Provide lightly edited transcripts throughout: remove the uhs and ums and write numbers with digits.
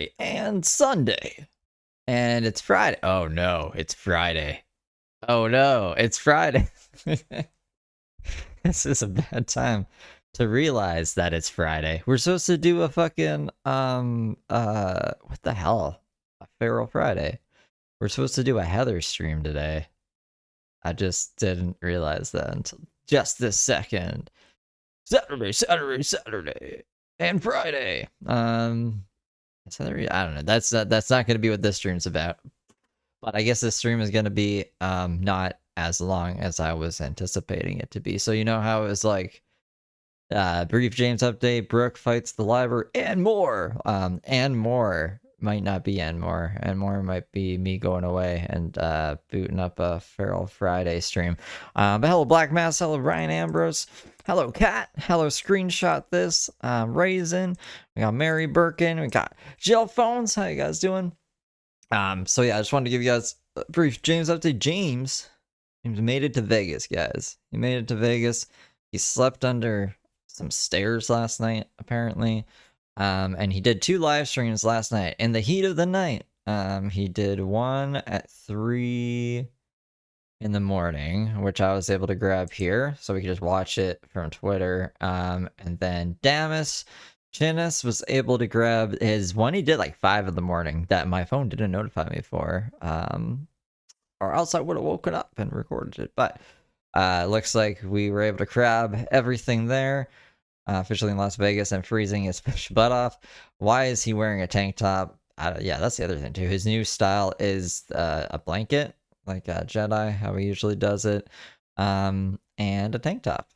Saturday and Sunday. And it's Friday. Oh no, it's Friday. Oh no, it's Friday. This is a bad time to realize that it's Friday. We're supposed to do a fucking what the hell? A Feral Friday. We're supposed to do a Heather stream today. I just didn't realize that until just this second. Saturday, and Friday. Saturday, I don't know. That's not going to be what this stream's about. But I guess this stream is going to be not as long as I was anticipating it to be. So you know how it was like brief James update, Brooke fights the library, and more. And more might not be and more might be me going away and booting up a Feral Friday stream. But hello Black Mass, hello Ryan Ambrose, hello Cat, hello Screenshot This, Raisin, we got Mary Birkin, we got Jill Phones. How you guys doing? So yeah, I just wanted to give you guys a brief James update. James made it to Vegas, guys. He made it to Vegas. He slept under some stairs last night, apparently. And he did 2 live streams last night in the heat of the night. He did one at 3 in the morning, which I was able to grab here, so we could just watch it from Twitter. And then Damas Chinnis was able to grab his one he did like 5 in the morning that my phone didn't notify me for. Or else I would have woken up and recorded it. But looks like we were able to grab everything there. Officially in Las Vegas and freezing his fish butt off. Why is he wearing a tank top? Yeah, that's the other thing too. His new style is a blanket, like a Jedi, how he usually does it, and a tank top.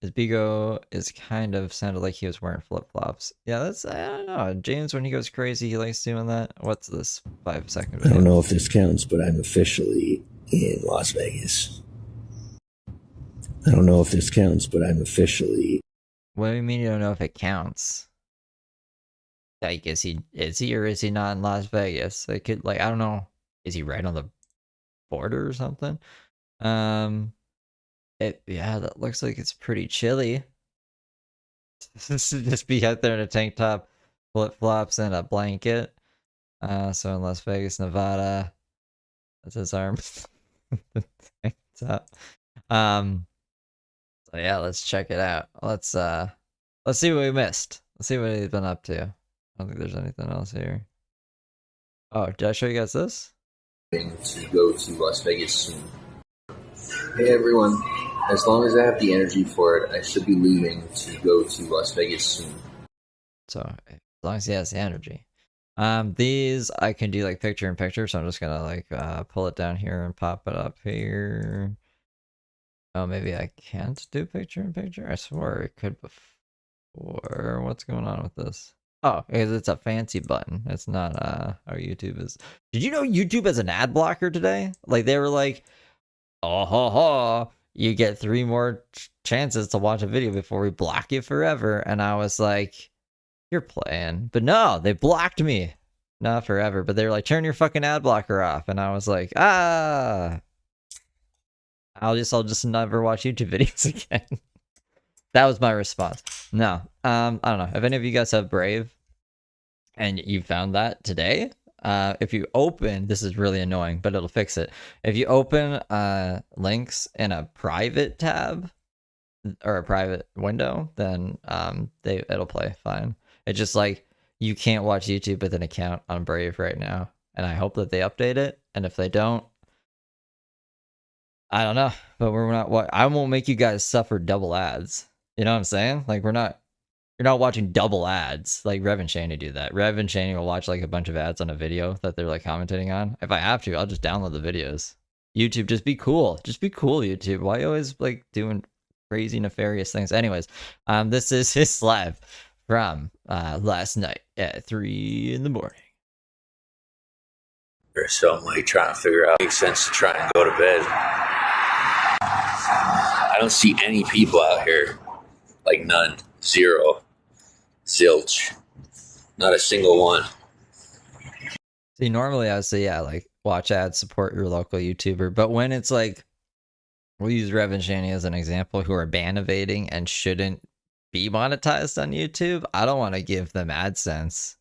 His Bigo is kind of sounded like he was wearing flip-flops. Yeah, that's, I don't know. James, when he goes crazy, he likes doing that. What's this 5-second video? I don't know if this counts, but I'm officially in Las Vegas. I don't know if this counts, but I'm officially... What do you mean you don't know if it counts? Like, is he or is he not in Las Vegas? It could, like, I don't know. Is he right on the border or something? Yeah, that looks like it's pretty chilly. Just be out there in a tank top, flip flops, and a blanket. So in Las Vegas, Nevada, that's his arm. Tank top. So yeah, let's check it out. Let's see what we missed. Let's see what he's been up to. I don't think there's anything else here. Oh, did I show you guys this? To go to Las Vegas soon. Hey everyone, as long as I have the energy for it, I should be leaving to go to Las Vegas soon. So as long as he has the energy. These I can do like picture in picture, so I'm just gonna like pull it down here and pop it up here. Oh, maybe I can't do picture in picture? I swore it could before. What's going on with this? Oh, because it's a fancy button. It's not how YouTube is. Did you know YouTube has an ad blocker today? Like, they were like, oh, ha, ha, you get 3 more chances to watch a video before we block you forever. And I was like, you're playing. But no, they blocked me. Not forever, but they were like, turn your fucking ad blocker off. And I was like, I'll just never watch YouTube videos again. That was my response. No, I don't know. If any of you guys have Brave and you found that today, if you open, this is really annoying, but it'll fix it. If you open links in a private tab or a private window, then it'll play fine. It's just like you can't watch YouTube with an account on Brave right now, and I hope that they update it. And if they don't, I don't know, but we're not. I won't make you guys suffer double ads. You know what I'm saying? Like, you're not watching double ads like Rev and Shani do that. Rev and Shani will watch like a bunch of ads on a video that they're like commentating on. If I have to, I'll just download the videos. YouTube, just be cool. Just be cool, YouTube. Why are you always like doing crazy nefarious things? Anyways, this is his live from last night at 3 in the morning. So I'm like trying to figure out it makes sense to try and go to bed. I don't see any people out here. Like none. Zero. Zilch. Not a single one. See, normally I would say, yeah, like watch ads, support your local YouTuber. But when it's like, we'll use Rev and Shani as an example, who are ban evading and shouldn't be monetized on YouTube, I don't want to give them AdSense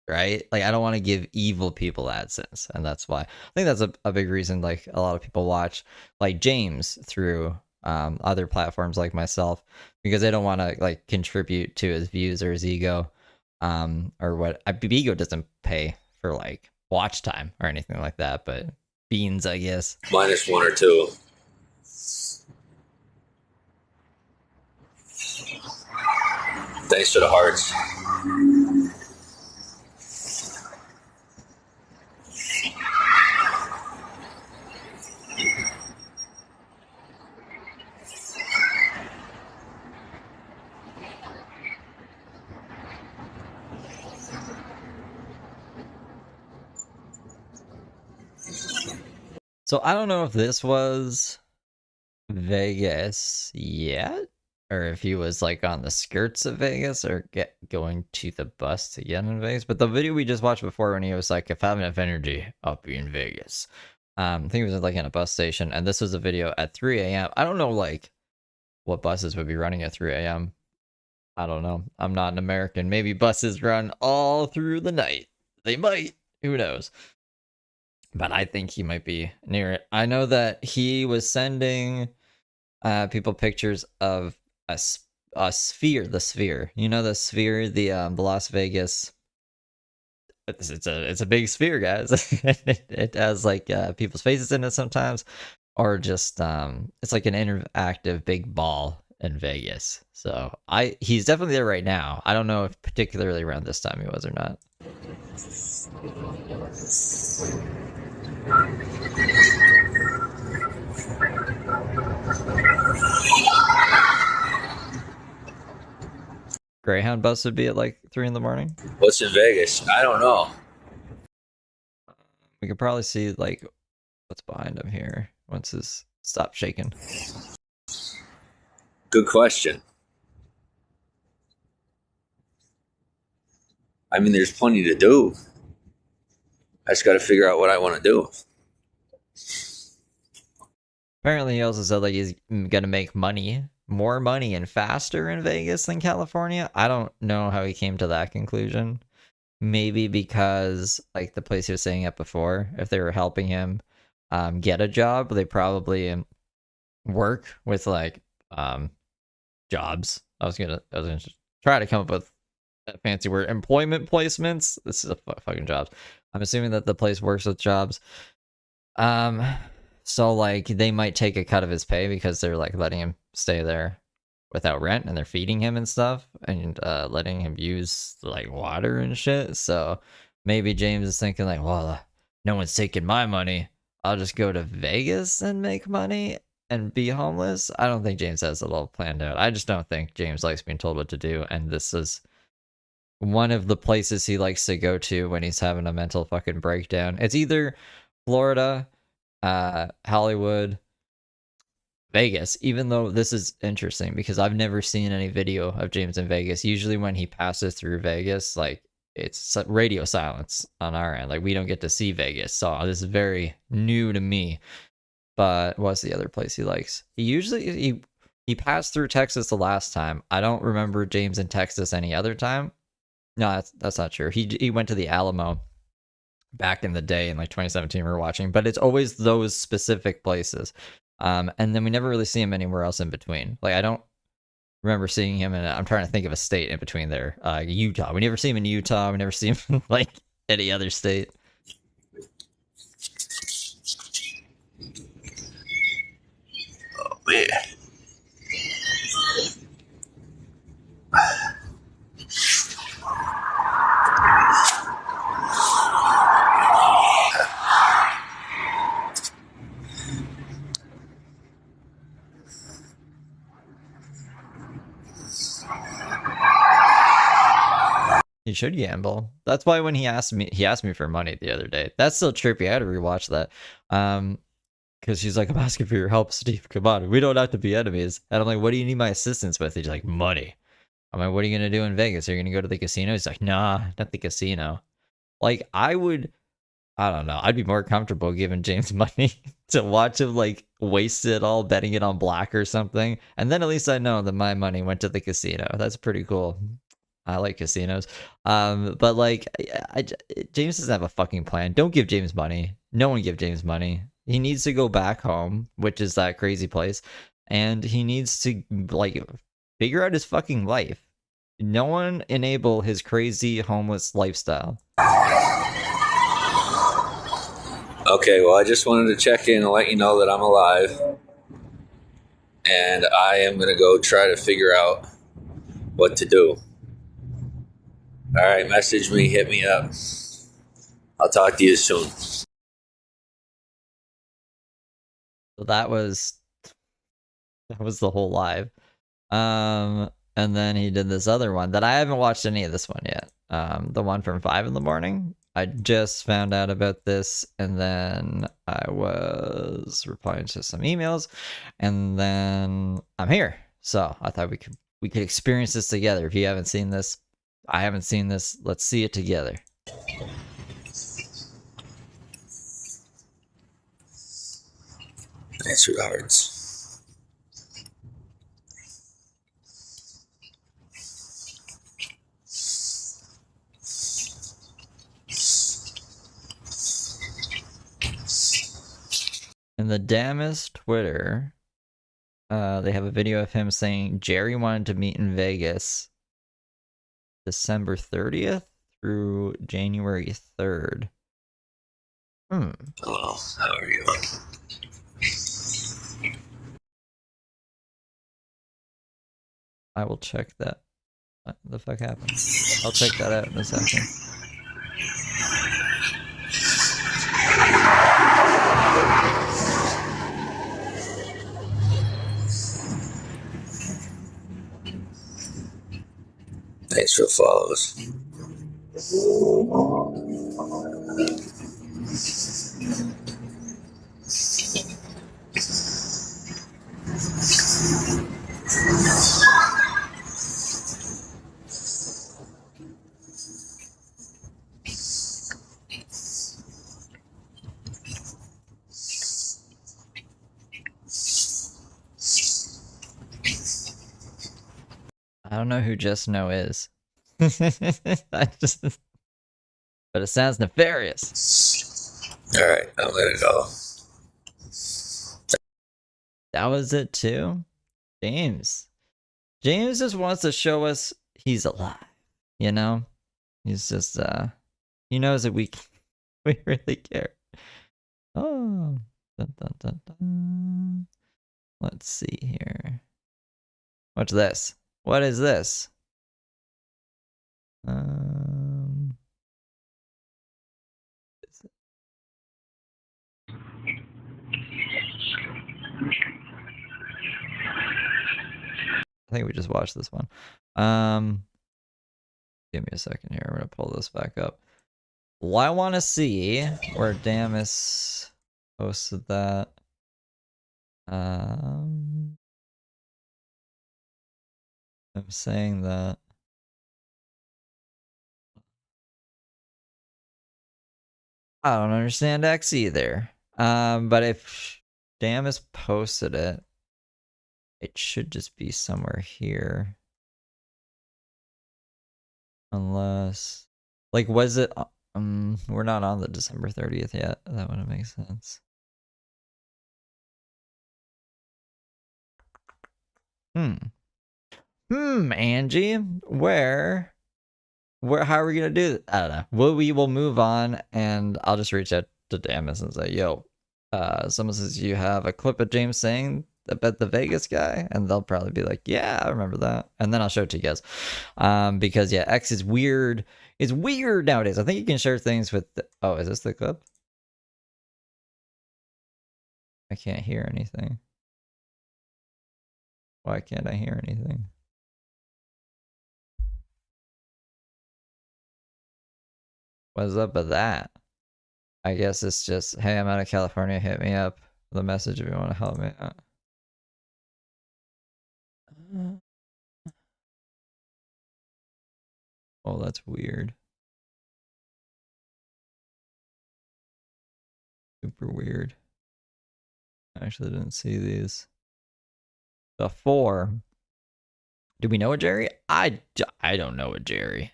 right? Like, I don't want to give evil people AdSense, and that's why I think that's a big reason. Like, a lot of people watch like James through other platforms like myself, because they don't want to like contribute to his views or his ego, or what. Ego doesn't pay for like watch time or anything like that, but beans, I guess. -1 or 2. Thanks for the hearts. So I don't know if this was Vegas yet, or if he was like on the skirts of Vegas, or going to the bus to get in Vegas. But the video we just watched before, when he was like, "If I have enough energy, I'll be in Vegas." I think it was like in a bus station, and this was a video at 3 a.m. I don't know like what buses would be running at 3 a.m. I don't know. I'm not an American. Maybe buses run all through the night. They might. Who knows? But I think he might be near it. I know that he was sending people pictures of a sphere, the sphere. You know the sphere, the Las Vegas. It's a big sphere, guys. It has like people's faces in it sometimes, or just it's like an interactive big ball in Vegas. So he's definitely there right now. I don't know if particularly around this time he was or not. Greyhound bus would be at like 3 in the morning. What's in Vegas? I don't know. We could probably see like what's behind him here once his stop shaking. Good question. I mean, there's plenty to do. I just got to figure out what I want to do. Apparently, he also said like he's gonna make more money and faster in Vegas than California. I don't know how he came to that conclusion. Maybe because like the place he was staying at before, if they were helping him get a job, they probably work with like jobs. I was gonna try to come up with a fancy word, employment placements. This is a fucking jobs. I'm assuming that the place works with jobs. So like they might take a cut of his pay because they're like letting him stay there without rent, and they're feeding him and stuff, and letting him use like water and shit. So maybe James is thinking like, well, no one's taking my money. I'll just go to Vegas and make money and be homeless. I don't think James has it all planned out. I just don't think James likes being told what to do, and this is one of the places he likes to go to when he's having a mental fucking breakdown. It's either Florida, Hollywood, Vegas, even though this is interesting because I've never seen any video of James in Vegas. Usually when he passes through Vegas, like it's radio silence on our end. Like we don't get to see Vegas. So this is very new to me. But what's the other place he likes? He passed through Texas the last time. I don't remember James in Texas any other time. No, that's not true. He went to the Alamo back in the day in like 2017 we were watching, but it's always those specific places. And then we never really see him anywhere else in between. Like I don't remember seeing him in, I'm trying to think of a state in between there. Utah. We never see him in Utah. We never see him in like any other state. Oh man. He should gamble. That's why when he asked me for money the other day. That's still trippy. I had to rewatch that. Because she's like, I'm asking for your help, Steve. Come on, we don't have to be enemies. And I'm like, what do you need my assistance with? He's like, money. I'm like, what are you gonna do in Vegas? Are you gonna go to the casino? He's like, nah, not the casino. Like, I don't know. I'd be more comfortable giving James money to watch him like waste it all betting it on black or something. And then at least I know that my money went to the casino. That's pretty cool. I like casinos. But like, James doesn't have a fucking plan. Don't give James money. No one give James money. He needs to go back home, which is that crazy place, and he needs to like figure out his fucking life. No one enable his crazy homeless lifestyle. Okay, well, I just wanted to check in and let you know that I'm alive. And I am going to go try to figure out what to do. All right, message me, hit me up. I'll talk to you soon. So that was the whole live. And then he did this other one that I haven't watched any of this one yet. The one from 5 in the morning. I just found out about this, and then I was replying to some emails, and then I'm here. So I thought we could experience this together. If you haven't seen this, I haven't seen this. Let's see it together. Thanks regards. In the damnest Twitter, they have a video of him saying Jerry wanted to meet in Vegas December 30th through January 3rd. Hello, how are you? I will check that. What the fuck happened? I'll check that out in a second. Thanks for the follows. I don't know who Just Know is. But it sounds nefarious. All right, I'm gonna go. That was it too? James just wants to show us he's alive. You know? He's just he knows that we really care. Oh. Dun, dun, dun, dun. Let's see here. What's this? What is this? I think we just watched this one. Give me a second here. I'm gonna pull this back up. Well, I want to see where Damus posted that. I'm saying that. I don't understand X either. But if Damus posted it, it should just be somewhere here. Unless, like, was it? We're not on the December 30th yet. That wouldn't make sense. Angie, where, how are we gonna do it? I don't know. We will move on, and I'll just reach out to Damus and say, yo, someone says you have a clip of James saying about the Vegas guy, and they'll probably be like, yeah, I remember that, and then I'll show it to you guys. Because yeah, X is weird. It's weird nowadays. I think you can share things with oh, is this the clip? I can't hear anything. Why can't I hear anything? What's up with that? I guess it's just, hey, I'm out of California, hit me up with a message if you want to help me out. Oh, that's weird. Super weird. I actually didn't see these before. Do we know a Jerry? I don't know a Jerry.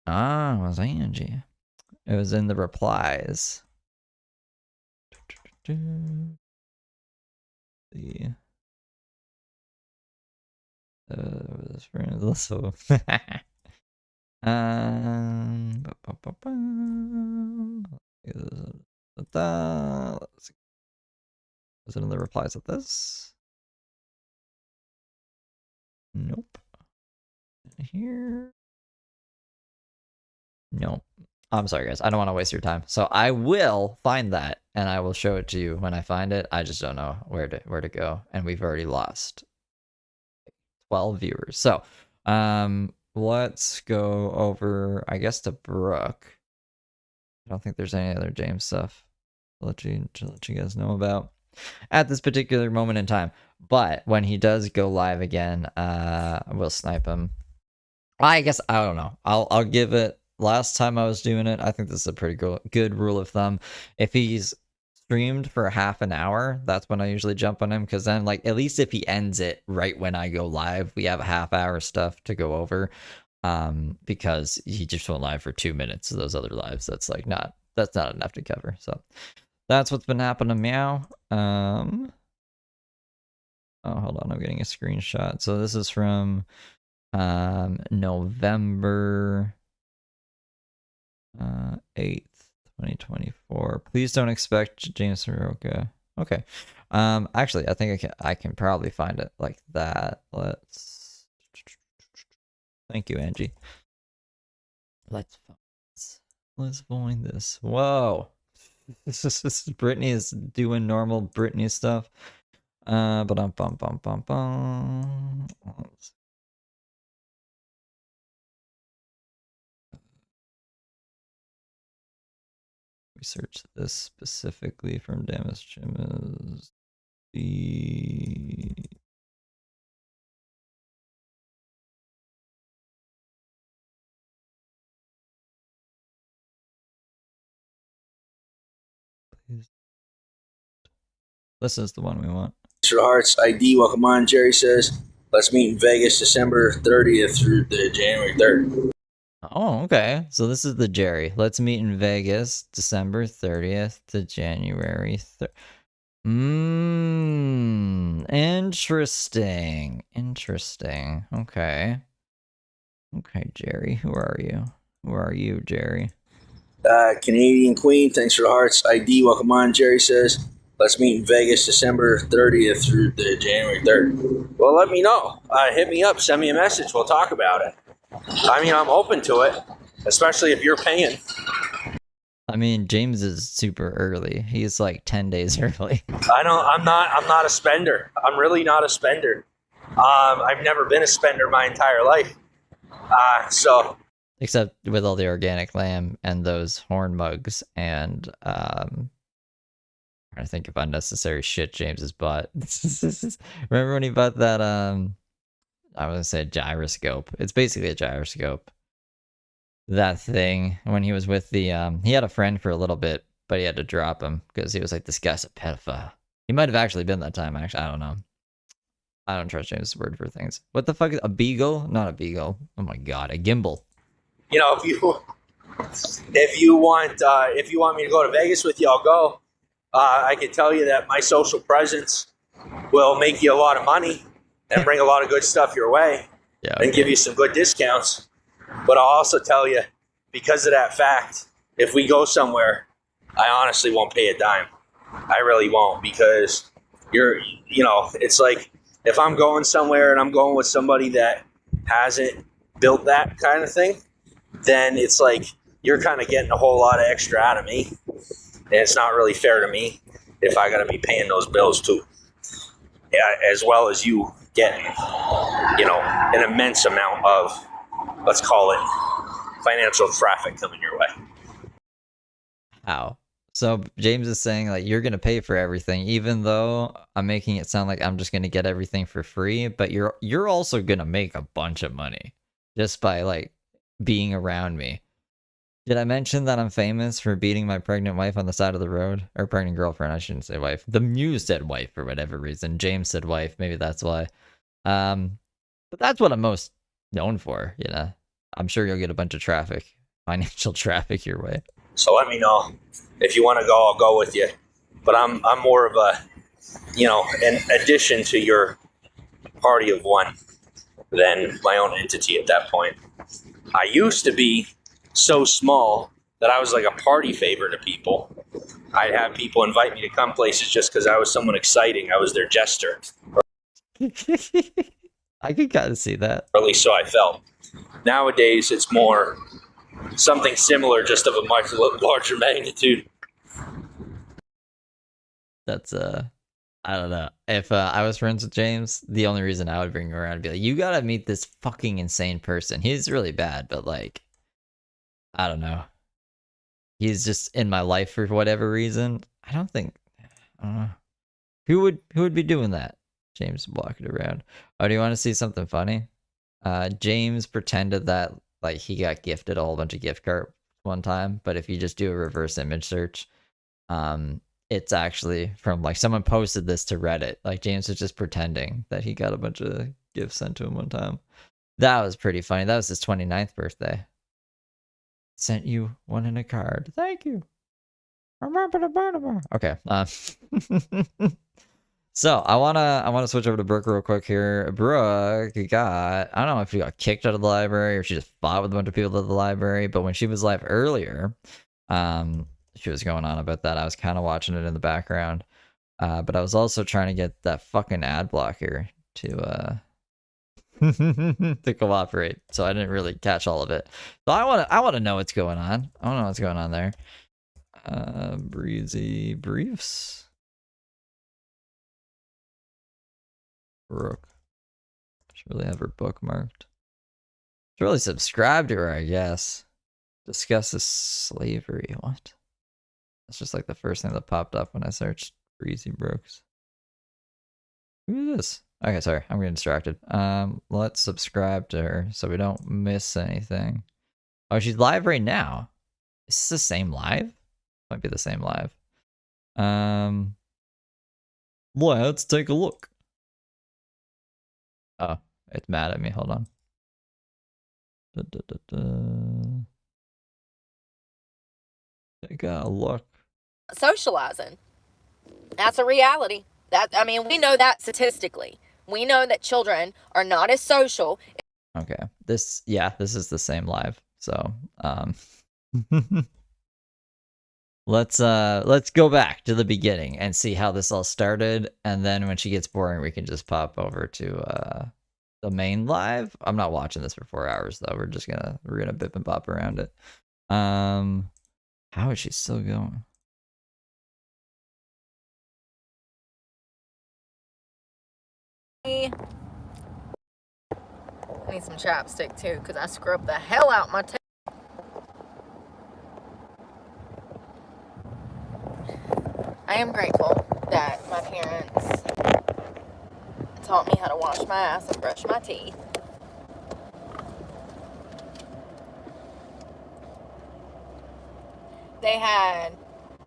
Ah, it was Angie. It was in the replies. The so let's see. Was it in the replies of this? Nope. Here. Nope. I'm sorry, guys. I don't want to waste your time. So I will find that and I will show it to you when I find it. I just don't know where to go. And we've already lost 12 viewers. So let's go over, I guess, to Brooke. I don't think there's any other James stuff to let you guys know about at this particular moment in time. But when he does go live again, we'll snipe him. I guess, I don't know. I'll give it. Last time I was doing it, I think this is a pretty good rule of thumb. If he's streamed for half an hour, that's when I usually jump on him, because then, like, at least if he ends it right when I go live, we have a half hour stuff to go over. Because he just went live for 2 minutes of those other lives. That's not enough to cover. So that's what's been happening to Meow. Oh, hold on, I'm getting a screenshot. So this is from November 8th, 2024. Please don't expect James Soroka. Okay. Actually, I think I can probably find it like that. Thank you, Angie. Let's find this. Whoa. Brittany is doing normal Brittany stuff. But research this specifically from Damas Chimas. This is the one we want. Mr. Hearts ID, welcome on. Jerry says, let's meet in Vegas December 30th through the January 3rd. Oh, okay. So this is the Jerry. Let's meet in Vegas December 30th to January 3rd. Interesting. Interesting. Okay. Okay, Jerry. Who are you? Who are you, Jerry? Canadian Queen, thanks for the hearts. ID, welcome on. Jerry says, let's meet in Vegas December 30th through the January 3rd. Well, let me know. Hit me up. Send me a message. We'll talk about it. I mean, I'm open to it, especially if you're paying. I mean, James is super early. He's like 10 days early. I'm not a spender. I'm really not a spender. I've never been a spender my entire life. So except with all the organic lamb and those horn mugs and I think of unnecessary shit James has bought. Remember when he bought that I was gonna say a gyroscope. It's basically a gyroscope. That thing when he was with the he had a friend for a little bit, but he had to drop him because he was like, this guy's a pedophile. He might have actually been that time. Actually, I don't know. I don't trust James' word for things. What the fuck is a beagle? Not a beagle. Oh my god, a gimbal. You know, if you want me to go to Vegas with you, I'll go. I can tell you that my social presence will make you a lot of money and bring a lot of good stuff your way, and give you some good discounts. But I'll also tell you, because of that fact, if we go somewhere, I honestly won't pay a dime. I really won't, because it's like if I'm going somewhere and I'm going with somebody that hasn't built that kind of thing, then it's like you're kind of getting a whole lot of extra out of me. And it's not really fair to me if I got to be paying those bills too. Yeah, as well as you getting, an immense amount of, let's call it, financial traffic coming your way. How? So James is saying like you're gonna pay for everything, even though I'm making it sound like I'm just gonna get everything for free, but you're also gonna make a bunch of money just by like being around me. Did I mention that I'm famous for beating my pregnant wife on the side of the road? Or pregnant girlfriend, I shouldn't say wife. The Muse said wife for whatever reason. James said wife, maybe that's why. But that's what I'm most known for, you know. I'm sure you'll get a bunch of traffic, financial traffic your way. So let me know if you want to go. I'll go with you. But I'm more of a, an addition to your party of one than my own entity at that point. I used to be so small that I was like a party favor to people. I'd have people invite me to come places just because I was someone exciting. I was their jester. I could kind of see that. Or at least so I felt. Nowadays, it's more something similar, just of a much larger magnitude. That's I don't know. If I was friends with James, the only reason I would bring him around would be like, you gotta meet this fucking insane person. He's really bad, but like, I don't know. He's just in my life for whatever reason. I don't know. Who would be doing that? James walking around. Oh, do you want to see something funny? James pretended that like he got gifted a whole bunch of gift cards one time, but if you just do a reverse image search, it's actually from like someone posted this to Reddit. Like James was just pretending that he got a bunch of gifts sent to him one time. That was pretty funny. That was his 29th birthday. Sent you one in a card. Thank you. Okay. So I wanna switch over to Brooke real quick here. Brooke got, I don't know if she got kicked out of the library or she just fought with a bunch of people at the library, but when she was live earlier, she was going on about that. I was kind of watching it in the background, but I was also trying to get that fucking ad blocker to to cooperate, so I didn't really catch all of it. So I want to know what's going on. I want to know what's going on there. Breezy briefs. Brooke. Should really have her bookmarked. Should really subscribe to her, I guess. Discusses slavery. What? That's just like the first thing that popped up when I searched Breezy Brooks. Who is this? Okay, sorry, I'm getting distracted. Let's subscribe to her so we don't miss anything. Oh, she's live right now. Is this the same live? Might be the same live. Let's take a look. Oh, it's mad at me. Hold on. Take a look. Socializing. That's a reality. We know that statistically. We know that children are not as social. Okay. This is the same live. So, let's go back to the beginning and see how this all started, and then when she gets boring, we can just pop over to the main live. I'm not watching this for 4 hours though. We're gonna bip and bop around it. How is she still going? I need some chapstick too, because I scrubbed the hell out my teeth. I am grateful that my parents taught me how to wash my ass and brush my teeth. They had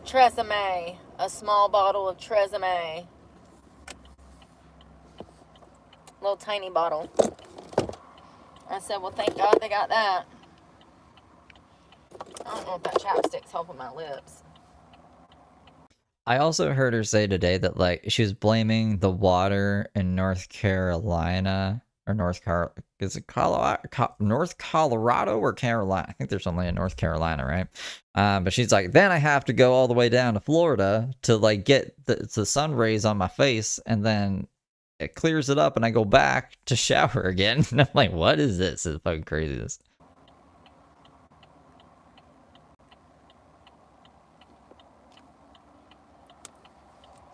Tresemme, a small bottle of Tresemme. Little tiny bottle. I said, well, thank God they got that. I don't know if that chapstick's helping my lips. I also heard her say today that like she was blaming the water in North Carolina or is it Colorado? North Colorado or Carolina? I think there's only in North Carolina, right? But she's like, then I have to go all the way down to Florida to like get the sun rays on my face, and then it clears it up, and I go back to shower again. And I'm like, what is this? It's fucking craziness.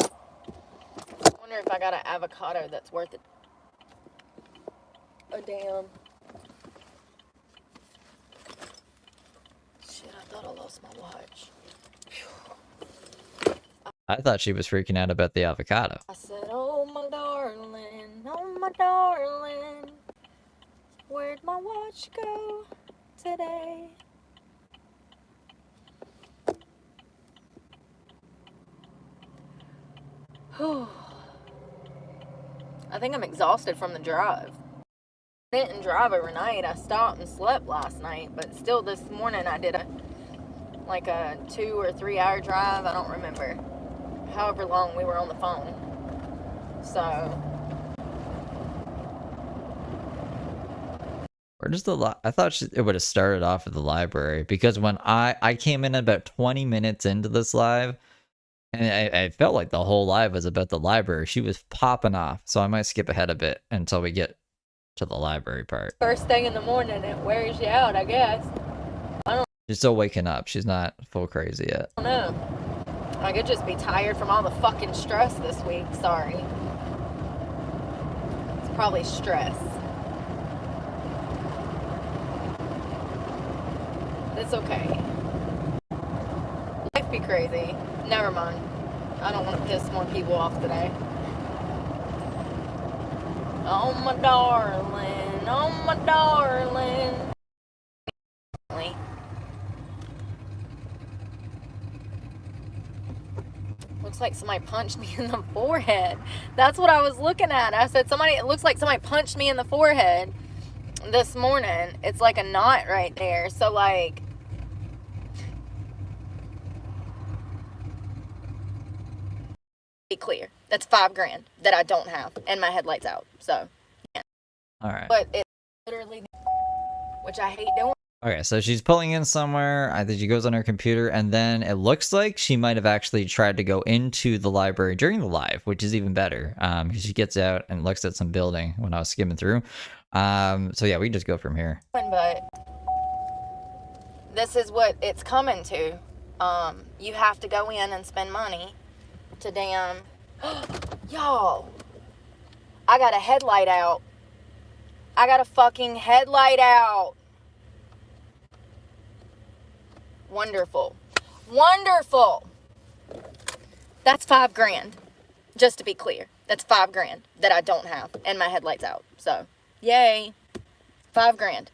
I wonder if I got an avocado that's worth it. A damn. Shit, I thought I lost my watch. I thought she was freaking out about the avocado. I said, oh my darling, where'd my watch go today? I I think I'm exhausted from the drive. I didn't drive overnight. I stopped and slept last night, but still this morning I did a 2 or 3 hour drive. I don't remember. However long we were on the phone. So. Where does I thought it would have started off at the library, because when I came in about 20 minutes into this live, and I felt like the whole live was about the library. She was popping off, so I might skip ahead a bit until we get to the library part. First thing in the morning, it wears you out, I guess. She's still waking up. She's not full crazy yet. I don't know. I could just be tired from all the fucking stress this week. Sorry. It's probably stress. It's okay. Life be crazy. Never mind. I don't want to piss more people off today. Oh my darling. Oh my darling. Looks like somebody punched me in the forehead. That's what I was looking at. I said, it looks like somebody punched me in the forehead this morning. It's like a knot right there. So like, be clear, that's $5,000 that I don't have and my headlights out. So yeah. All right. But it's literally, which I hate doing. Okay, so she's pulling in somewhere. I think she goes on her computer, and then it looks like she might have actually tried to go into the library during the live, which is even better. She gets out and looks at some building when I was skimming through. So yeah, we can just go from here. But this is what it's coming to. You have to go in and spend money to damn. Y'all, I got a headlight out. I got a fucking headlight out. Wonderful. Wonderful. That's $5,000. Just to be clear. That's $5,000 that I don't have. And my headlight's out. So, yay. $5,000.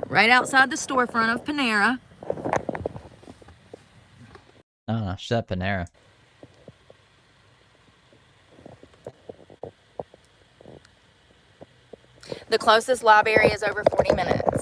Right outside the storefront of Panera. Oh, she's at Panera. The closest library is over 40 minutes.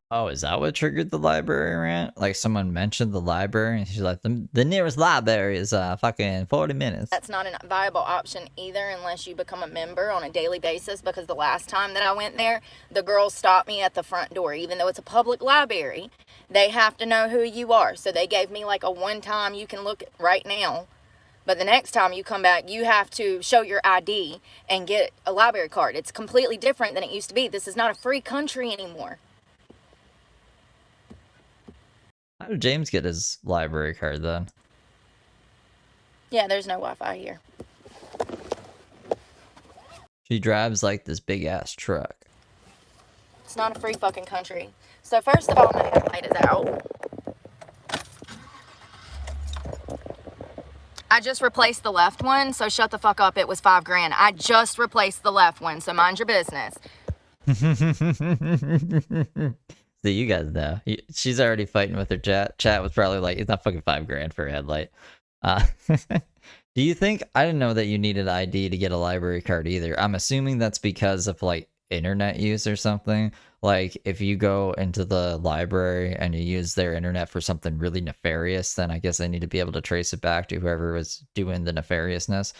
Oh, is that what triggered the library rant? Like someone mentioned the library, and she's like, the nearest library is fucking 40 minutes. That's not a viable option either unless you become a member on a daily basis, because the last time that I went there, the girls stopped me at the front door. Even though it's a public library, they have to know who you are. So they gave me like a one-time, you can look right now. But the next time you come back, you have to show your ID and get a library card. It's completely different than it used to be. This is not a free country anymore. How did James get his library card then? Yeah, there's no Wi-Fi here. She drives like this big ass truck. It's not a free fucking country. So first of all, my headlight is out. I just replaced the left one, so shut the fuck up. It was $5,000. I just replaced the left one, so mind your business. So you guys know. She's already fighting with her chat. Chat was probably like, it's not fucking $5,000 for a headlight. Do you think, I didn't know that you needed ID to get a library card either. I'm assuming that's because of like internet use or something. Like if you go into the library and you use their internet for something really nefarious, then I guess they need to be able to trace it back to whoever was doing the nefariousness.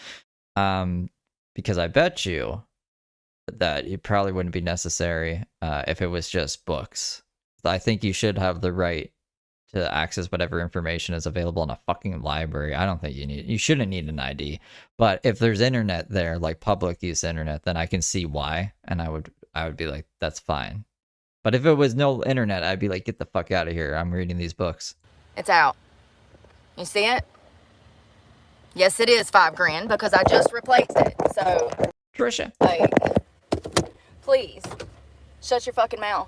Because I bet you that it probably wouldn't be necessary if it was just books. I think you should have the right to access whatever information is available in a fucking library. I don't think you shouldn't need an ID. But if there's internet there, like public use internet, then I can see why, and I would be like, that's fine. But if it was no internet, I'd be like, get the fuck out of here. I'm reading these books. It's out. You see it? Yes, it is $5,000 because I just replaced it. So, Trisha, like, please, shut your fucking mouth.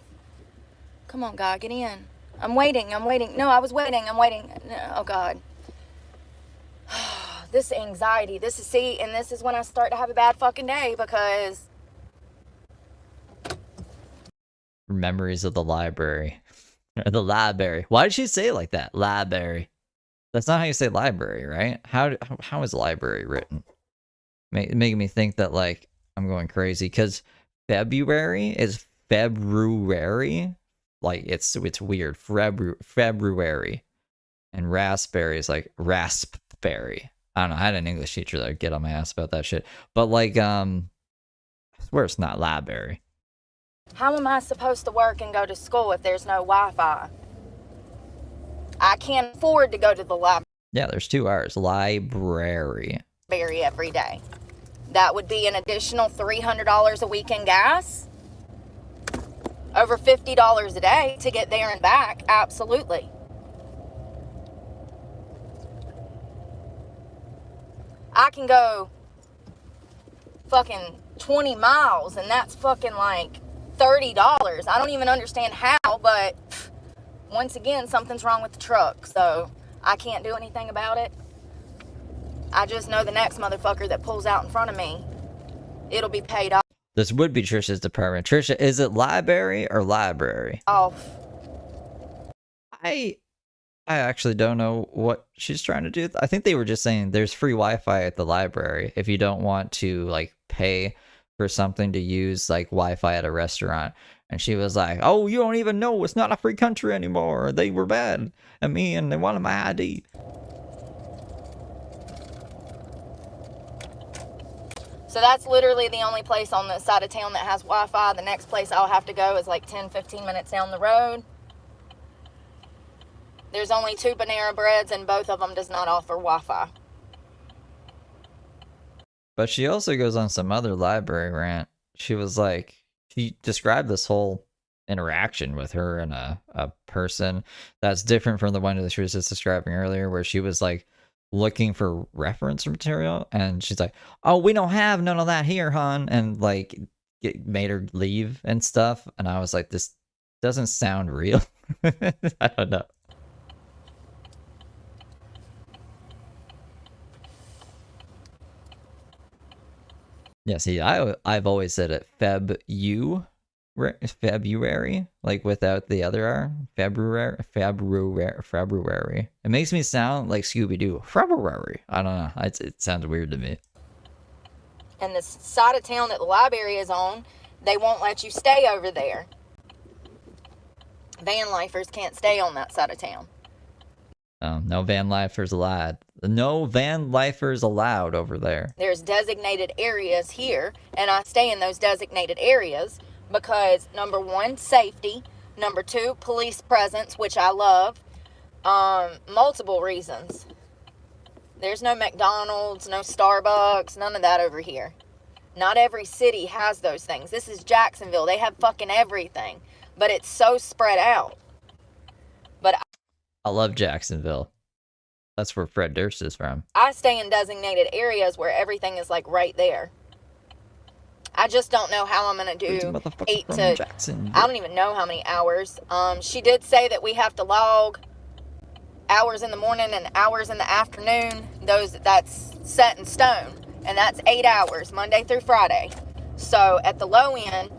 Come on, God, get in. I'm waiting. No, I was waiting. I'm waiting. Oh, God. This anxiety, and this is when I start to have a bad fucking day because... Memories of the library. Or the library. Why did she say it like that? Library. That's not how you say library, right? How is library written? Making me think that, like, I'm going crazy, because February is February. Like, it's weird. February. And raspberry is like raspberry. I don't know. I had an English teacher that would get on my ass about that shit. But, like, I swear it's not library. How am I supposed to work and go to school if there's no Wi-Fi? I can't afford to go to the library. Yeah, there's 2 R's. Library. Every day. That would be an additional $300 a week in gas. Over $50 a day to get there and back. Absolutely. I can go fucking 20 miles and that's fucking like $30. I don't even understand how, but once again, something's wrong with the truck, so I can't do anything about it. I just know the next motherfucker that pulls out in front of me, it'll be paid This would be Trisha's department. Trisha, is it library or library? off. I actually don't know what she's trying to do. I think they were just saying there's free Wi-Fi at the library if you don't want to, like, pay for something to use, like, Wi-Fi at a restaurant. And she was like, oh, you don't even know, it's not a free country anymore. They were bad at me and they wanted my ID. So that's literally the only place on this side of town that has Wi-Fi. The next place I'll have to go is like 10, 15 minutes down the road. There's only 2 Panera Breads and both of them does not offer Wi-Fi. But she also goes on some other library rant. She was like, she described this whole interaction with her and a person that's different from the one that she was just describing earlier, where she was like looking for reference material, and she's like, oh, we don't have none of that here, hon, and like made her leave and stuff. And I was like, this doesn't sound real. I don't know. Yeah, see, I've always said it February, like without the other R. February. It makes me sound like Scooby-Doo. February. I don't know. It sounds weird to me. And the side of town that the library is on, they won't let you stay over there. Van lifers can't stay on that side of town. No van lifers allowed. No van lifers allowed over there. There's designated areas here, and I stay in those designated areas because, number 1, safety. Number 2, police presence, which I love. Multiple reasons. There's no McDonald's, no Starbucks, none of that over here. Not every city has those things. This is Jacksonville. They have fucking everything, but it's so spread out. But I love Jacksonville. That's where Fred Durst is from. I stay in designated areas where everything is like right there. I just don't know how I'm going to do 8 to... I don't even know how many hours. She did say that we have to log hours in the morning and hours in the afternoon. That's set in stone. And that's 8 hours, Monday through Friday. So at the low end,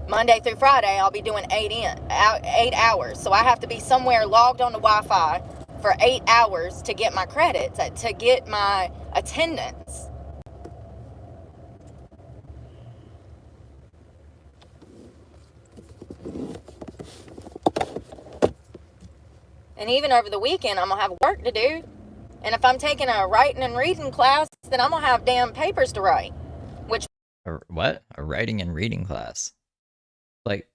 Monday through Friday, I'll be doing 8 hours. So I have to be somewhere logged on to Wi-Fi for 8 hours to get my credits, to get my attendance. And even over the weekend, I'm going to have work to do. And if I'm taking a writing and reading class, then I'm going to have damn papers to write. What? A writing and reading class? Like,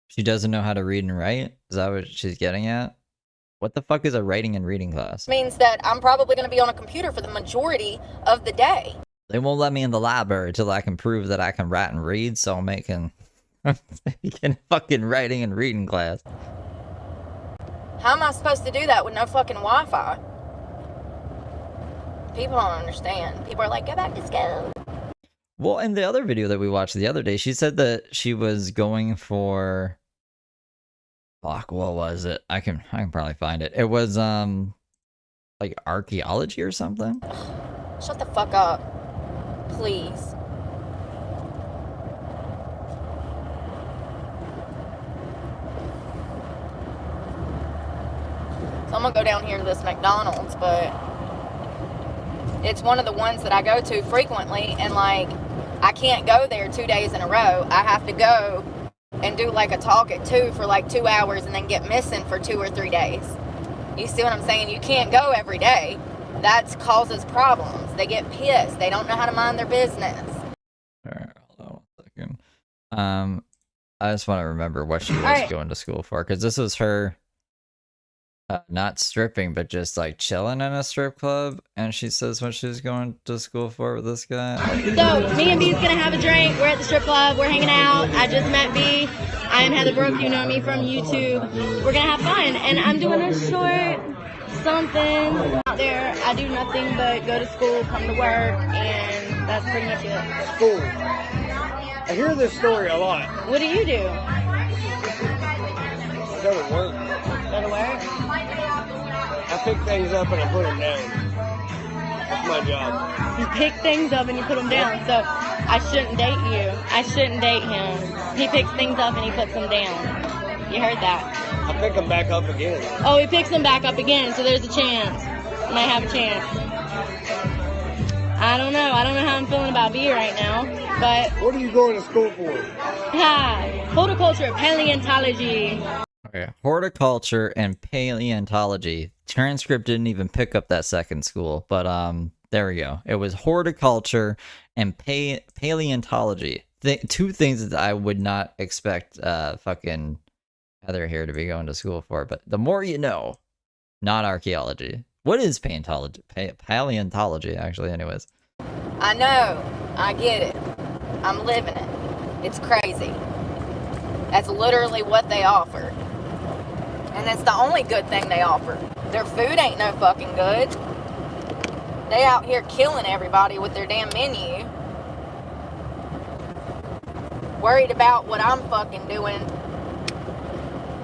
she doesn't know how to read and write? Is that what she's getting at? What the fuck is a writing and reading class? Means that I'm probably going to be on a computer for the majority of the day. They won't let me in the library until I can prove that I can write and read, so I'm making fucking writing and reading class. How am I supposed to do that with no fucking Wi-Fi? People don't understand. People are like, go back to school. Well, in the other video that we watched the other day, she said that she was going for... Fuck, what was it? I can probably find it. It was, like archaeology or something? Shut the fuck up. Please. So I'm gonna go down here to this McDonald's, but it's one of the ones that I go to frequently, and like I can't go there 2 days in a row. I have to go and do like a talk at 2 for like 2 hours and then get missing for 2 or 3 days. You see what I'm saying? You can't go every day. That causes problems. They get pissed. They don't know how to mind their business. Alright, hold on 1 second. I just want to remember what she was going to school for, because this was her not stripping, but just like chilling in a strip club, and she says what she was going to school for with this guy. So me and B's gonna have a drink. We're at the strip club. We're hanging out. I just met B. I am Heather Brooke. You know me from YouTube. We're gonna have fun, and I'm doing a short something out there. I do nothing but go to school, come to work, and that's pretty much it. School. I hear this story a lot. What do you do? I go to work. Go to work? I pick things up and I put them down. That's my job. You pick things up and you put them down. So I shouldn't date you. I shouldn't date him. He picks things up and he puts them down. You heard that? I pick them back up again. Oh, he picks them back up again, so there's a chance. Might have a chance. I don't know. I don't know how I'm feeling about B right now, but What are you going to school for? horticulture, paleontology. Okay, horticulture and paleontology. Transcript didn't even pick up that second school, but there we go. It was horticulture and paleontology. Two things that I would not expect fucking Heather here to be going to school for, but the more you know, not archaeology. What is paleontology? Paleontology, actually, anyways. I know. I get it. I'm living it. It's crazy. That's literally what they offer. And that's the only good thing they offer. Their food ain't no fucking good. They out here killing everybody with their damn menu. Worried about what I'm fucking doing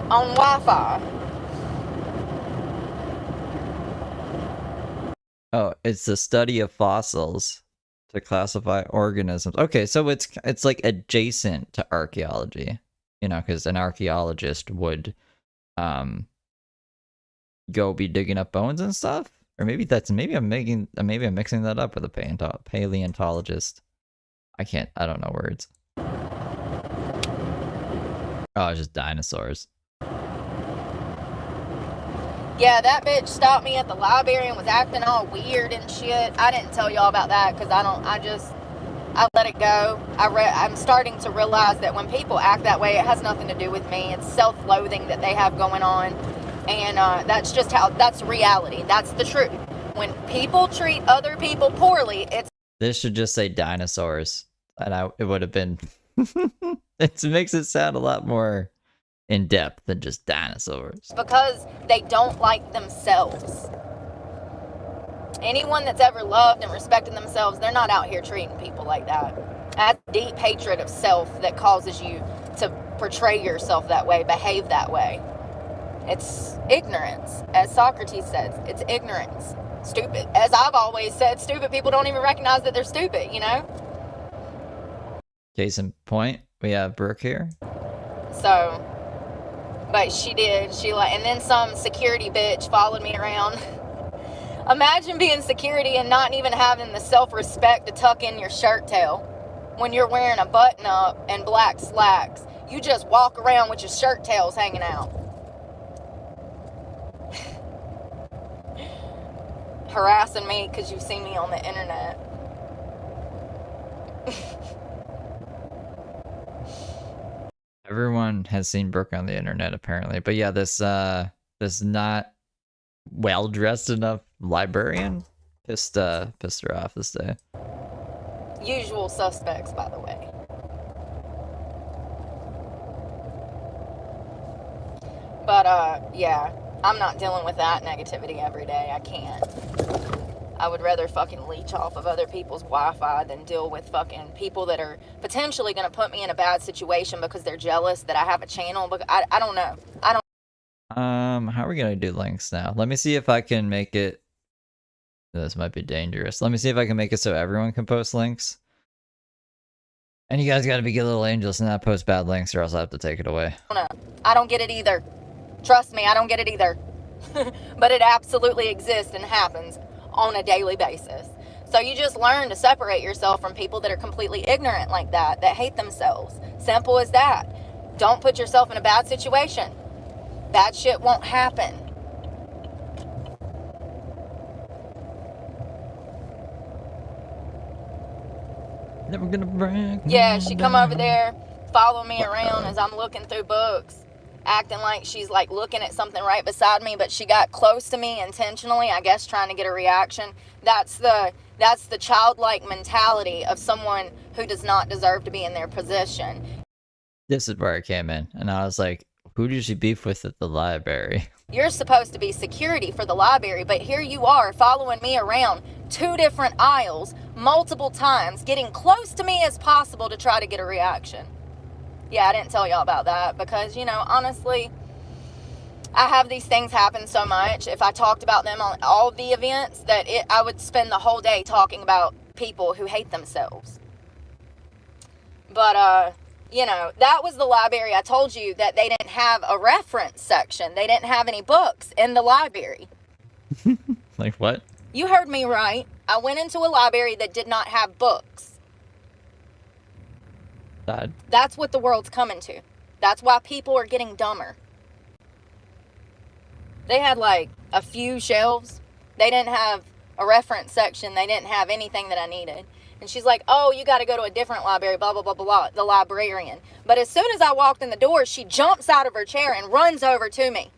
on Wi-Fi. Oh, it's the study of fossils to classify organisms. Okay, so it's like adjacent to archaeology, you know, because an archaeologist would go be digging up bones and stuff. Or maybe I'm mixing that up with a paleontologist. I don't know words. Oh, it's just dinosaurs. Yeah, that bitch stopped me at the library and was acting all weird and shit. I didn't tell y'all about that because I let it go. I'm starting to realize that when people act that way, it has nothing to do with me. It's self-loathing that they have going on. And that's just that's reality. That's the truth. When people treat other people poorly, This should just say dinosaurs. And it would have been... It makes it sound a lot more in depth than just dinosaurs. because they don't like themselves. Anyone that's ever loved and respected themselves, they're not out here treating people like that. That's deep hatred of self that causes you to portray yourself that way, behave that way. It's ignorance, as Socrates says. It's ignorance. Stupid. As I've always said, stupid people don't even recognize that they're stupid, you know? Case in point, we have Brooke here. So, but she did. And then some security bitch followed me around. Imagine being security and not even having the self-respect to tuck in your shirt tail when you're wearing a button-up and black slacks. You just walk around with your shirt tails hanging out. Harassing me because you've seen me on the internet. Everyone has seen Brooke on the internet, apparently. But yeah, this not well-dressed enough librarian pissed her off this day. Usual suspects, by the way. But, yeah, I'm not dealing with that negativity every day. I can't. I would rather fucking leech off of other people's Wi-Fi than deal with fucking people that are potentially going to put me in a bad situation because they're jealous that I have a channel. But I don't know. How are we gonna do links now? Let me see if I can make it. This might be dangerous. Let me see if I can make it so everyone can post links. And you guys gotta be good little angels and not post bad links, or else I have to take it away. I don't get it either. Trust me, I don't get it either. But it absolutely exists and happens on a daily basis. So you just learn to separate yourself from people that are completely ignorant like that hate themselves. Simple as that. Don't put yourself in a bad situation. Bad shit won't happen. Never gonna break. Yeah, she come over there, follow me around as I'm looking through books, acting like she's like looking at something right beside me, but she got close to me intentionally, I guess trying to get a reaction. That's the childlike mentality of someone who does not deserve to be in their position. This is where I came in, and I was like, who did she beef with at the library? You're supposed to be security for the library, but here you are following me around 2 different aisles multiple times, getting close to me as possible to try to get a reaction. Yeah, I didn't tell y'all about that because, you know, honestly, I have these things happen so much. If I talked about them on all the events, I would spend the whole day talking about people who hate themselves. But, you know, that was the library. I told you that they didn't have a reference section. They didn't have any books in the library. Like what? You heard me right. I went into a library that did not have books. Bad. That's what the world's coming to. That's why people are getting dumber. They had like a few shelves. They didn't have a reference section. They didn't have anything that I needed. And she's like, oh, you got to go to a different library, blah, blah, blah, blah, the librarian. But as soon as I walked in the door, she jumps out of her chair and runs over to me.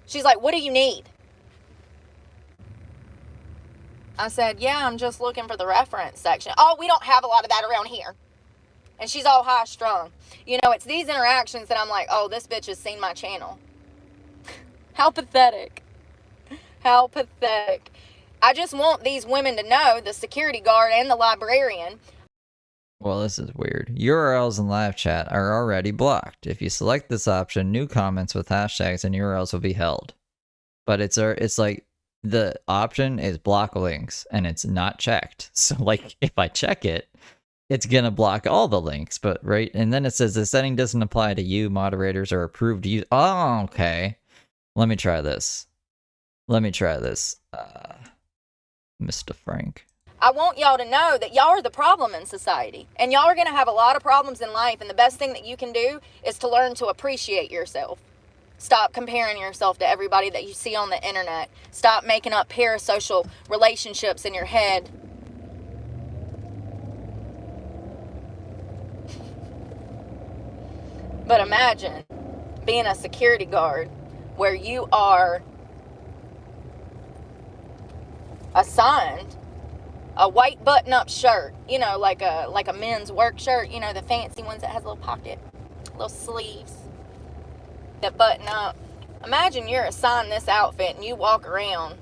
She's like, what do you need? I said, yeah, I'm just looking for the reference section. Oh, we don't have a lot of that around here. And she's all high strung. You know, it's these interactions that I'm like, oh, this bitch has seen my channel. How pathetic. How pathetic. I just want these women to know, the security guard and the librarian. Well, this is weird. URLs in live chat are already blocked. If you select this option, new comments with hashtags and URLs will be held. But it's like the option is block links and it's not checked. So like if I check it, it's gonna block all the links. But right, and then it says the setting doesn't apply to you, moderators, or approved use. Oh, okay. Let me try this. Mr. Frank. I want y'all to know that y'all are the problem in society. And y'all are going to have a lot of problems in life. And the best thing that you can do is to learn to appreciate yourself. Stop comparing yourself to everybody that you see on the internet. Stop making up parasocial relationships in your head. But imagine being a security guard where you are assigned a white button-up shirt, you know, like a men's work shirt, you know, the fancy ones that has a little pocket, little sleeves that button up. Imagine you're assigned this outfit and you walk around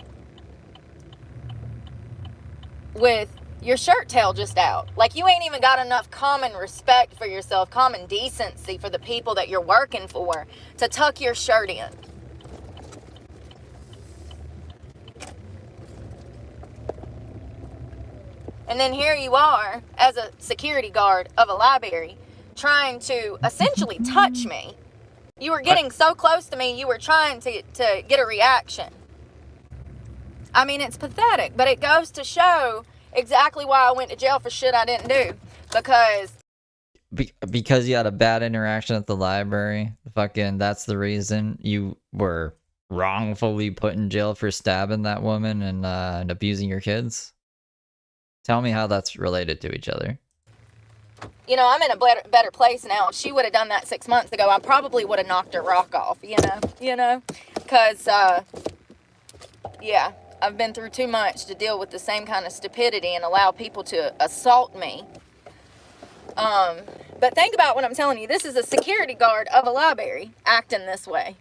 with your shirt tail just out. Like you ain't even got enough common respect for yourself, common decency for the people that you're working for to tuck your shirt in. And then here you are as a security guard of a library trying to essentially touch me. You were getting so close to me, you were trying to get a reaction. I mean, it's pathetic, but it goes to show exactly why I went to jail for shit I didn't do. Because you had a bad interaction at the library? Fucking, that's the reason you were wrongfully put in jail for stabbing that woman and abusing your kids? Tell me how that's related to each other. You know, I'm in a better place now. If she would have done that 6 months ago, I probably would have knocked her rock off, you know? Because, yeah, I've been through too much to deal with the same kind of stupidity and allow people to assault me. But think about what I'm telling you. This is a security guard of a library acting this way.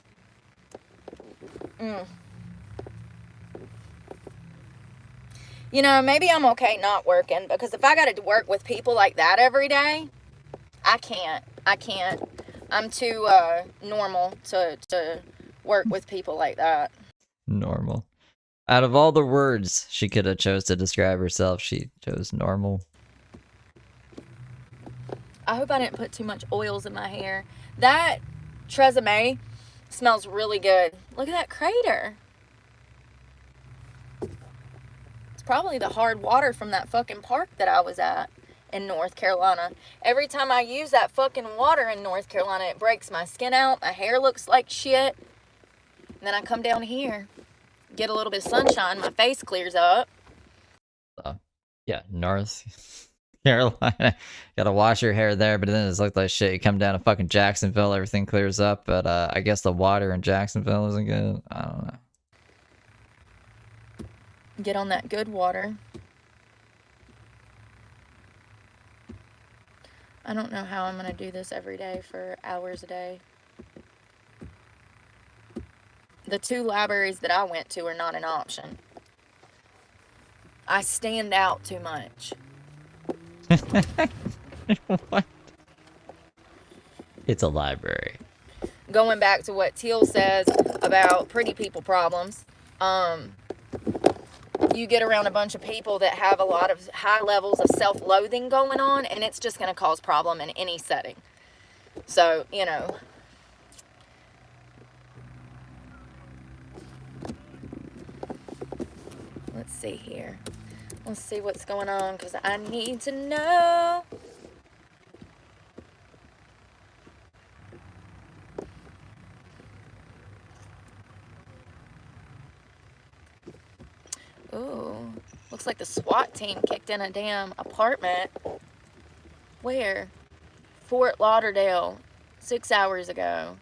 You know, maybe I'm okay not working, because if I got to work with people like that every day, I can't. I'm too normal to work with people like that. Normal. Out of all the words she could have chose to describe herself, she chose normal. I hope I didn't put too much oils in my hair. That Tresemme smells really good. Look at that crater. It's probably the hard water from that fucking park that I was at in North Carolina. Every time I use that fucking water in North Carolina, it breaks my skin out. My hair looks like shit. And then I come down here, get a little bit of sunshine, my face clears up. Yeah, North Carolina. Gotta wash your hair there, but then it's looked like shit. You come down to fucking Jacksonville, everything clears up, but I guess the water in Jacksonville isn't good. I don't know. Get on that good water. I don't know how I'm gonna do this every day for hours a day. The 2 libraries that I went to are not an option. I stand out too much. What? It's a library. Going back to what Teal says about pretty people problems, you get around a bunch of people that have a lot of high levels of self-loathing going on, and it's just going to cause problem in any setting. So, you know, let's see here. Let's see what's going on, because I need to know. Ooh, looks like the SWAT team kicked in a damn apartment. Where? Fort Lauderdale, 6 hours ago.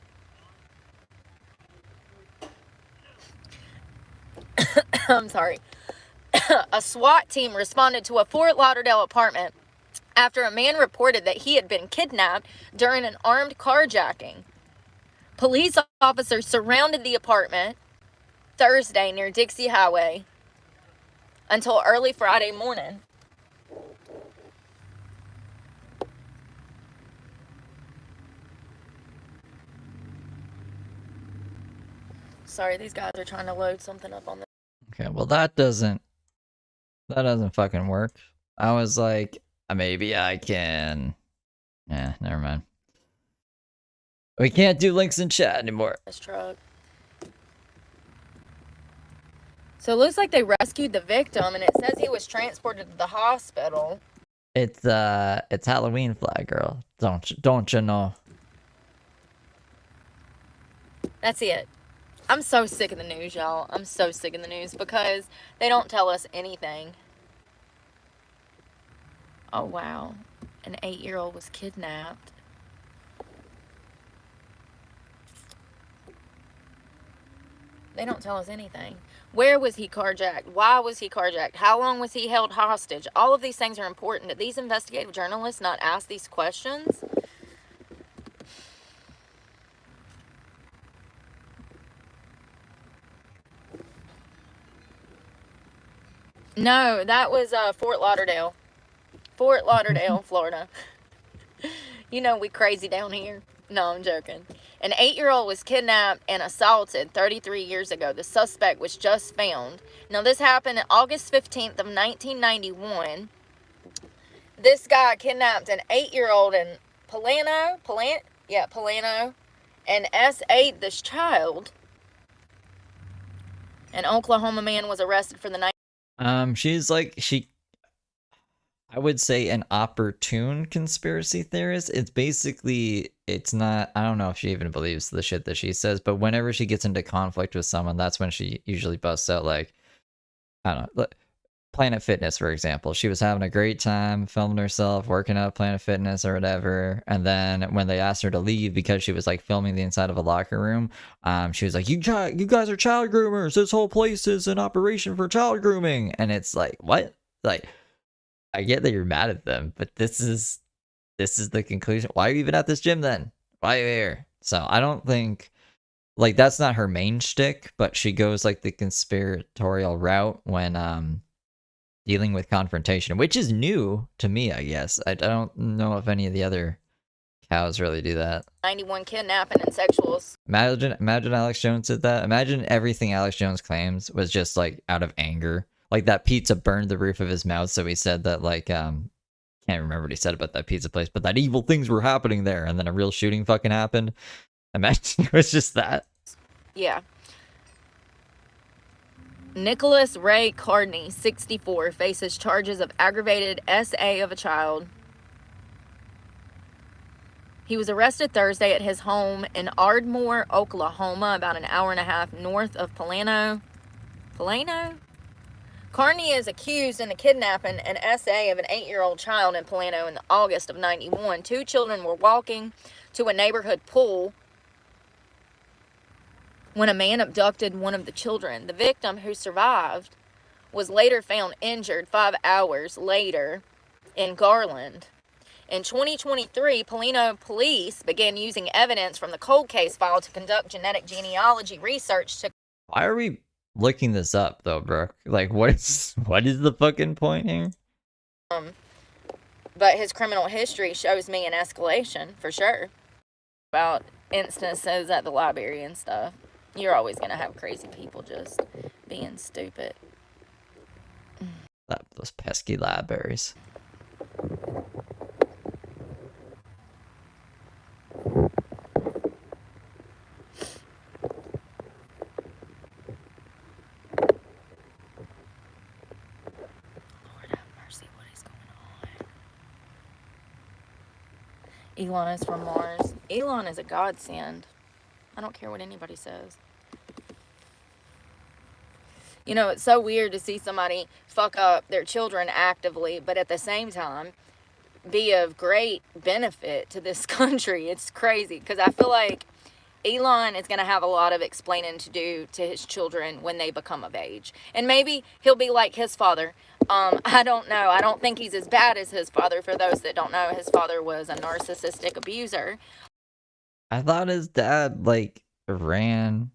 I'm sorry. A SWAT team responded to a Fort Lauderdale apartment after a man reported that he had been kidnapped during an armed carjacking. Police officers surrounded the apartment Thursday near Dixie Highway until early Friday morning. Sorry, these guys are trying to load something up on the... Okay, well that doesn't fucking work. I was like, maybe I can... Yeah, never mind. We can't do links in chat anymore. This truck. So it looks like they rescued the victim, and it says he was transported to the hospital. It's Halloween flag, girl. Don't you know? That's it. I'm so sick of the news, y'all. I'm so sick of the news because they don't tell us anything. Oh, wow. An 8-year-old was kidnapped. They don't tell us anything. Where was he carjacked? Why was he carjacked? How long was he held hostage? All of these things are important. Did these investigative journalists not ask these questions? No, that was Fort Lauderdale. Fort Lauderdale, Florida. You know we crazy down here. No, I'm joking. An 8-year-old was kidnapped and assaulted 33 years ago. The suspect was just found. Now, this happened August 15th of 1991. This guy kidnapped an 8-year-old in Plano, and S8 this child. An Oklahoma man was arrested for the night. She's like, I would say an opportune conspiracy theorist. It's basically, it's not, I don't know if she even believes the shit that she says, but whenever she gets into conflict with someone, that's when she usually busts out like, I don't know, Planet Fitness, for example. She was having a great time filming herself, working out Planet Fitness or whatever. And then when they asked her to leave because she was like filming the inside of a locker room, she was like, you guys are child groomers. This whole place is an operation for child grooming. And it's like, what? Like, I get that you're mad at them, but this is the conclusion. Why are you even at this gym then? Why are you here? So I don't think, like, that's not her main shtick, but she goes like the conspiratorial route when dealing with confrontation, which is new to me, I guess. I don't know if any of the other cows really do that. 91 kidnapping and sexuals. Imagine Alex Jones did that. Imagine everything Alex Jones claims was just like out of anger. Like that pizza burned the roof of his mouth, so he said that like can't remember what he said about that pizza place, but that evil things were happening there, and then a real shooting fucking happened. Imagine it was just that. Yeah. Nicholas Ray Cardney, 64, faces charges of aggravated SA of a child. He was arrested Thursday at his home in Ardmore, Oklahoma, about an hour and a half north of Plano. Carney is accused in the kidnapping and SA of an 8-year-old child in Plano in August of 91. 2 children were walking to a neighborhood pool when a man abducted one of the children. The victim, who survived, was later found injured 5 hours later in Garland. In 2023, Plano police began using evidence from the cold case file to conduct genetic genealogy research to... Why are we looking this up, though, Brooke? Like, what is the fucking point here? But his criminal history shows me an escalation, for sure. About instances at the library and stuff. You're always going to have crazy people just being stupid. Those pesky libraries. Elon is from Mars. Elon is a godsend. I don't care what anybody says. You know, it's so weird to see somebody fuck up their children actively, but at the same time, be of great benefit to this country. It's crazy, because I feel like Elon is going to have a lot of explaining to do to his children when they become of age. And maybe he'll be like his father. I don't know. I don't think he's as bad as his father. For those that don't know, his father was a narcissistic abuser. I thought his dad, like, ran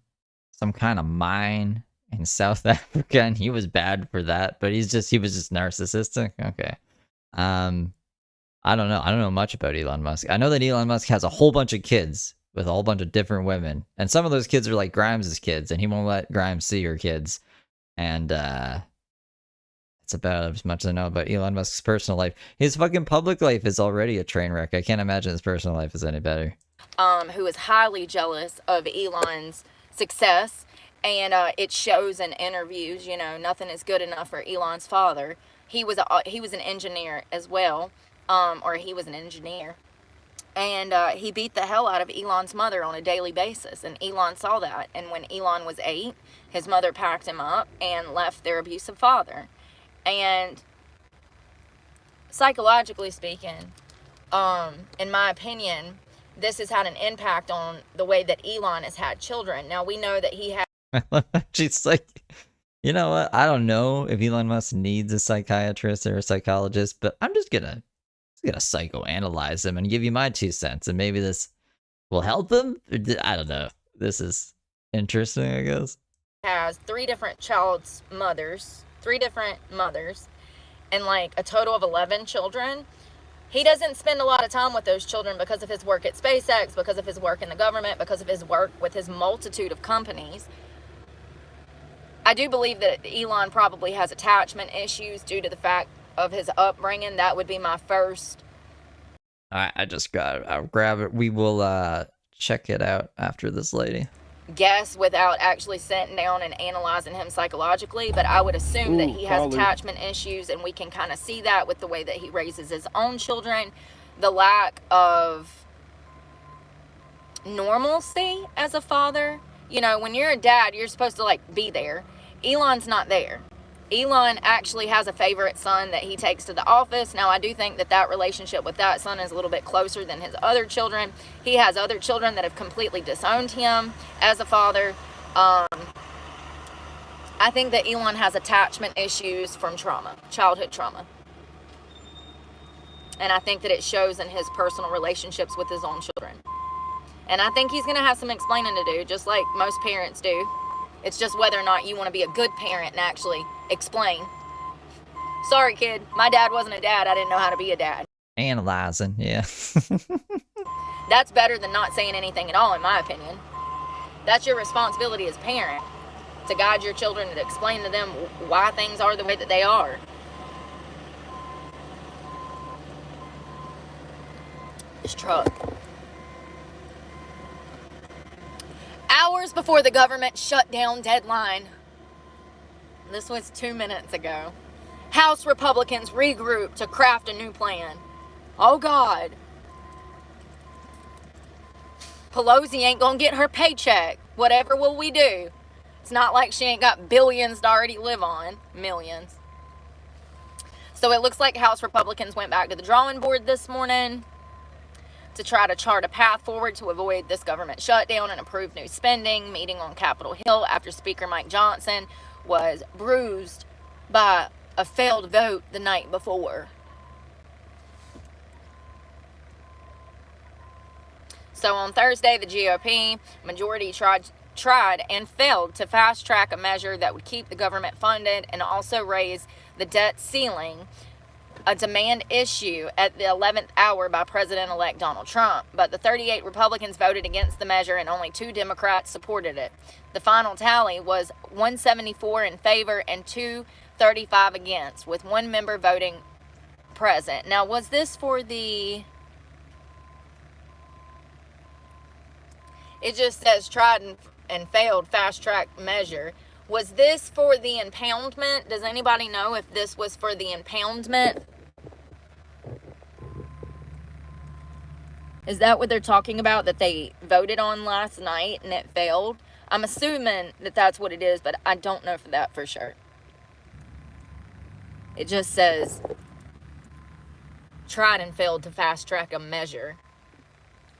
some kind of mine in South Africa, and he was bad for that, but he was just narcissistic. Okay. I don't know. I don't know much about Elon Musk. I know that Elon Musk has a whole bunch of kids with a whole bunch of different women, and some of those kids are like Grimes' kids, and he won't let Grimes see her kids. And that's about as much as I know about Elon Musk's personal life. His fucking public life is already a train wreck. I can't imagine his personal life is any better. Who is highly jealous of Elon's success, and it shows in interviews. You know, nothing is good enough for Elon's father. He was an engineer as well, or he was an engineer, and he beat the hell out of Elon's mother on a daily basis, and Elon saw that. And when Elon was 8, his mother packed him up and left their abusive father. And psychologically speaking, in my opinion, this has had an impact on the way that Elon has had children. Now, we know that he had... She's like, you know what? I don't know if Elon Musk needs a psychiatrist or a psychologist, but I'm just gonna psychoanalyze him and give you my 2 cents, and maybe this will help him. I don't know. This is interesting, I guess. Has 3 different child's mothers, 3 different mothers, and like a total of 11 children. He doesn't spend a lot of time with those children because of his work at SpaceX, because of his work in the government, because of his work with his multitude of companies. I do believe that Elon probably has attachment issues due to the fact of his upbringing. That would be my first. Alright, I'll grab it. We will check it out after this lady. Guess without actually sitting down and analyzing him psychologically, but I would assume that he has attachment issues, and we can kind of see that with the way that he raises his own children, the lack of normalcy as a father. You know, when you're a dad, you're supposed to like be there. Elon's not there. Elon actually has a favorite son that he takes to the office. Now, I do think that relationship with that son is a little bit closer than his other children. He has other children that have completely disowned him as a father. I think that Elon has attachment issues from trauma, childhood trauma. And I think that it shows in his personal relationships with his own children. And I think he's going to have some explaining to do, just like most parents do. It's just whether or not you want to be a good parent and actually explain. Sorry, kid. My dad wasn't a dad. I didn't know how to be a dad. Analyzing, yeah. That's better than not saying anything at all, in my opinion. That's your responsibility as a parent, to guide your children and explain to them why things are the way that they are. This truck. Hours before the government shutdown deadline, This was 2 minutes ago. House Republicans regroup to craft a new plan. Oh, God. Pelosi ain't gonna get her paycheck. Whatever will we do? It's not like she ain't got billions to already live on. Millions. So it looks like House Republicans went back to the drawing board this morning to try to chart a path forward to avoid this government shutdown and approve new spending, meeting on Capitol Hill after Speaker Mike Johnson was bruised by a failed vote the night before. So on Thursday, the GOP majority tried and failed to fast track a measure that would keep the government funded and also raise the debt ceiling, a demand issue at the 11th hour by President-elect Donald Trump. But the 38 Republicans voted against the measure and only 2 Democrats supported it. The final tally was 174 in favor and 235 against, with 1 member voting present. Now, was this for the... It just says tried and failed fast track measure. Was this for the impoundment? Does anybody know if this was for the impoundment? Is that what they're talking about that they voted on last night and it failed? I'm assuming that that's what it is, but I don't know for that for sure. It just says tried and failed to fast track a measure.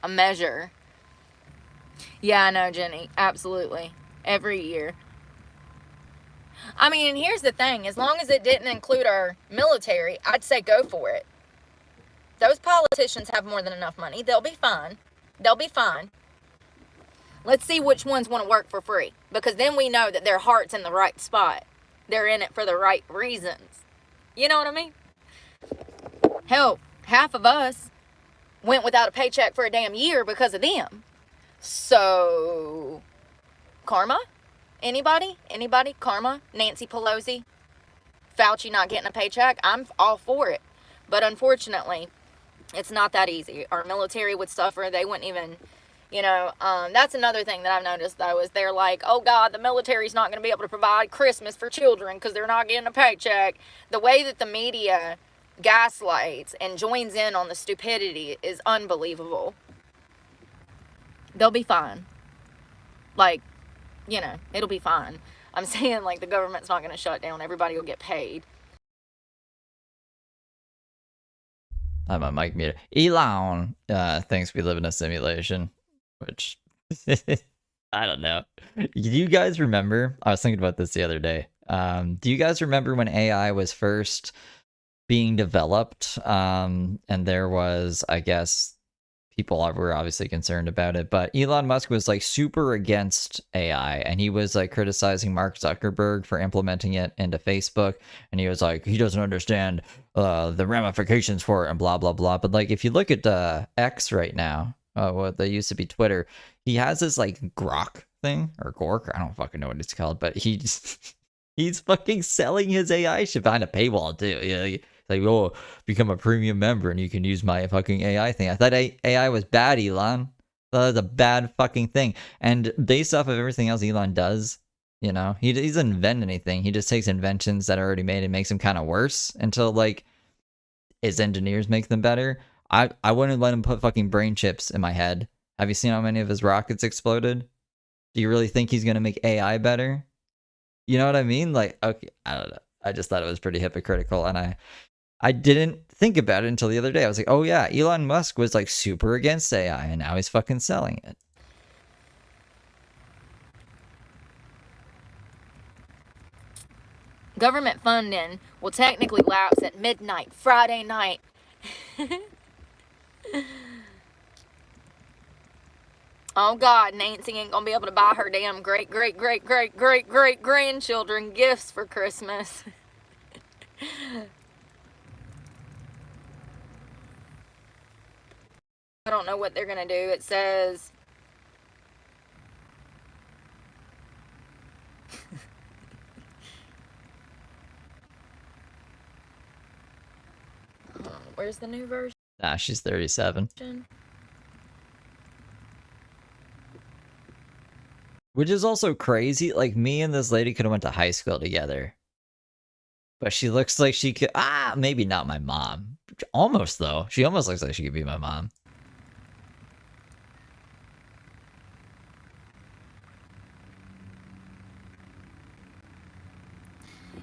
A measure. Yeah, I know, Jenny. Absolutely. Every year. I mean, and here's the thing. As long as it didn't include our military, I'd say go for it. Those politicians have more than enough money. They'll be fine. They'll be fine. Let's see which ones want to work for free. Because then we know that their heart's in the right spot. They're in it for the right reasons. You know what I mean? Hell, half of us went without a paycheck for a damn year because of them. So, karma? Anybody? Anybody? Karma? Nancy Pelosi? Fauci not getting a paycheck? I'm all for it. But unfortunately, it's not that easy. Our military would suffer. They wouldn't even, you know, that's another thing that I've noticed, though, is they're like, oh, God, the military's not going to be able to provide Christmas for children because they're not getting a paycheck. The way that the media gaslights and joins in on the stupidity is unbelievable. They'll be fine. Like, you know, it'll be fine. I'm saying, like, the government's not going to shut down. Everybody will get paid. I'm on mic meter. Elon thinks we live in a simulation, which I don't know. Do you guys remember? I was thinking about this the other day. Do you guys remember when AI was first being developed? And there was, I guess, people were obviously concerned about it, but Elon Musk was like super against AI, and he was like criticizing Mark Zuckerberg for implementing it into Facebook, and he was like, he doesn't understand the ramifications for it and blah blah blah. But like, if you look at X right now, what they used to be Twitter, he has this like Grok thing or Gork, I don't fucking know what it's called, but he's fucking selling his AI shit behind a paywall too. Yeah. Like, oh, become a premium member and you can use my fucking AI thing. I thought AI was bad, Elon. I thought it was a bad fucking thing. And based off of everything else Elon does, you know, he doesn't invent anything. He just takes inventions that are already made and makes them kind of worse until, like, his engineers make them better. I wouldn't let him put fucking brain chips in my head. Have you seen how many of his rockets exploded? Do you really think he's going to make AI better? You know what I mean? Like, okay, I don't know. I just thought it was pretty hypocritical, and I didn't think about it until the other day. I was like, oh yeah, Elon Musk was like super against AI, and now he's fucking selling it. Government funding will technically lapse at midnight, Friday night. Oh God, Nancy ain't gonna be able to buy her damn great grandchildren gifts for Christmas. I don't know what they're gonna do. It says where's the new version? Nah, she's 37. Which is also crazy. Like, me and this lady could have went to high school together. But she looks like she could. Maybe not my mom. Almost though. She almost looks like she could be my mom.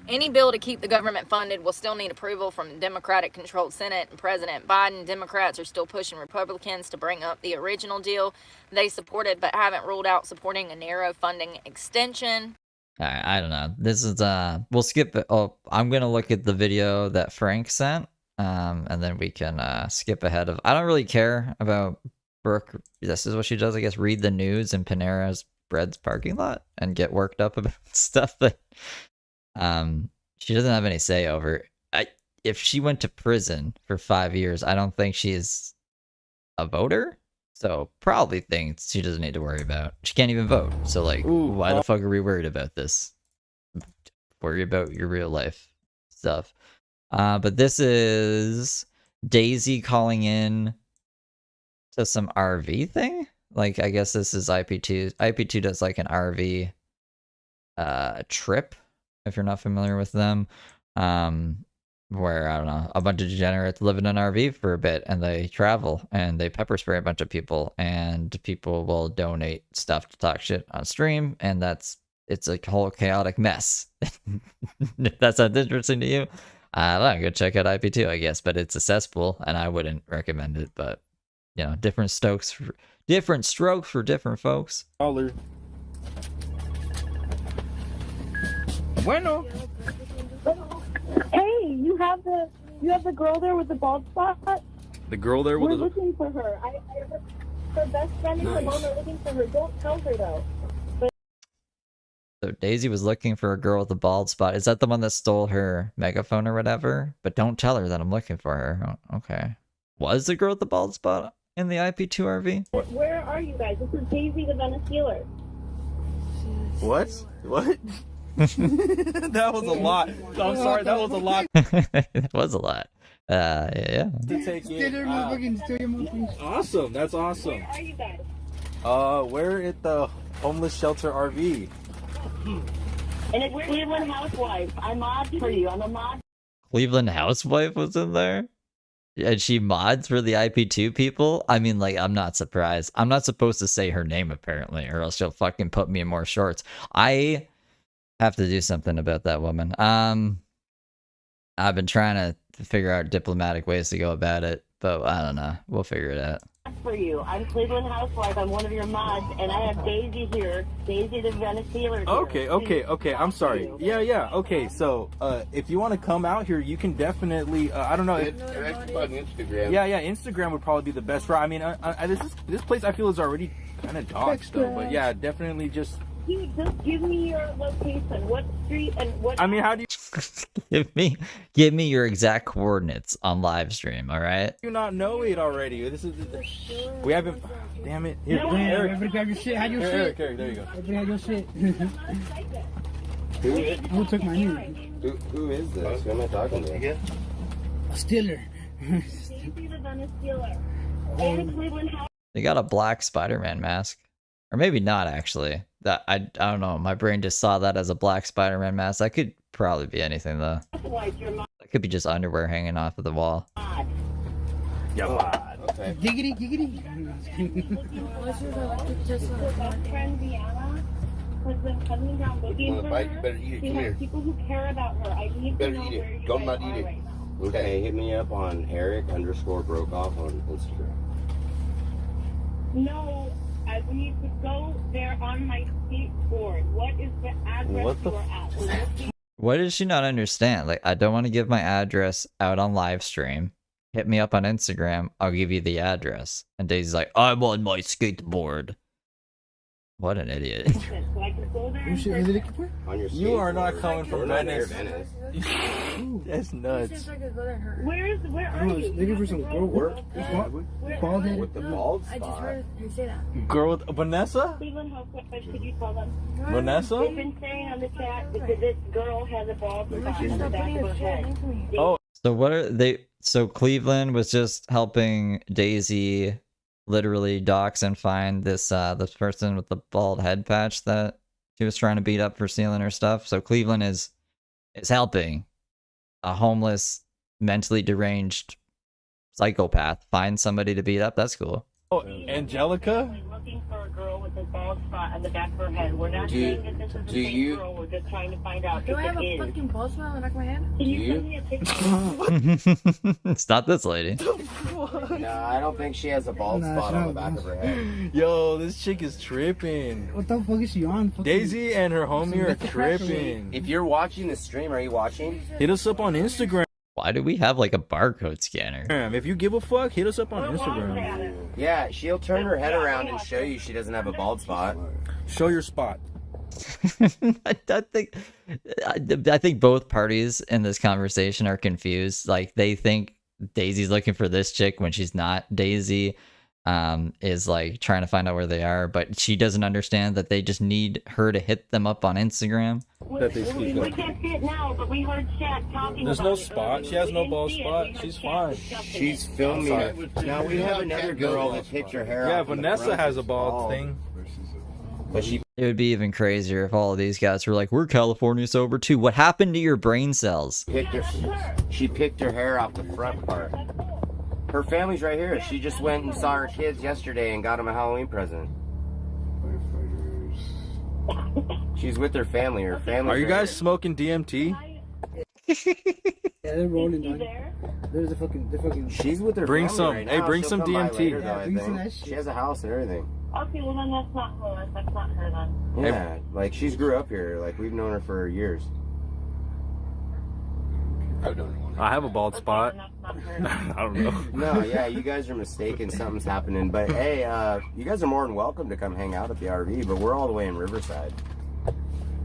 Any bill to keep the government funded will still need approval from the Democratic-controlled Senate, and President Biden. Democrats are still pushing Republicans to bring up the original deal they supported, but haven't ruled out supporting a narrow funding extension. All right, I don't know. This is we'll skip it. Oh, I'm gonna look at the video that Frank sent, and then we can skip ahead of. I don't really care about Brooke. This is what she does, I guess. Read the news in Panera's Bread's parking lot and get worked up about stuff that she doesn't have any say over. If she went to prison for 5 years, I don't think she's a voter. So probably things she doesn't need to worry about. She can't even vote. So like, why the fuck are we worried about this? Worry about your real life stuff. But this is Daisy calling in to some RV thing. Like, I guess this is IP2. IP2 does like an RV trip, if you're not familiar with them. Where, I don't know, a bunch of degenerates live in an RV for a bit and they travel and they pepper spray a bunch of people and people will donate stuff to talk shit on stream, and it's a whole chaotic mess. If that sounds interesting to you, I don't know, go check out IP2, I guess, but it's a cesspool and I wouldn't recommend it, but you know, different strokes for different folks. Bueno. Hey, you have the girl there with the bald spot? The girl there with We're the... looking for her. Her best friend and her mom are looking for her. Don't tell her though. So Daisy was looking for a girl with a bald spot. Is that the one that stole her megaphone or whatever? But don't tell her that I'm looking for her. Oh, okay. Was the girl with the bald spot in the IP2 RV? Where are you guys? This is Daisy the Venice Healer. What? That was a lot. I'm sorry, that was a lot It was a lot. Yeah. to take in. Awesome, that's awesome. Where are you guys? We're at the homeless shelter RV. And it's Cleveland Housewife. I'm mod for you. I'm a mod. Cleveland Housewife was in there? And she mods for the IP2 people? I mean, like, I'm not surprised. I'm not supposed to say her name, apparently, or else she'll fucking put me in more shorts. I have to do something about that woman. I've been trying to figure out diplomatic ways to go about it, but I don't know. We'll figure it out. For you. I'm Cleveland Housewife. I'm one of your mods, and I have Daisy here. Daisy the Venice Healer here. Okay. I'm sorry. Yeah. Okay, so if you want to come out here, you can definitely. I don't know. Instagram. Yeah. Instagram would probably be the best route. I mean, this place I feel is already kind of doxed though. But yeah, definitely just. Dude, just give me your location. What street and what... I mean, how do you... give me your exact coordinates on live stream, all right? You not know it already? This is... We haven't... Damn it. Here, No, Eric. Everybody grab your shit. Have your shit. Eric, there you go. Everybody have your shit. Who Who took my name? who is this? Who am I talking to? A Stiller. Daisy the Venice Healer. And Cleveland House... They got a black Spider-Man mask. Or maybe not, actually. That I don't know. My brain just saw that as a black Spider-Man mask. That could probably be anything, though. Housewife, your mod. That could be just underwear hanging off of the wall. Yeah. Okay. Giggity. Her best friend, Deanna, has been coming down looking wanna for bite? her. You better eat it. She Come has here. people who care about her. I need Better to know eat it. where you Go guys not are eat it. right now. Okay, hit me up on Eric_Brokeoff on Instagram. No, I need to go there on my skateboard. What is the address What the you are at? We're looking What does she not understand? Like, I don't want to give my address out on live stream. Hit me up on Instagram. I'll give you the address. And Daisy's like, I'm on my skateboard. What an idiot. so I can go there Who and shit is it looking for? On your You are not skateboard. coming from We're not near Venice. Venice. That's nuts. Where are I was you? looking for some girl work. Bald head. With the bald spot. Girl with Vanessa? Cleveland Housewife, could you tell them? Vanessa? They've been saying on the chat because this girl has a bald spot in the back of her head. Oh. So what are they? So Cleveland was just helping Daisy literally dox and find this person with the bald head patch that she was trying to beat up for stealing her stuff. So Cleveland is helping a homeless, mentally deranged psychopath finds somebody to beat up, that's cool. Oh, Angelica? Looking for a girl with a bald spot on the back of her head. We're not saying that this is the same girl. We're just trying to find out Do if I have it a is. fucking bald spot on the back of my head? Can you send me a picture? It's not this lady. No, I don't think she has a bald Nah, spot she on don't. the back of her head. Yo, this chick is tripping. What the fuck is she on? Fucking- Daisy and her homie are What the crap? tripping. If you're watching the stream, are you watching? Hit us up on Instagram. Why do we have like a barcode scanner? If you give a fuck, hit us up on Instagram. Yeah, she'll turn her head around and show you she doesn't have a bald spot. Show your spot. I think both parties in this conversation are confused. Like they think Daisy's looking for this chick when she's not. Daisy is like trying to find out where they are, but she doesn't understand that they just need her to hit them up on Instagram. That they speak We of. can't see it now, but we heard Shaq talking There's about no it spot. earlier. She has We no didn't bald see it. spot. We heard She's Shaq fine. discussing She's it. filming Sorry. it. Now we have another girl that picked her hair Yeah, out from the Vanessa front. has a It's bald thing. But she It would be even crazier if all of these guys were like, "We're California sober too." What happened to your brain cells? picked her hair off the front part. Her family's right here. She just went and saw her kids yesterday and got them a Halloween present. She's with her family. Her family. Are you guys smoking DMT? Yeah, they're rolling You on. there? There's a fucking. They're fucking. She's with her Bring family some. right Hey, now. bring She'll some come by DMT. later, though, Yeah, I bring some think. of that shit. She has a house and everything. Okay, well then that's not her. That's not her then. Yeah, like she's grew up here. Like we've known her for years. I have a bald spot. That's not her. I don't know. No, yeah, you guys are mistaken. Something's happening. But hey, you guys are more than welcome to come hang out at the RV. But we're all the way in Riverside.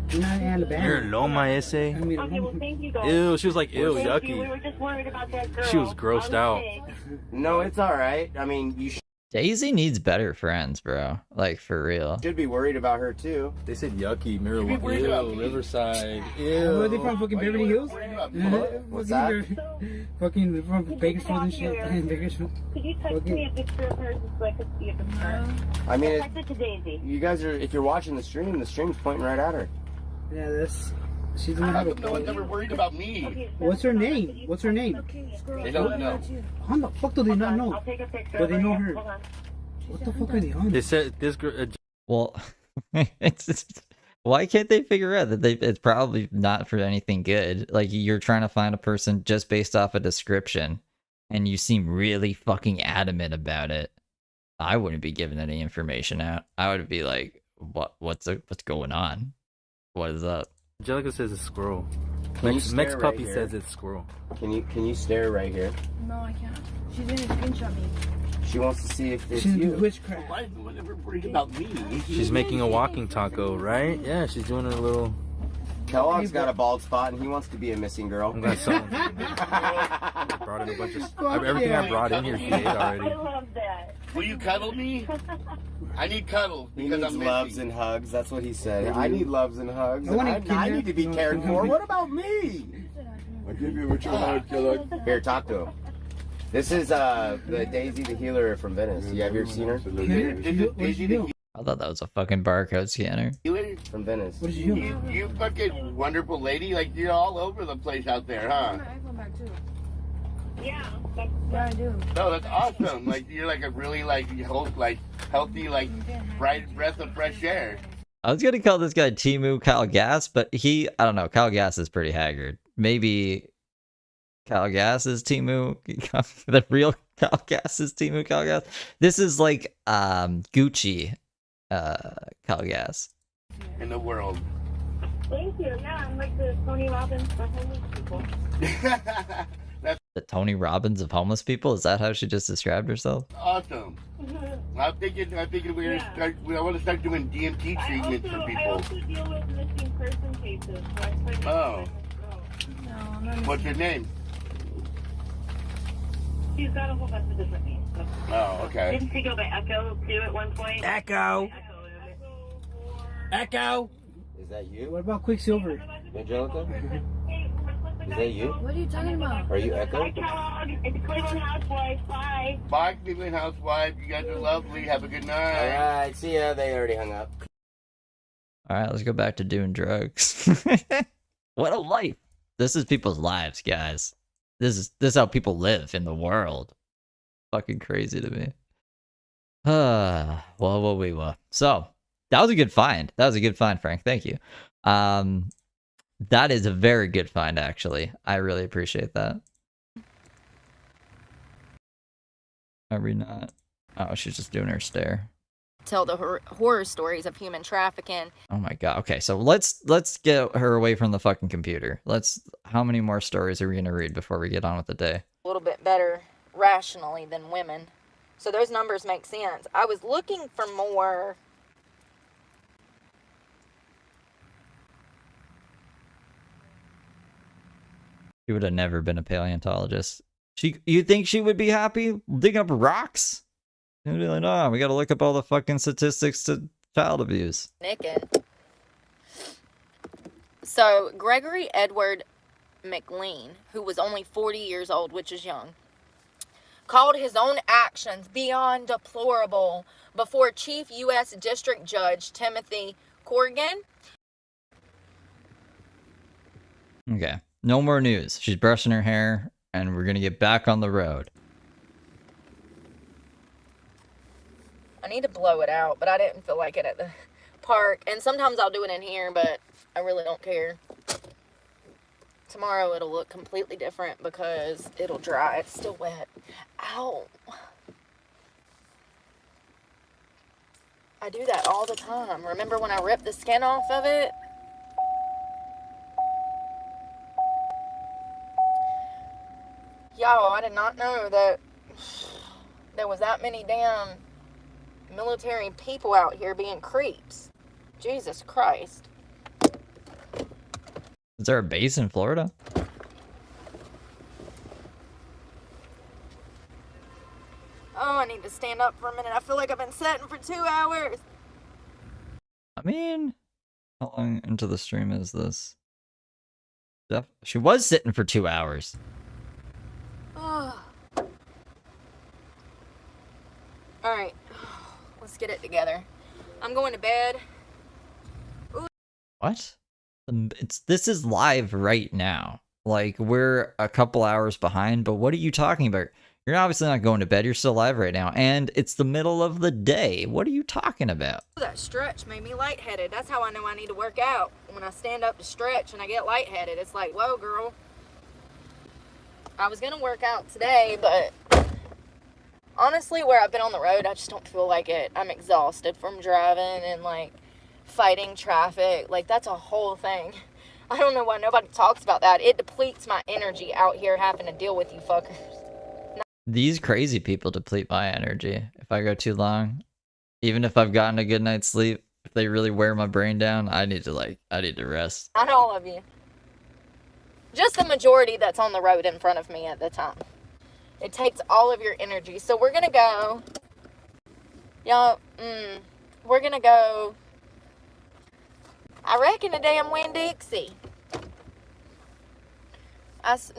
You're not in Alabama. You're in Loma Ese. I mean, Okay, well thank you guys. Ew, she was like, ew, Thank you. We yucky. were just worried about that girl. She was grossed out. No, it's all right. I mean, you Daisy needs better friends, bro. Like for real. should be worried about her too. They said yucky, mirror. You be worried about Ew, me. Riverside. where are they Ew. from? Fucking Why you Beverly Hills? worried about me? What's Fucking that? they're- Fucking they're from Bakersfield and shit. Bakersfield. Could you text me a picture of her so I could see if it's her? I mean, Text it to Daisy. you guys are. If you're watching the stream's pointing right at her. Yeah, that's. She doesn't How have a. come no one's ever worried about me? Okay, What's her name? What's her name? They don't know. How the fuck do they not I'll know? take a picture But of they her. know Yeah, her. hold on. What the fuck are they on? They said this girl. Well, why can't they figure out that it's probably not for anything good? Like you're trying to find a person just based off a description, and you seem really fucking adamant about it. I wouldn't be giving any information out. I would be like, what's going on? What is up? Angelica says it's squirrel. Can you Mex stare right Puppy here? says it's squirrel. Can you stare right here? No, I can't. She's gonna screenshot me. She wants to see if it's She's into you. witchcraft. Why is no one ever worried about me? She's making a walking taco, right? Yeah, she's doing her little. Kellogg's got a bald spot and he wants to be a missing girl. I'm gonna sell. Brought in a bunch of everything I brought in here. She ate I already. love that. Will you cuddle me? I need cuddles He because needs I'm loves missing. and hugs. That's what he said. I need loves and hugs. I wanna and kidnap- I need to be no, cared no, for. no. What about me? I'll give you what you want, Kellogg. Here, talk to him. This is the Daisy the Healer from Venice. You have you ever seen her? What did you do? I thought that was a fucking barcode scanner. From Venice. What did you do? You fucking wonderful lady. Like, you're all over the place out there, huh? My iPhone back too. Yeah. Yeah, I do. No, that's awesome. Like, you're like a really, like, healthy, like, bright breath of fresh air. I was gonna call this guy Timu Kyle Gas, but I don't know. Kyle Gas is pretty haggard. Maybe Kyle Gas is Timu. The real Kyle Gas is Timu Kyle Gas. This is like Gucci Kyle Gas. In the world. Thank you. Yeah, I'm like the Tony Robbins for homeless people. The Tony Robbins of homeless people. Is that how she just described herself? Awesome. I'm thinking we're gonna start. I want to start doing DMT treatments for I people. also deal with missing person cases. So I play with Oh. No, I'm not. What's your name? She's got a whole bunch of different names. So. Oh, okay. Didn't she go by Echo too at one point? Echo. Echo. Is that you, What about Quicksilver? Angelica? Is that you? What are you talking about? Are you Echo? Hi, Kellogg. It's Cleveland Housewife. Bye. Bye, Cleveland housewife. You guys are lovely. Have a good All night. right. See ya. They already hung up. All right, let's go back to doing drugs. What a life. This is people's lives, guys. This is how people live in the world. Fucking crazy to me. Well. So that was a good find. That was a good find, Frank. Thank you. That is a very good find, actually. I really appreciate that. Are we not? Oh, she's just doing her stare. Tell the horror stories of human trafficking. Oh my god. Okay, so let's get her away from the fucking computer. How many more stories are we gonna read before we get on with the day? A little bit better rationally than women. So those numbers make sense. I was looking for more. She would have never been a paleontologist. You think she would be happy digging up rocks? She'd be like, no, we gotta look up all the fucking statistics to child abuse. Naked. So Gregory Edward McLean, who was only 40 years old, which is young, called his own actions beyond deplorable before Chief U.S. District Judge Timothy Corrigan. Okay, no more news. She's brushing her hair, and we're gonna get back on the road. I need to blow it out, but I didn't feel like it at the park. And sometimes I'll do it in here, but I really don't care. Tomorrow it'll look completely different because it'll dry. It's still wet. Ow. I do that all the time. Remember when I ripped the skin off of it? Yo, I did not know that there was that many damn military people out here being creeps. Jesus Christ. Is there a base in Florida? Oh, I need to stand up for a minute. I feel like I've been sitting for 2 hours. I mean, how long into the stream is this? She was sitting for 2 hours. Oh. Alright. Let's get it together. I'm going to bed. Ooh. What? This is live right now. Like, we're a couple hours behind, but what are you talking about? You're obviously not going to bed. You're still live right now, and it's the middle of the day. What are you talking about? That stretch made me lightheaded. That's how I know I need to work out. When I stand up to stretch and I get lightheaded, it's like, whoa, girl. I was going to work out today, but honestly, where I've been on the road, I just don't feel like it. I'm exhausted from driving and, like, fighting traffic. Like, that's a whole thing. I don't know why nobody talks about that. It depletes my energy out here having to deal with you fuckers. These crazy people deplete my energy if I go too long. Even if I've gotten a good night's sleep, if they really wear my brain down, I need to rest. Not all of you. Just the majority that's on the road in front of me at the time. It takes all of your energy. So we're gonna go. Y'all, we're gonna go. I reckon a damn Winn-Dixie. I said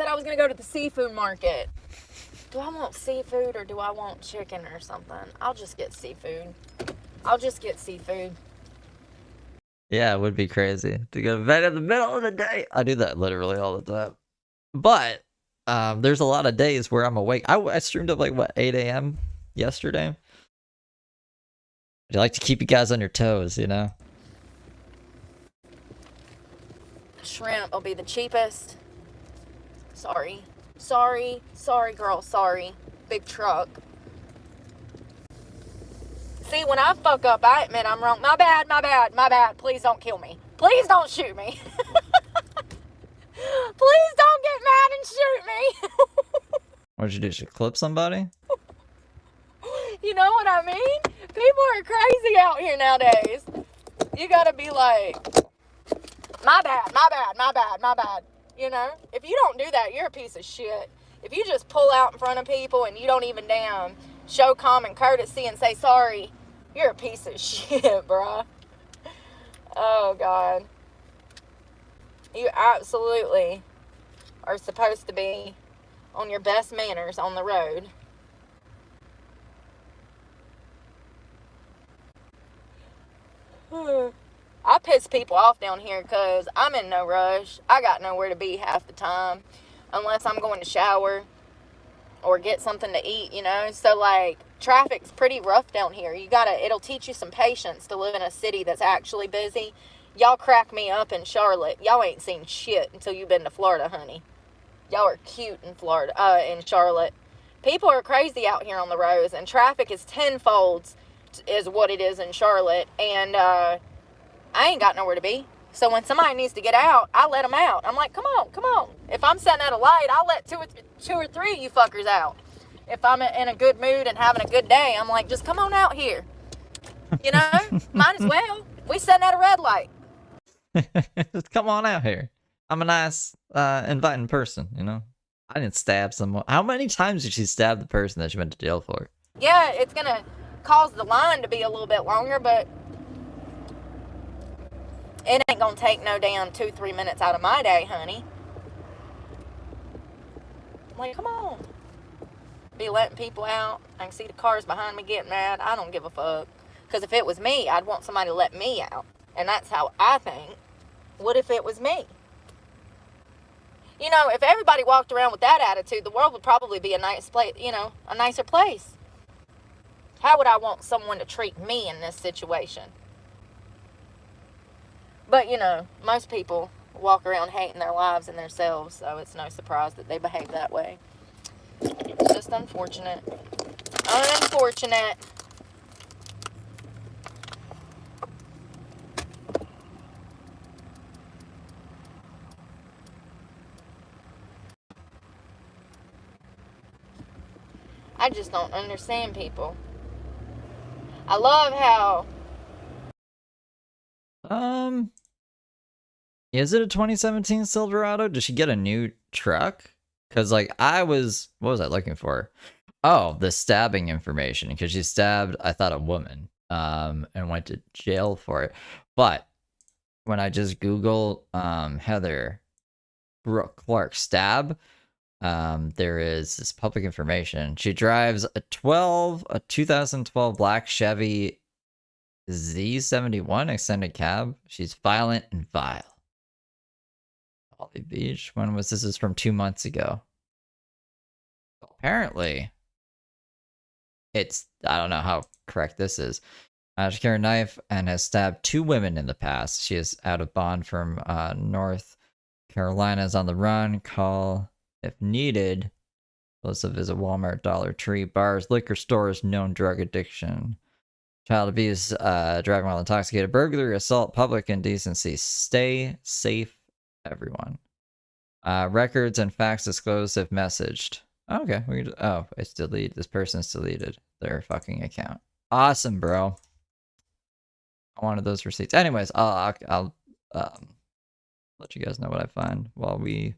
I was gonna go to the seafood market. Do I want seafood or do I want chicken or something? I'll just get seafood. Yeah, it would be crazy to go to bed in the middle of the day. I do that literally all the time. But there's a lot of days where I'm awake. I streamed up like, what, 8 a.m. yesterday? I like to keep you guys on your toes, you know? Shrimp will be the cheapest. Sorry, girl, sorry. Big truck. See, when I fuck up, I admit I'm wrong. My bad. Please don't kill me. Please don't shoot me. Please don't get mad and shoot me. What'd you do? Should clip somebody? You know what I mean? People are crazy out here nowadays. You gotta be like, my bad. You know? If you don't do that, you're a piece of shit. If you just pull out in front of people and you don't even damn show common courtesy and say sorry, you're a piece of shit, bruh. Oh, God. You absolutely are supposed to be on your best manners on the road. I piss people off down here because I'm in no rush. I got nowhere to be half the time unless I'm going to shower or get something to eat, you know? So, like, traffic's pretty rough down here. It'll teach you some patience to live in a city that's actually busy. Y'all crack me up in Charlotte. Y'all ain't seen shit until you've been to Florida, honey. Y'all are cute in Florida, in Charlotte. People are crazy out here on the roads, and traffic is tenfold is what it is in Charlotte, and I ain't got nowhere to be. So when somebody needs to get out, I let them out. I'm like, come on. If I'm sitting at a light, I'll let two or three of you fuckers out. If I'm in a good mood and having a good day, I'm like, just come on out here. You know, might as well. We sitting at a red light. Just come on out here. I'm a nice, inviting person, you know? I didn't stab someone. How many times did she stab the person that she went to jail for? Yeah, it's going to cause the line to be a little bit longer, but it ain't going to take no damn 2-3 minutes out of my day, honey. I'm like, come on. Be letting people out. I can see the cars behind me getting mad. I don't give a fuck. Because if it was me, I'd want somebody to let me out. And that's how I think. What if it was me? You know, if everybody walked around with that attitude, the world would probably be a nice place, you know, a nicer place. How would I want someone to treat me in this situation? But, you know, most people walk around hating their lives and themselves, so it's no surprise that they behave that way. It's just unfortunate. Unfortunate. I just don't understand people. I love how... Is it a 2017 Silverado? Did she get a new truck? Because, like, what was I looking for? Oh, the stabbing information. Because she stabbed, I thought, a woman, and went to jail for it. But when I just Google Heather Brooke Clark stab, there is this public information. She drives a 2012 black Chevy Z71 extended cab. She's violent and vile. Holly Beach. When was this? Is from 2 months ago. Apparently, I don't know how correct this is. She carried a knife and has stabbed 2 women in the past. She is out of bond from North Carolina, is on the run. Call if needed. Also visit Walmart, Dollar Tree, bars, liquor stores, known drug addiction. Child abuse, driving while intoxicated, burglary, assault, public indecency. Stay safe, everyone. Records and facts disclosed if messaged. Okay, it's deleted. This person's deleted their fucking account. Awesome, bro. I wanted those receipts. Anyways, I'll let you guys know what I find while we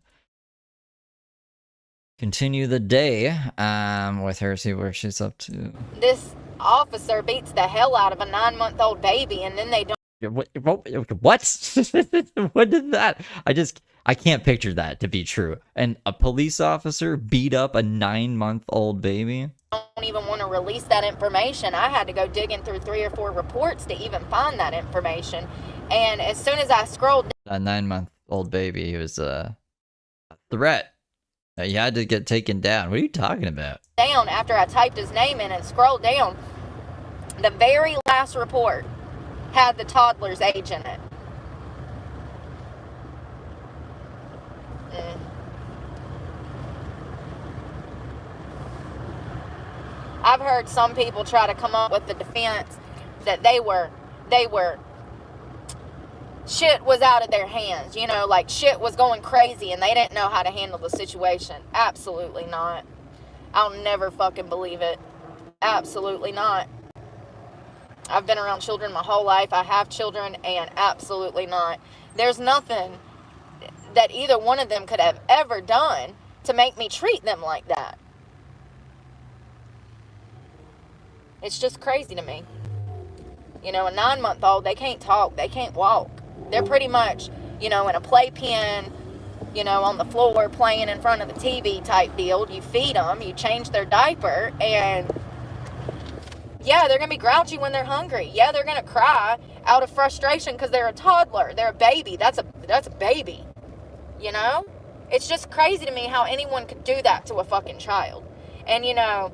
continue the day with her, see where she's up to. This officer beats the hell out of a 9-month-old baby, and then they don't. What? What is that? I can't picture that to be true. And a police officer beat up a 9-month-old baby? Don't even want to release that information. I had to go digging through 3 or 4 reports to even find that information. And as soon as I scrolled a 9-month-old baby was a threat. You had to get taken down. What are you talking about? Down after I typed his name in and scrolled down, the very last report had the toddler's age in it. I've heard some people try to come up with the defense that they were shit was out of their hands, you know, like shit was going crazy and they didn't know how to handle the situation. Absolutely not. I'll never fucking believe it. Absolutely not. I've been around children my whole life. I have children, and absolutely not. There's nothing that either one of them could have ever done to make me treat them like that. It's just crazy to me. You know, a 9-month-old, they can't talk, they can't walk. They're pretty much, you know, in a playpen, you know, on the floor playing in front of the TV type deal. You feed them, you change their diaper, and Yeah, they're gonna be grouchy when they're hungry. Yeah, they're gonna cry out of frustration because they're a toddler. They're a baby. That's a baby. You know? It's just crazy to me how anyone could do that to a fucking child. And you know,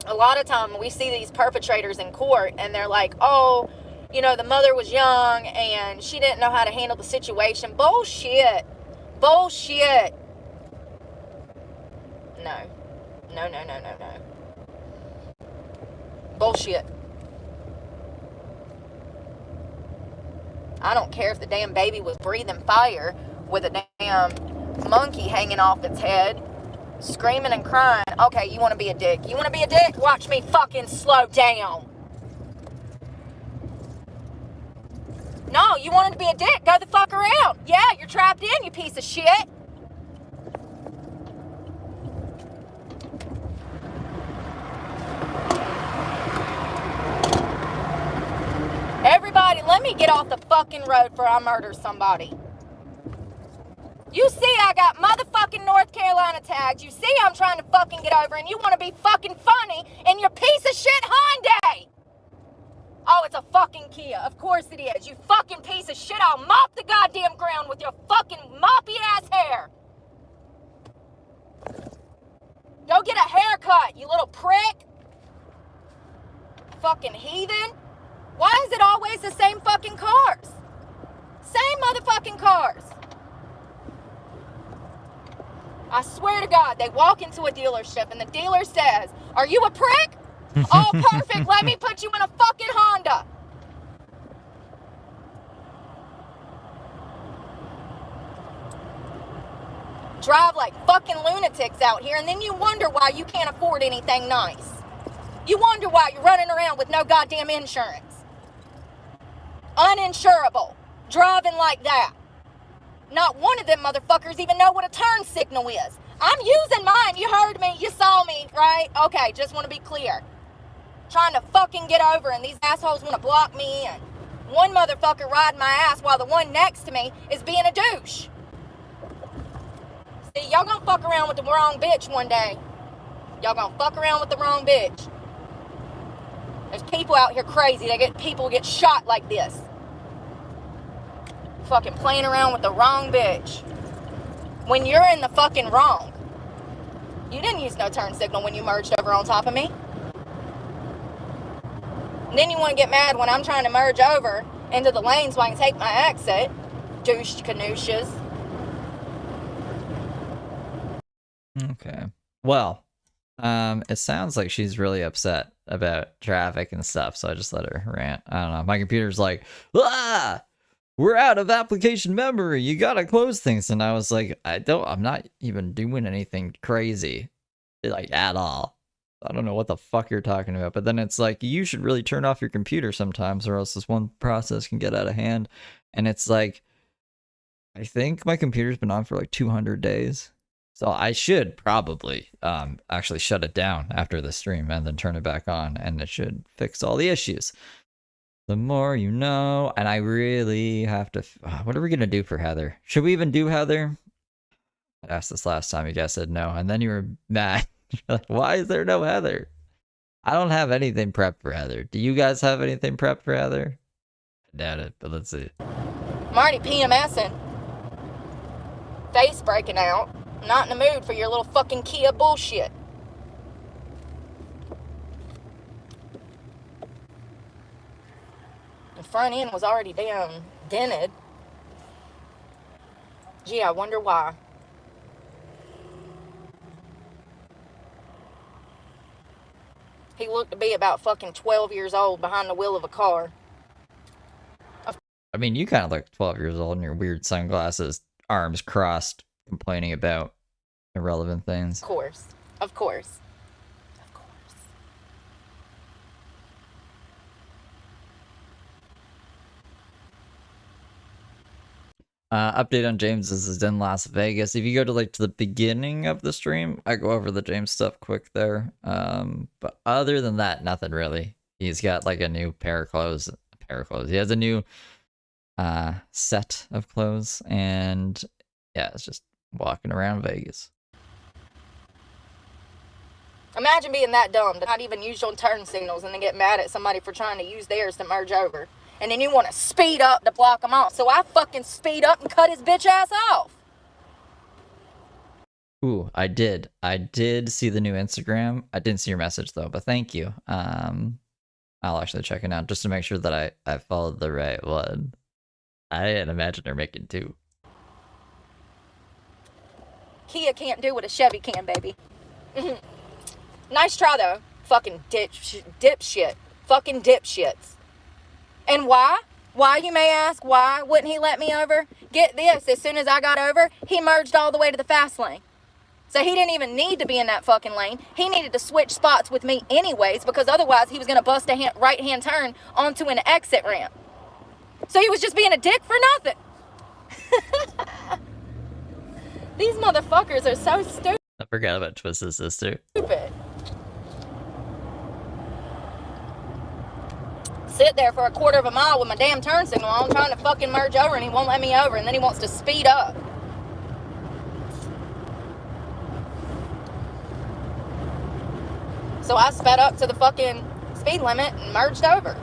a lot of time we see these perpetrators in court and they're like, oh, you know, the mother was young and she didn't know how to handle the situation. Bullshit. Bullshit. No. No, no, no, no, no. Bullshit. I don't care if the damn baby was breathing fire with a damn monkey hanging off its head, screaming and crying. Okay, you want to be a dick. You want to be a dick? Watch me fucking slow down. No, you wanted to be a dick? Go the fuck around. Yeah, you're trapped in, you piece of shit. Everybody, let me get off the fucking road before I murder somebody. You see I got motherfucking North Carolina tags. You see I'm trying to fucking get over and you want to be fucking funny in your piece of shit Hyundai. Oh, it's a fucking Kia. Of course it is. You fucking piece of shit. I'll mop the goddamn ground with your fucking moppy ass hair. Go get a haircut, you little prick. Fucking heathen. Why is it always the same fucking cars? Same motherfucking cars. I swear to God, they walk into a dealership and the dealer says, are you a prick? Oh, perfect. Let me put you in a fucking Honda. Drive like fucking lunatics out here, and then you wonder why you can't afford anything nice. You wonder why you're running around with no goddamn insurance. Uninsurable. Driving like that. Not one of them motherfuckers even know what a turn signal is. I'm using mine. You heard me. You saw me, right? Okay, just want to be clear. Trying to fucking get over, and these assholes want to block me, and one motherfucker riding my ass while the one next to me is being a douche. See, y'all gonna fuck around with the wrong bitch one day. Y'all gonna fuck around with the wrong bitch. There's people out here crazy. People get shot like this. Fucking playing around with the wrong bitch. When you're in the fucking wrong. You didn't use no turn signal when you merged over on top of me. And then you want to get mad when I'm trying to merge over into the lane so I can take my exit. Douche canooshes. Okay. Well, it sounds like she's really upset about traffic and stuff, so I just let her rant. I don't know. My computer's like, ah, we're out of application memory. You gotta close things. And I was like, I'm not even doing anything crazy, like, at all. I don't know what the fuck you're talking about. But then it's like, you should really turn off your computer sometimes, or else this one process can get out of hand. And it's like, I think my computer's been on for like 200 days. So I should probably actually shut it down after the stream and then turn it back on, and it should fix all the issues. The more you know. And I really have to... what are we going to do for Heather? Should we even do Heather? I asked this last time. You guys said no. And then you were mad. You're like, why is there no Heather? I don't have anything prepped for Heather. Do you guys have anything prepped for Heather? I doubt it, but let's see. I'm already PMSing. Face breaking out. I'm not in the mood for your little fucking Kia bullshit. The front end was already damn dented. Gee, I wonder why. He looked to be about fucking 12 years old behind the wheel of a car. I mean, you kind of look 12 years old in your weird sunglasses, arms crossed, complaining about irrelevant things. Of course. Of course. Of course. Update on James's is in Las Vegas. If you go to the beginning of the stream, I go over the James stuff quick there. But other than that, nothing really. He's got like a new pair of clothes. He has a new set of clothes, and yeah, it's just walking around Vegas. Imagine being that dumb to not even use your turn signals and then get mad at somebody for trying to use theirs to merge over. And then you want to speed up to block them off. So I fucking speed up and cut his bitch ass off. Ooh, I did see the new Instagram. I didn't see your message though, but thank you. I'll actually check it out just to make sure that I followed the right one. I didn't imagine her making two. Kia can't do what a Chevy can, baby. Nice try though. Fucking dipshit. Fucking dipshits. And why? Why, you may ask? Why wouldn't he let me over? Get this, as soon as I got over, he merged all the way to the fast lane. So he didn't even need to be in that fucking lane. He needed to switch spots with me anyways, because otherwise he was going to bust a right-hand turn onto an exit ramp. So he was just being a dick for nothing. These motherfuckers are so stupid. I forgot about Twisted Sister. Sit there for a quarter of a mile with my damn turn signal on, trying to fucking merge over, and he won't let me over, and then he wants to speed up. So I sped up to the fucking speed limit and merged over.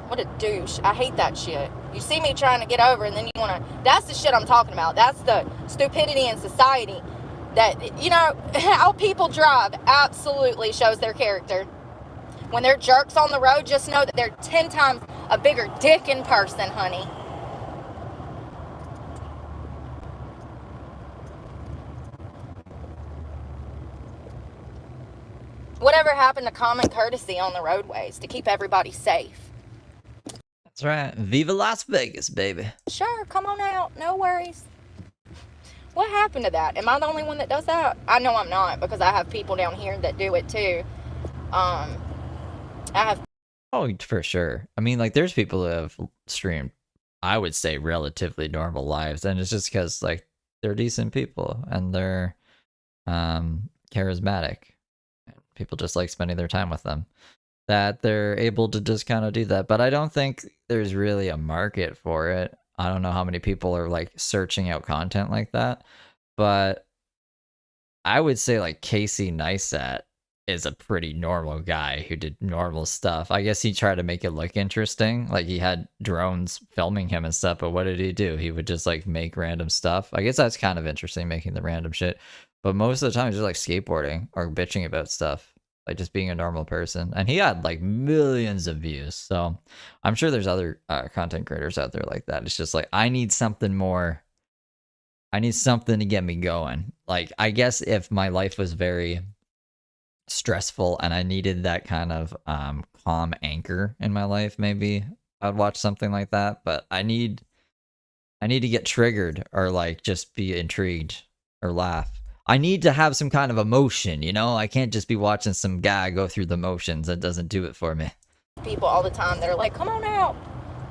What a douche. I hate that shit. You see me trying to get over and then you want to... That's the shit I'm talking about. That's the stupidity in society. That, you know, how people drive absolutely shows their character. When they're jerks on the road, just know that they're 10 times a bigger dick in person, honey. Whatever happened to common courtesy on the roadways to keep everybody safe? That's right. Viva Las Vegas, baby. Sure, come on out. No worries. What happened to that? Am I the only one that does that? I know I'm not, because I have people down here that do it too. I have... Oh, for sure. I mean, like, there's people who have streamed, I would say, relatively normal lives, and it's just because, like, they're decent people, and they're charismatic. People just like spending their time with them, that they're able to just kind of do that. But I don't think there's really a market for it. I don't know how many people are like searching out content like that, but I would say like Casey Neistat is a pretty normal guy who did normal stuff. I guess he tried to make it look interesting. Like he had drones filming him and stuff, but what did he do? He would just like make random stuff. I guess that's kind of interesting, making the random shit. But most of the time, he's just like skateboarding or bitching about stuff, like just being a normal person. And he had like millions of views. So I'm sure there's other content creators out there like that. It's just like, I need something more. I need something to get me going. Like, I guess if my life was very stressful and I needed that kind of calm anchor in my life, maybe I'd watch something like that. But I need to get triggered or like just be intrigued or laugh. I need to have some kind of emotion, you know? I can't just be watching some guy go through the motions. That doesn't do it for me. People all the time that are like, come on out.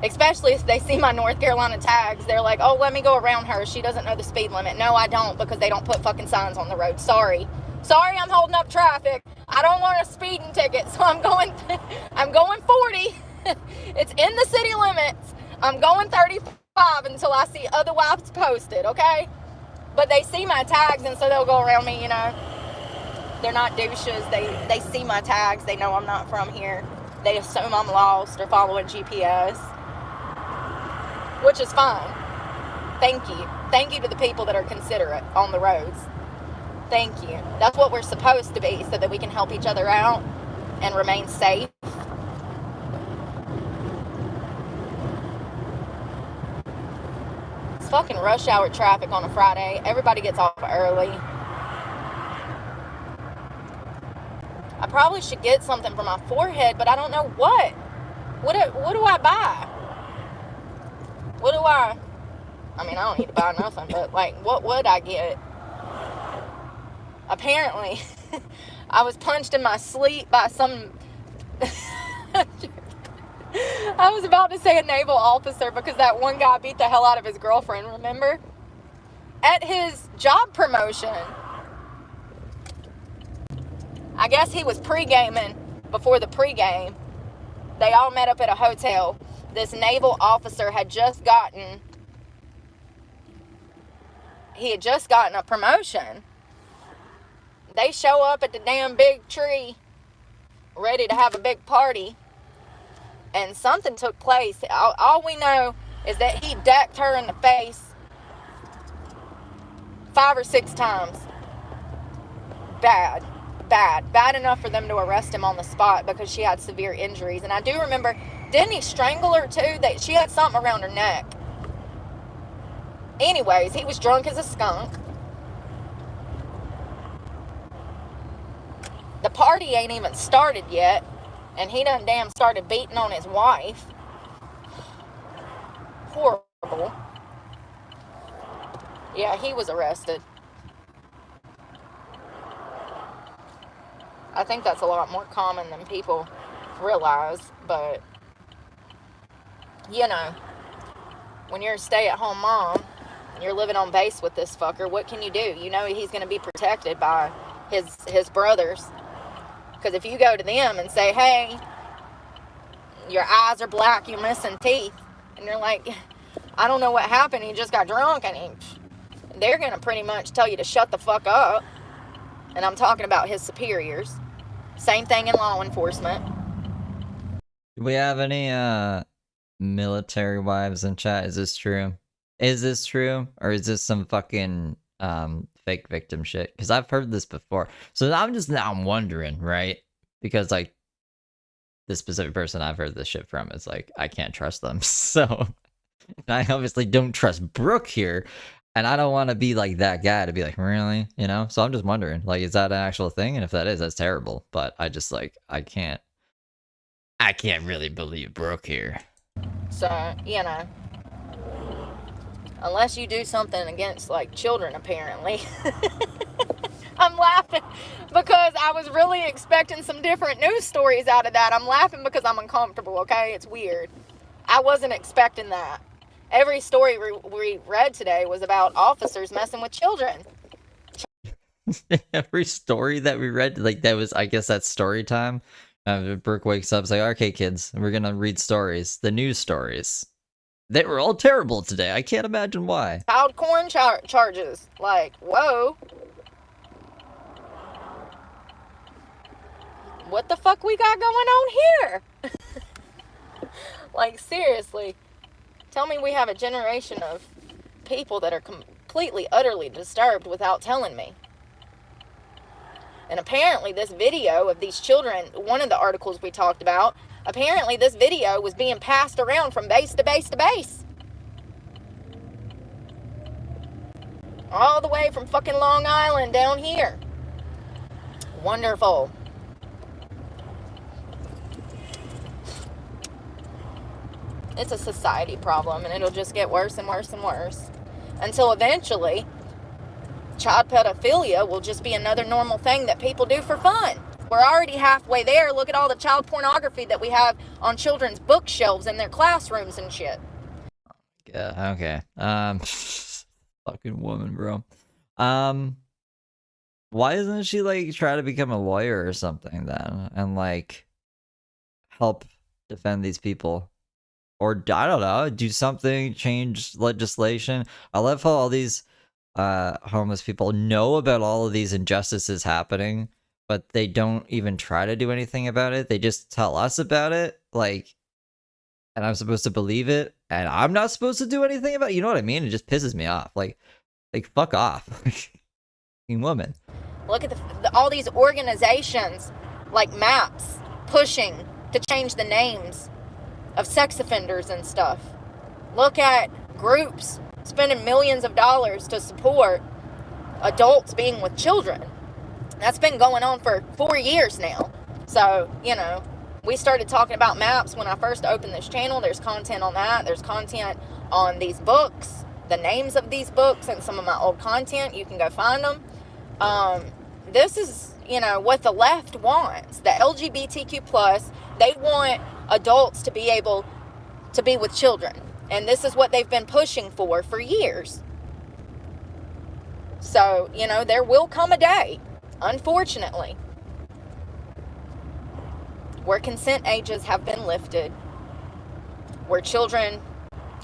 Especially if they see my North Carolina tags. They're like, oh, let me go around her. She doesn't know the speed limit. No, I don't, because they don't put fucking signs on the road. Sorry, I'm holding up traffic. I don't want a speeding ticket, so I'm going 40. It's in the city limits. I'm going 35 until I see otherwise posted, okay? But they see my tags, and so they'll go around me, you know. They're not douches. They see my tags. They know I'm not from here. They assume I'm lost or following GPS, which is fine. Thank you. Thank you to the people that are considerate on the roads. Thank you. That's what we're supposed to be, so that we can help each other out and remain safe. Fucking rush hour traffic on a Friday. Everybody gets off early. I probably should get something for my forehead, but I don't know what. What do I buy? I mean, I don't need to buy nothing, but like, what would I get? Apparently, I was punched in my sleep by some... I was about to say a naval officer, because that one guy beat the hell out of his girlfriend, remember? At his job promotion. I guess he was pre-gaming before the pre-game. They all met up at a hotel. This naval officer had just gotten a promotion. They show up at the damn big tree, ready to have a big party, and something took place. All we know is that he decked her in the face 5 or 6 times. Bad enough for them to arrest him on the spot because she had severe injuries. And I do remember, didn't he strangle her too? That she had something around her neck. Anyways, he was drunk as a skunk. The party ain't even started yet, and he done damn started beating on his wife. Horrible. Yeah, he was arrested. I think that's a lot more common than people realize, but, you know, when you're a stay-at-home mom, and you're living on base with this fucker, what can you do? You know he's going to be protected by his brothers. Because if you go to them and say, hey, your eyes are black, you're missing teeth, and you're like, I don't know what happened, he just got drunk, and they're going to pretty much tell you to shut the fuck up. And I'm talking about his superiors. Same thing in law enforcement. Do we have any military wives in chat? Is this true? Is this true? Or is this some fucking fake victim shit? Because I've heard this before. So I'm wondering, right? Because like this specific person I've heard this shit from is like, I can't trust them. So I obviously don't trust Brooke here. And I don't want to be like that guy to be like, really? You know? So I'm just wondering, like, is that an actual thing? And if that is, that's terrible. But I just like, I can't really believe Brooke here. So, you know, unless you do something against like children, apparently. I'm laughing because I was really expecting some different news stories out of that. I'm laughing because I'm uncomfortable, okay? It's weird. I wasn't expecting that. Every story we read today was about officers messing with children. Every story that we read, like that was, I guess that's story time. Brooke wakes up, it's like, okay, kids, we're gonna read stories, the news stories. They were all terrible today. I can't imagine why. Child porn charges. Like, whoa. What the fuck we got going on here? Like, seriously. Tell me we have a generation of people that are completely, utterly disturbed without telling me. And apparently this video of these children, one of the articles we talked about, apparently this video was being passed around from base to base to base. All the way from fucking Long Island down here. Wonderful. It's a society problem, and it'll just get worse and worse and worse. Until eventually, child pedophilia will just be another normal thing that people do for fun. We're already halfway there. Look at all the child pornography that we have on children's bookshelves in their classrooms and shit. Yeah, okay. Fucking woman, bro. Why doesn't she like try to become a lawyer or something then and like help defend these people? Or I don't know, do something, change legislation. I love how all these homeless people know about all of these injustices happening, but they don't even try to do anything about it. They just tell us about it, like, and I'm supposed to believe it, and I'm not supposed to do anything about it. You know what I mean? It just pisses me off. Like fuck off, woman. Look at all these organizations, like MAPS, pushing to change the names of sex offenders and stuff. Look at groups spending millions of dollars to support adults being with children. That's been going on for 4 years now. So, you know, we started talking about MAPS when I first opened this channel. There's content on that. There's content on these books, the names of these books, and some of my old content. You can go find them. This is, you know, what the left wants. The LGBTQ+, they want adults to be able to be with children. And this is what they've been pushing for years. So, you know, there will come a day, unfortunately, where consent ages have been lifted, where children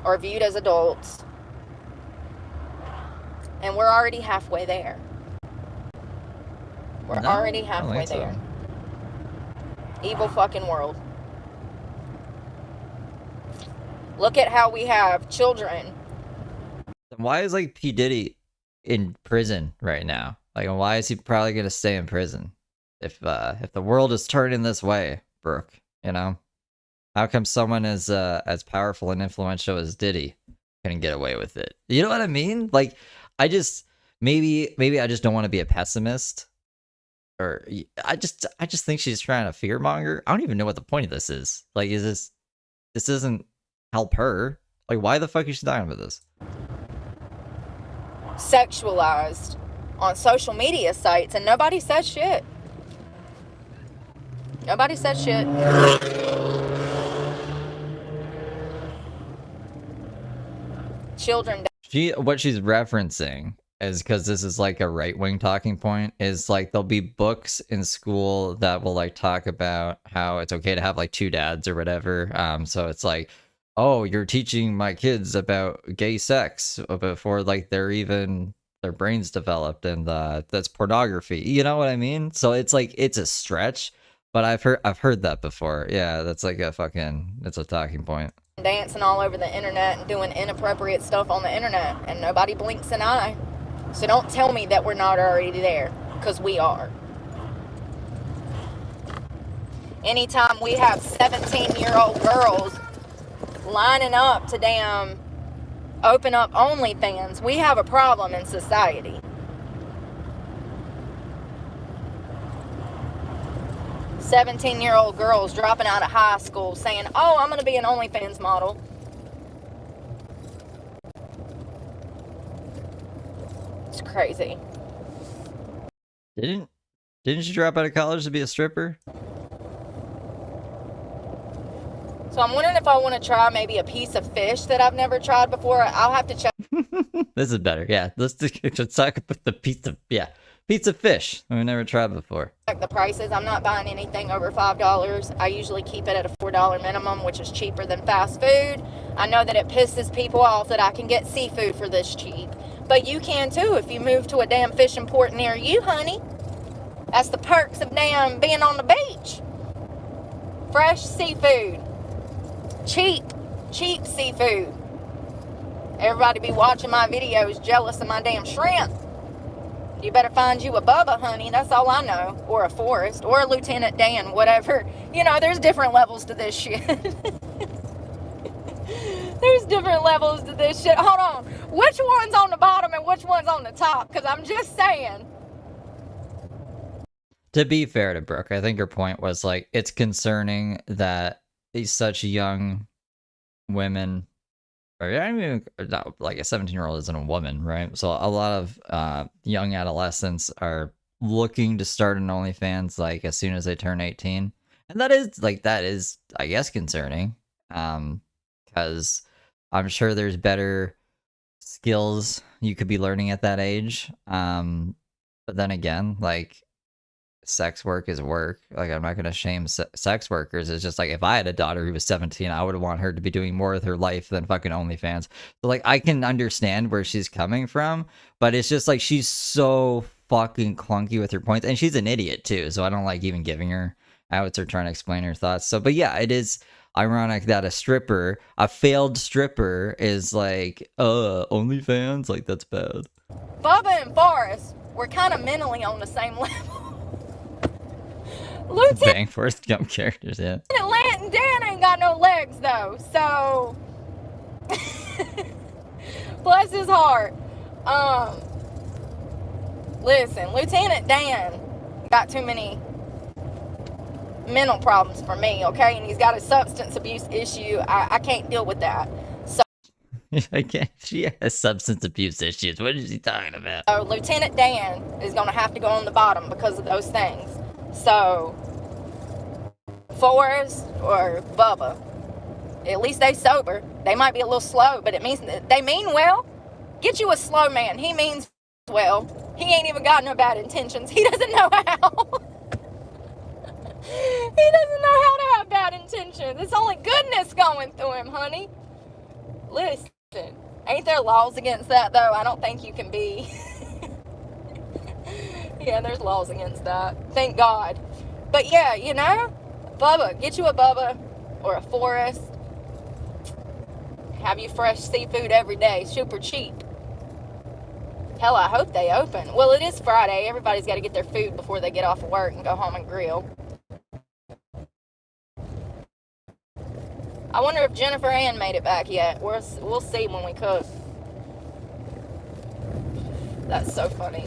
are viewed as adults, and we're already halfway there. We're No, already I don't halfway think so. there. Evil fucking world. Look at how we have children. Why is like P. Diddy in prison right now? Like, why is he probably gonna stay in prison? If the world is turning this way, Brooke, you know? How come someone as powerful and influential as Diddy couldn't get away with it? You know what I mean? Like, I just maybe I just don't want to be a pessimist, or I just think she's trying to fearmonger. I don't even know what the point of this is. Like, this doesn't help her. Like, why the fuck is she talking about this? Sexualized on social media sites, and nobody says shit. Nobody says shit. Children. What she's referencing is, because this is like a right-wing talking point, is like there'll be books in school that will like talk about how it's okay to have like two dads or whatever. So it's like, oh, you're teaching my kids about gay sex before like their brains developed, and that's pornography. You know what I mean? So it's like, it's a stretch, but I've heard that before. Yeah, that's like it's a talking point. Dancing all over the internet and doing inappropriate stuff on the internet, and nobody blinks an eye. So don't tell me that we're not already there, because we are. Anytime we have 17-year-old girls lining up to damn open up OnlyFans, we have a problem in society. "17-year-old girls dropping out of high school saying, oh, I'm going to be an OnlyFans model." It's crazy. Didn't you drop out of college to be a stripper? So I'm wondering if I want to try maybe a piece of fish that I've never tried before. I'll have to check This is better. Yeah, let's talk about the pizza fish we never tried before. the prices. I'm not buying anything over $5. I usually keep it at a $4 minimum, which is cheaper than fast food. I know that it pisses people off that I can get seafood for this cheap, but you can too if you move to a damn fishing port near you, honey. That's the perks of damn being on the beach. Fresh seafood. Cheap seafood. Everybody be watching my videos jealous of my damn shrimp. You better find you a Bubba, honey. That's all I know. Or a Forrest. Or a Lieutenant Dan. Whatever. You know, there's different levels to this shit. There's different levels to this shit. Hold on. Which one's on the bottom and which one's on the top? Because I'm just saying. To be fair to Brooke, I think her point was like, it's concerning that these such young women, or I mean, like a 17-year-old isn't a woman, right? So a lot of young adolescents are looking to start an OnlyFans like as soon as they turn 18, and that is I guess concerning, because I'm sure there's better skills you could be learning at that age. But then again, like, sex work is work. Like, I'm not going to shame sex workers. It's just like, if I had a daughter who was 17, I would want her to be doing more with her life than fucking OnlyFans. So like, I can understand where she's coming from, but it's just like, she's so fucking clunky with her points, and she's an idiot too, so I don't like even giving her outs or trying to explain her thoughts. So, but yeah, it is ironic that a failed stripper is like, OnlyFans, like, that's bad. Bubba and Forrest were kind of mentally on the same level. Bang Forrest Gump characters, yeah. Lieutenant and Dan ain't got no legs though, so bless his heart. Listen, Lieutenant Dan got too many mental problems for me, okay? And he's got a substance abuse issue. I can't deal with that. So She has substance abuse issues. What is he talking about? Lieutenant Dan is gonna have to go on the bottom because of those things. So Forrest or Bubba, at least they sober. They might be a little slow, but it means that they mean well. Get you a slow man. He means well. He ain't even got no bad intentions. He doesn't know how. He doesn't know how to have bad intentions. It's only goodness going through him, honey. Listen, ain't there laws against that though? I don't think you can be Yeah, there's laws against that. Thank God. But yeah, you know, Bubba, get you a Bubba or a Forest. Have you fresh seafood every day, super cheap. Hell, I hope they open. Well, it is Friday. Everybody's got to get their food before they get off of work and go home and grill. I wonder if Jennifer Ann made it back yet. We'll see when we cook. That's so funny.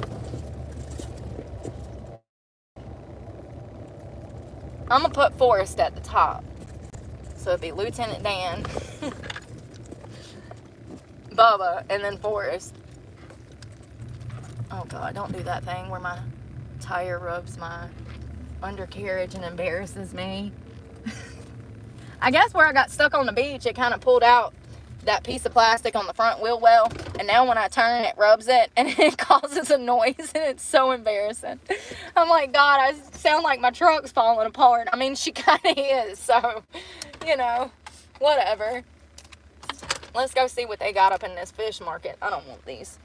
I'm going to put Forrest at the top. So it'd be Lieutenant Dan, Bubba, and then Forrest. Oh God, don't do that thing where my tire rubs my undercarriage and embarrasses me. I guess where I got stuck on the beach, it kind of pulled out that piece of plastic on the front wheel well, and now when I turn, it rubs it, and it causes a noise, and it's so embarrassing. I'm like, God, I sound like my truck's falling apart. I mean, she kind of is, so, you know, whatever. Let's go see what they got up in this fish market. I don't want these.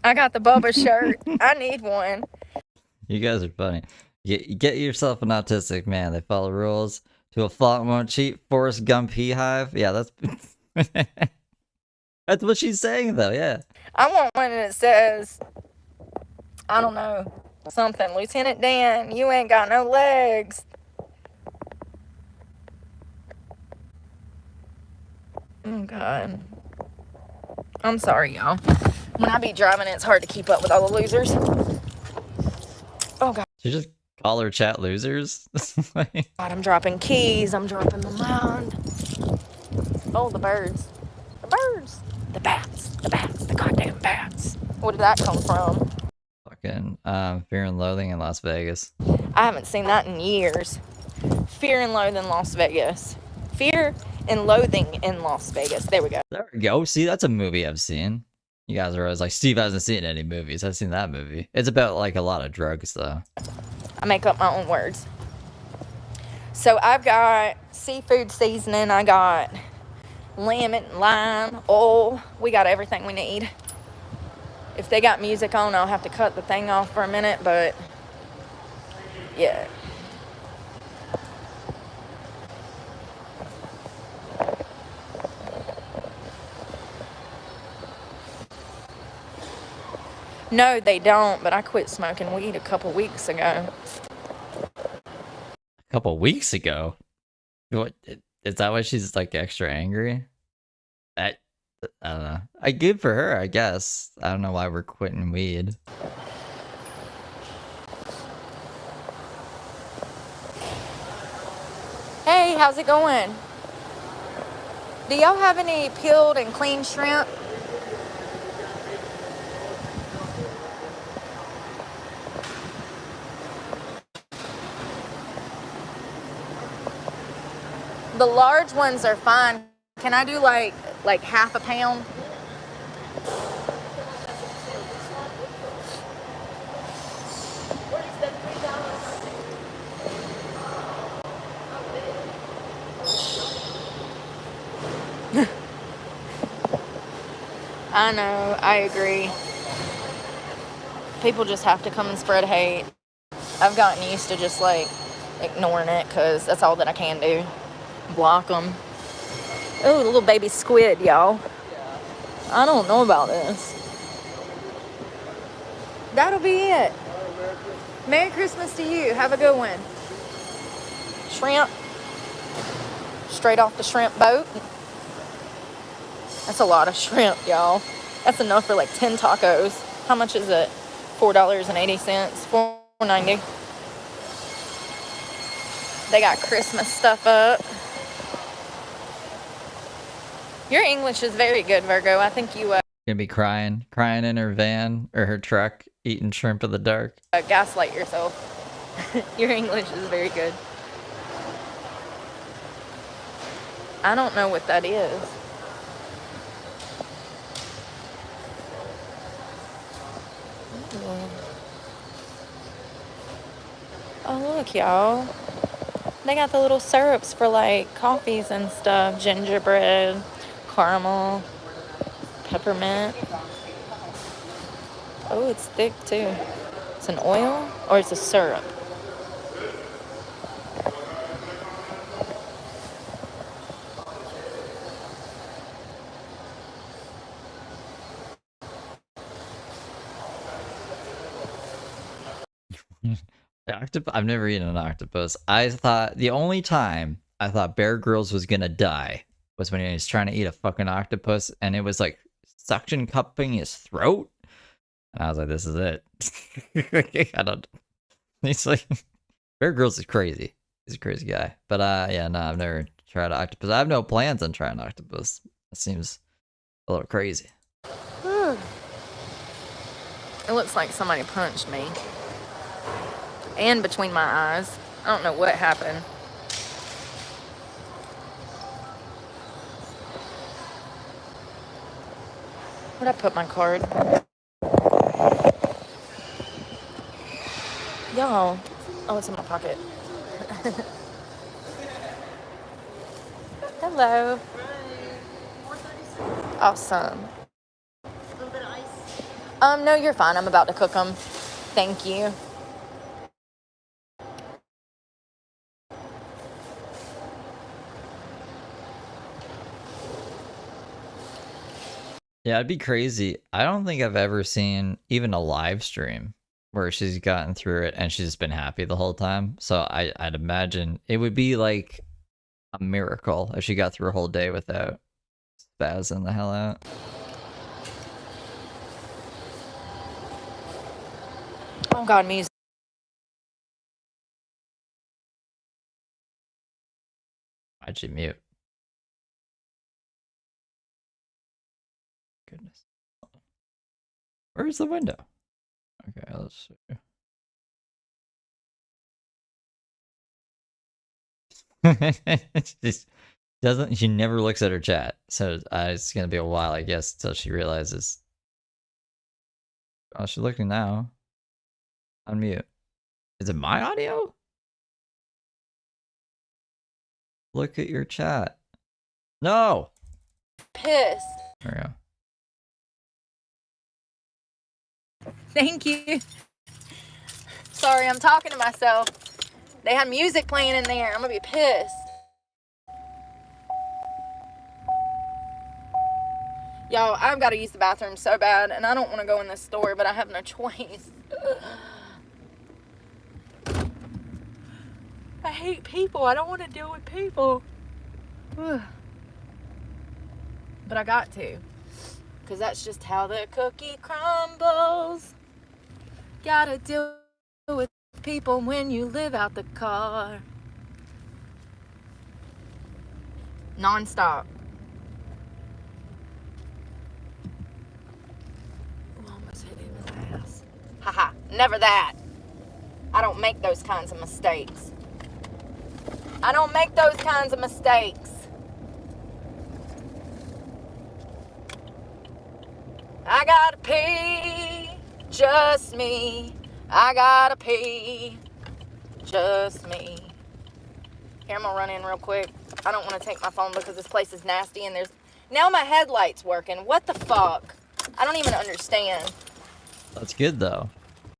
I got the Bubba shirt. I need one. You guys are funny. Get yourself an autistic man. They follow rules to a fault and won't cheat. Forrest Gump Beehive. Yeah, that's that's what she's saying though. Yeah. I want one that says, I don't know, something. Lieutenant Dan, you ain't got no legs. Oh God. I'm sorry, y'all. When I be driving, it's hard to keep up with all the losers. Oh God. Did you just call her chat losers? God, I'm dropping keys. I'm dropping them around. Oh, the birds. The birds. The bats. The bats. The goddamn bats. Where did that come from? Fucking Fear and Loathing in Las Vegas. I haven't seen that in years. Fear and Loathing in Las Vegas. Fear and Loathing in Las Vegas. There we go. There we go. See, that's a movie I've seen. You guys are always like, Steve hasn't seen any movies. I've seen that movie. It's about like a lot of drugs though. I make up my own words. So I've got seafood seasoning. I got lemon, lime, oil. We got everything we need. If they got music on, I'll have to cut the thing off for a minute, but yeah. No, they don't, but I quit smoking weed a couple weeks ago. A couple weeks ago? What, is that why she's like extra angry? I don't know. Good for her, I guess. I don't know why we're quitting weed. Hey, how's it going? Do y'all have any peeled and clean shrimp? The large ones are fine. Can I do like half a pound? I know, I agree. People just have to come and spread hate. I've gotten used to just like ignoring it because that's all that I can do. Block them. Oh, the little baby squid, y'all. I don't know about this. That'll be it. Merry Christmas to you. Have a good one. Shrimp. Straight off the shrimp boat. That's a lot of shrimp, y'all. That's enough for like 10 tacos. How much is it? $4.80. $4.90. They got Christmas stuff up. Your English is very good, Virgo. I think you Gonna be crying in her van or her truck, eating shrimp in the dark. Gaslight yourself. Your English is very good. I don't know what that is. Oh, look, y'all. They got the little syrups for like coffees and stuff. Gingerbread, caramel, peppermint. Oh, it's thick too. It's an oil or it's a syrup? I've never eaten an octopus. I thought the only time I thought Bear Grylls was gonna die was when he was trying to eat a fucking octopus and it was like suction cupping his throat. And I was like, this is it. I don't. He's like, Bear Grylls is crazy. He's a crazy guy. But yeah, no, I've never tried octopus. I have no plans on trying octopus. It seems a little crazy. It looks like somebody punched me. And between my eyes. I don't know what happened. Where'd I put my card? Y'all. Oh, it's in my pocket. Hello. Awesome. No, you're fine. I'm about to cook them. Thank you. Yeah, it'd be crazy. I don't think I've ever seen even a live stream where she's gotten through it and she's been happy the whole time. So I'd imagine it would be like a miracle if she got through a whole day without spazzing the hell out. Oh God, music. Why'd she mute? Goodness. Where's the window? Okay, let's see. She never looks at her chat, so it's gonna be a while, I guess, until she realizes. Oh, she's looking now. Unmute. Is it my audio? Look at your chat. No. Pissed. There we go. Thank you. Sorry, I'm talking to myself. They had music playing in there. I'm gonna be pissed. Y'all, I've got to use the bathroom so bad, and I don't want to go in this store, but I have no choice. I hate people. I don't want to deal with people. But I got to. Because that's just how the cookie crumbles. Gotta deal with people when you live out the car. Non-stop. Almost hit him in the ass. Haha, never that. I don't make those kinds of mistakes. I don't make those kinds of mistakes. I gotta pee, just me. I gotta pee, just me. Here, I'm gonna run in real quick. I don't want to take my phone because this place is nasty and there's... Now my headlight's working. What the fuck? I don't even understand. That's good though.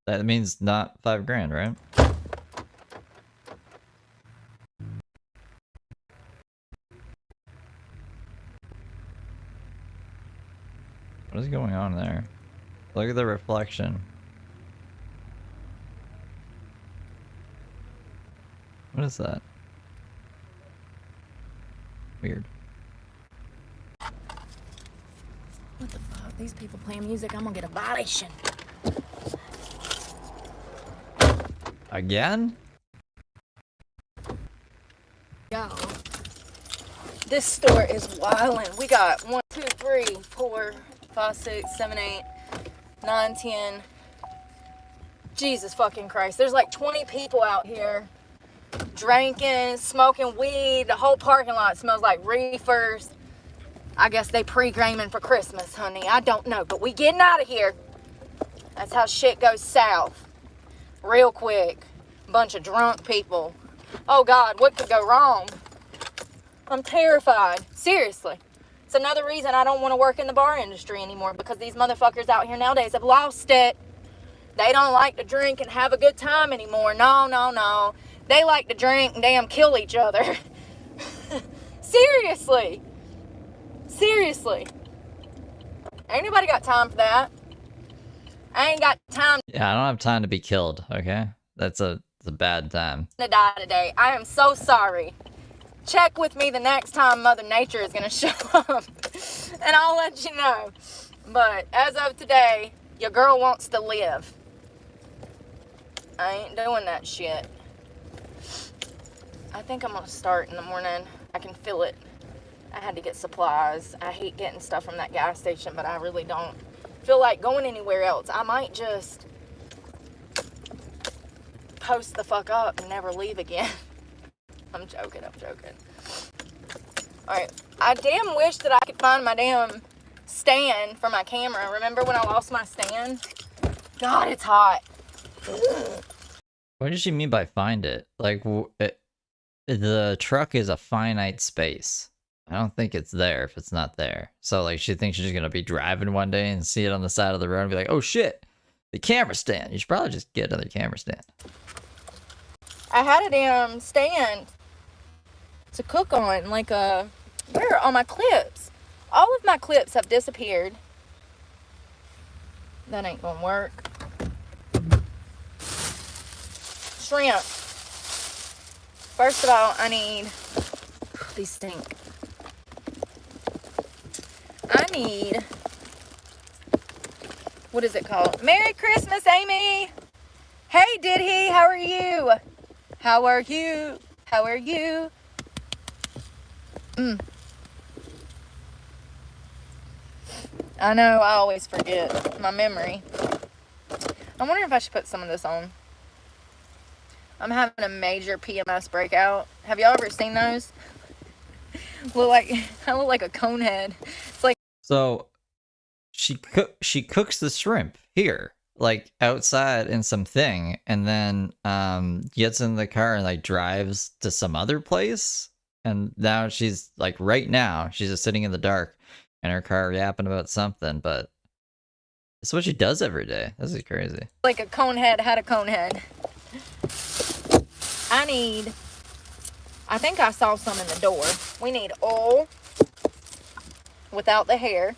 That means not $5,000, right? What is going on there? Look at the reflection. What is that? Weird. What the fuck? These people playing music, I'm gonna get a violation. Again? Yo, this store is wildin'. We got 1, 2, 3, 4, 5, 6, 7, 8, 9, 10. Jesus fucking Christ. There's like 20 people out here drinking, smoking weed. The whole parking lot smells like reefers. I guess they pre-gaming for Christmas, honey. I don't know, but we getting out of here. That's how shit goes south. Real quick. Bunch of drunk people. Oh God, what could go wrong? I'm terrified. Seriously. It's another reason I don't want to work in the bar industry anymore, because these motherfuckers out here nowadays have lost it. They don't like to drink and have a good time anymore. No, no, no. They like to drink and damn kill each other. Seriously. Seriously. Ain't nobody got time for that. I ain't got time Yeah, I don't have time to be killed, okay? It's a bad time. to die today. I am so sorry. Check with me the next time Mother Nature is going to show up. And I'll let you know. But as of today, your girl wants to live. I ain't doing that shit. I think I'm going to start in the morning. I can feel it. I had to get supplies. I hate getting stuff from that gas station, but I really don't feel like going anywhere else. I might just post the fuck up and never leave again. I'm joking. Alright. I damn wish that I could find my damn stand for my camera. Remember when I lost my stand? God, it's hot. What does she mean by find it? Like, the truck is a finite space. I don't think it's there if it's not there. So, like, she thinks she's just gonna be driving one day and see it on the side of the road and be like, oh shit, the camera stand. You should probably just get another camera stand. I had a damn stand to cook on, like where are all my clips? All of my clips have disappeared. That ain't gonna work. Shrimp. First of all, I need, these stink. I need, what is it called? Merry Christmas, Amy. Hey, did he? How are you? How are you? How are you? I know, I always forget. My memory. I wonder if I should put some of this on. I'm having a major PMS breakout. Have y'all ever seen those? I look like a cone head. It's like, So, she cooks the shrimp here, like outside in some thing, and then gets in the car and like drives to some other place. And now she's like, right now she's just sitting in the dark in her car yapping about something. But it's what she does every day. This is crazy. like a cone head had a cone head. I think I saw some in the door. We need oil without the hair.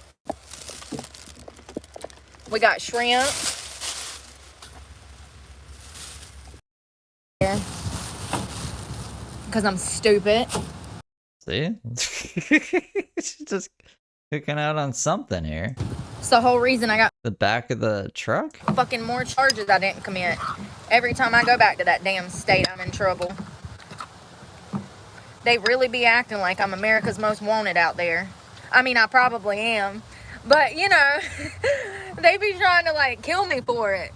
We got shrimp. Yeah. Because I'm stupid. See? She's just cooking out on something here. It's the whole reason I got The back of the truck? fucking more charges I didn't commit. Every time I go back to that damn state, I'm in trouble. They really be acting like I'm America's most wanted out there. I mean, I probably am. But, you know, they be trying to, like, kill me for it.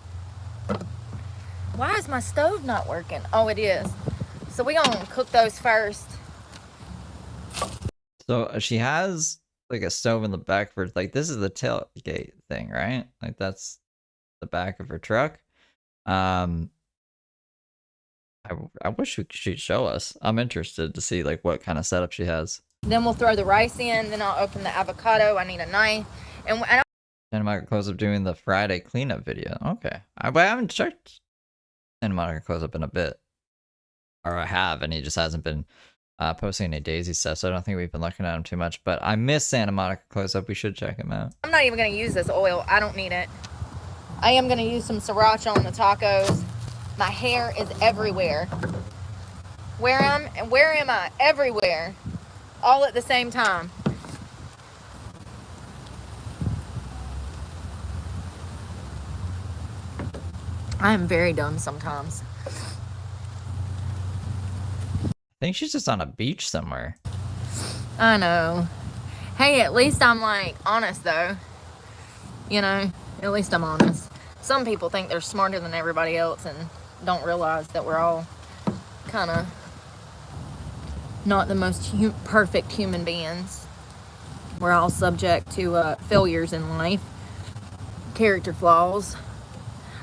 Why is my stove not working? Oh, it is. So we gonna cook those first. So she has like a stove in the back for like, this is the tailgate thing, right? Like that's the back of her truck. I wish she'd show us. I'm interested to see like what kind of setup she has. Then we'll throw the rice in. Then I'll open the avocado. I need a knife. And Monica close up doing the Friday cleanup video. Okay, but I haven't checked Monica close up in a bit, or I have, and he just hasn't been posting any Daisy stuff. So I don't think we've been looking at him too much. But I miss Santa Monica close up. We should check him out. I'm not even gonna use this oil. I don't need it. I am gonna use some sriracha on the tacos. My hair is everywhere. Where am I? Everywhere. All at the same time. I am very dumb sometimes. I think she's just on a beach somewhere. I know. Hey, at least I'm like honest though. You know, at least I'm honest. Some people think they're smarter than everybody else and don't realize that we're all kind of not the most perfect human beings. We're all subject to failures in life, character flaws.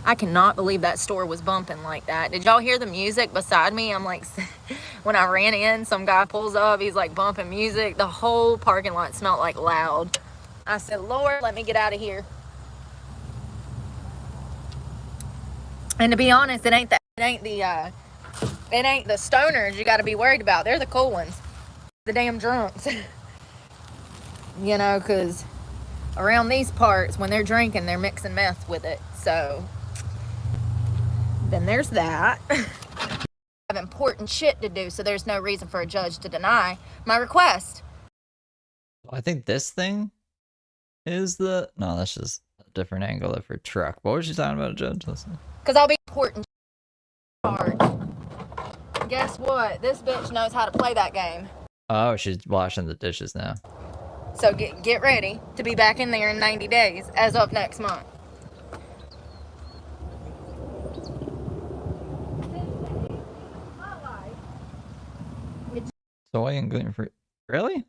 I cannot believe that store was bumping like that. Did y'all hear the music beside me? I'm like, when I ran in, some guy pulls up, he's like bumping music. The whole parking lot smelled like loud. I said, Lord, let me get out of here. And to be honest, it ain't the stoners you got to be worried about. They're the cool ones, the damn drunks. You know, because around these parts, when they're drinking, they're mixing meth with it. So then there's that. I have important shit to do, so there's no reason for a judge to deny my request. I think this thing is the... No, that's just a different angle of her truck. What was she talking about, Judge? Because I'll be important hard. Guess what? This bitch knows how to play that game. Oh, she's washing the dishes now. So get ready to be back in there in 90 days as of next month. Soy and gluten-free. Really?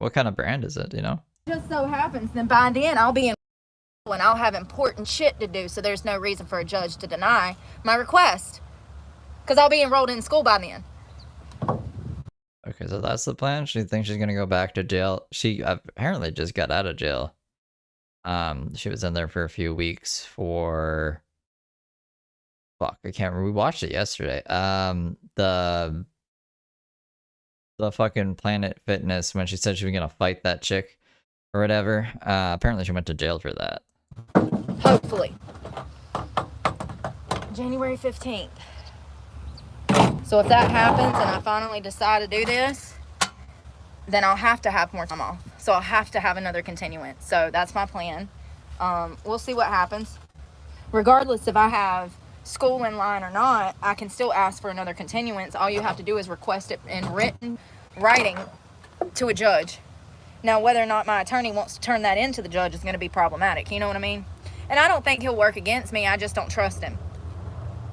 What kind of brand is it, do you know? Just so happens, then by then I'll be in and I'll have important shit to do, so there's no reason for a judge to deny my request. Because I'll be enrolled in school by then. Okay, so that's the plan? She thinks she's gonna go back to jail. She apparently just got out of jail. She was in there for a few weeks for... Fuck, I can't remember. We watched it yesterday. The fucking Planet Fitness, when she said she was gonna fight that chick or whatever. Apparently she went to jail for that. Hopefully. January 15th. So if that happens and I finally decide to do this, then I'll have to have more time off. So I'll have to have another continuance. So that's my plan. We'll see what happens. Regardless if I have school in line or not, I can still ask for another continuance. All you have to do is request it in writing to a judge. Now, whether or not my attorney wants to turn that into the judge is going to be problematic. You know what I mean? And I don't think he'll work against me. I just don't trust him.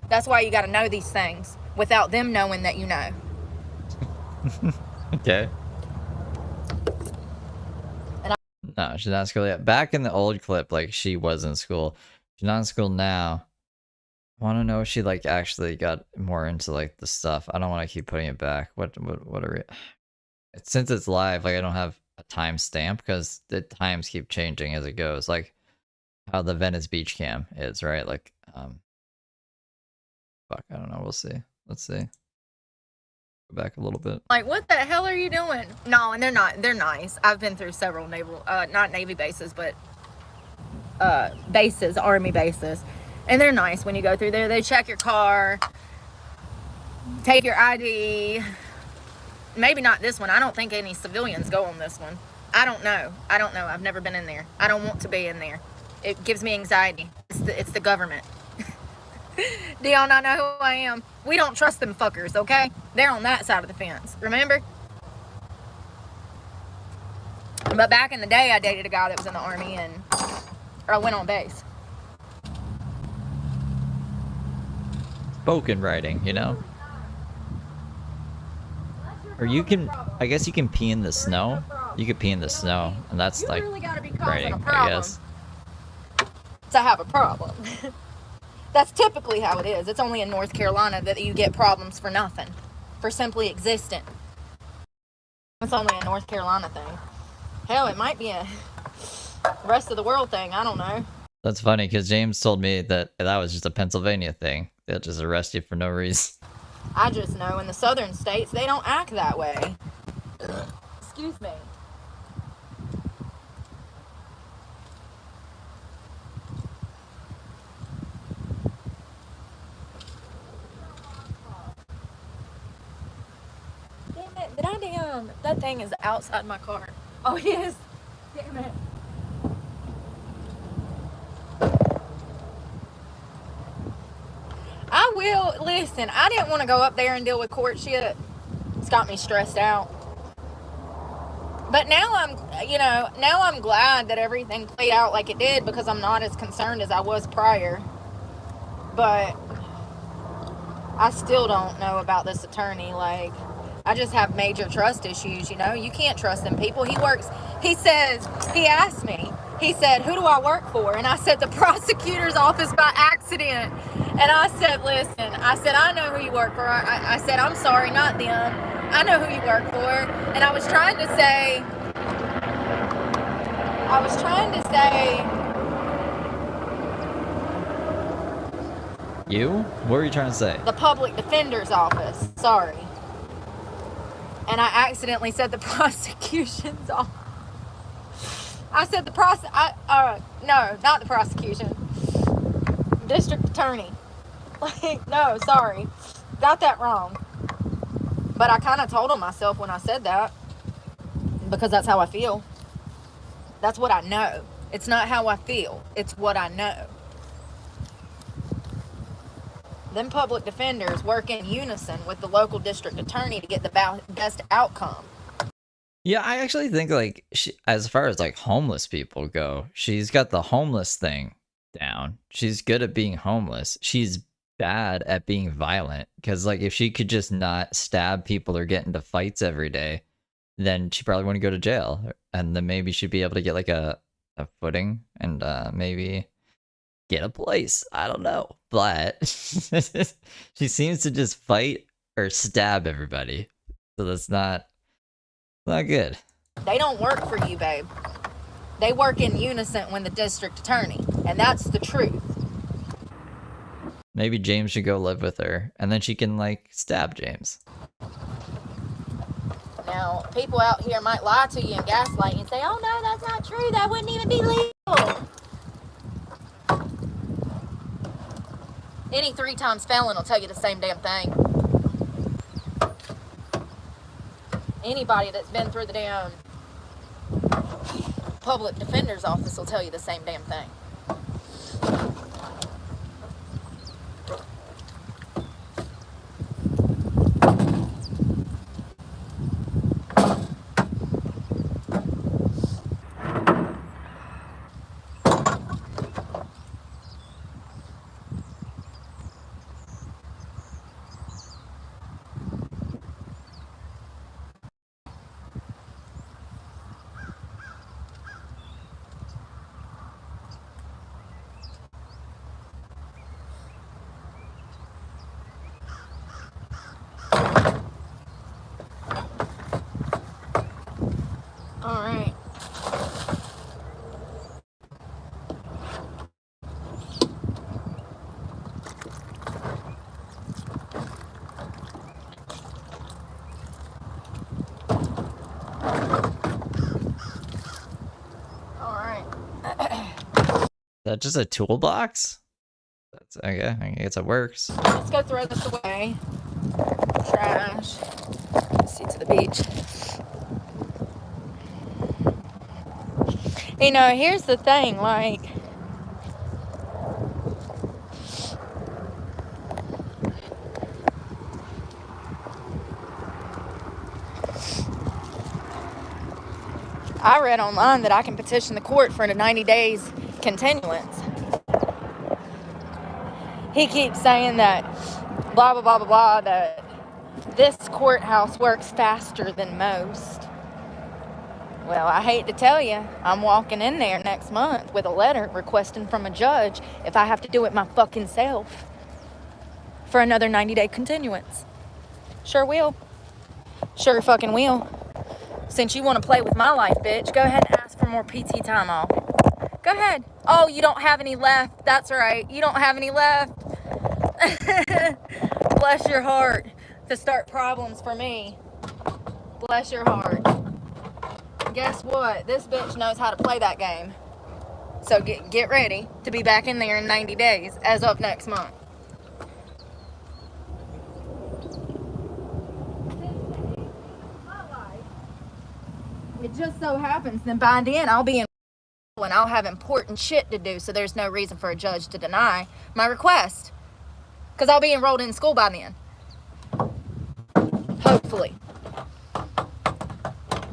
That's why you got to know these things without them knowing that you know. Okay. No, she's not in school yet. Back in the old clip, like, she was in school. She's not in school now. I want to know if she, like, actually got more into, like, the stuff. I don't want to keep putting it back. What are we... Since it's live, like, I don't have a timestamp because the times keep changing as it goes. Like, how the Venice Beach cam is, right? Like, fuck, I don't know. We'll see. Let's see. Go back a little bit. Like, what the hell are you doing? No, and they're not. They're nice. I've been through several naval, not Navy bases, but bases, Army bases. And they're nice when you go through there. They check your car, take your ID. Maybe not this one. I don't think any civilians go on this one. I don't know. I've never been in there. I don't want to be in there. It gives me anxiety. It's the government. Do y'all not know who I am? We don't trust them fuckers, okay? They're on that side of the fence, remember? But back in the day, I dated a guy that was in the Army, and I went on base. Spoken writing, you know? Or you can, I guess you can pee in the snow. You could pee in the snow, and that's You like really gotta be causing writing, a I problem guess. to have a problem. That's typically how it is. It's only in North Carolina that you get problems for nothing, for simply existing. It's only a North Carolina thing. Hell, it might be a rest of the world thing. I don't know. That's funny, because James told me that that was just a Pennsylvania thing. They'll just arrest you for no reason. I just know in the southern states, they don't act that way. Excuse me. Damn it, did I damn... That thing is outside my car. Oh, it is? Damn it. I will, listen, I didn't want to go up there and deal with court shit. It's got me stressed out. But now I'm glad that everything played out like it did, because I'm not as concerned as I was prior. But I still don't know about this attorney. Like, I just have major trust issues, you know? You can't trust them people. He asked me, he said, who do I work for? And I said, the prosecutor's office by accident. And I said, listen, I know who you work for. I said, I'm sorry, not them. I know who you work for. And I was trying to say, You? What were you trying to say? The public defender's office. Sorry. And I accidentally said the prosecution's office. I said no, not the prosecution. District attorney. Like, no, sorry. Got that wrong. But I kind of told on myself when I said that. Because that's how I feel. That's what I know. It's not how I feel. It's what I know. Them public defenders work in unison with the local district attorney to get the best outcome. Yeah, I actually think, like, as far as, like, homeless people go, she's got the homeless thing down. She's good at being homeless. She's bad at being violent. Because, like, if she could just not stab people or get into fights every day, then she probably wouldn't go to jail. And then maybe she'd be able to get, like, a footing and maybe get a place. I don't know. But she seems to just fight or stab everybody. So that's not good. They don't work for you, babe. They work in unison with the district attorney. And that's the truth. Maybe James should go live with her. And then she can, like, stab James. Now, people out here might lie to you and gaslight you and say, oh no, that's not true. That wouldn't even be legal. Any 3-time felon will tell you the same damn thing. Anybody that's been through the damn public defender's office will tell you the same damn thing. All right. Is that just a toolbox? That's okay. I guess it works. Let's go throw this away. Trash. Let's see to the beach. You know, here's the thing, like, I read online that I can petition the court for a 90 days continuance. He keeps saying that blah, blah, blah, blah, blah, that this courthouse works faster than most. Well, I hate to tell you, I'm walking in there next month with a letter requesting from a judge if I have to do it my fucking self for another 90-day continuance. Sure will. Sure fucking will. Since you want to play with my life, bitch, go ahead and ask for more PT time off. Go ahead. Oh, you don't have any left. That's right. You don't have any left. Bless your heart to start problems for me. Bless your heart. Guess what? This bitch knows how to play that game. So get ready to be back in there in 90 days as of next month. It just so happens then by then I'll be in and I'll have important shit to do, so there's no reason for a judge to deny my request. Because I'll be enrolled in school by then. Hopefully.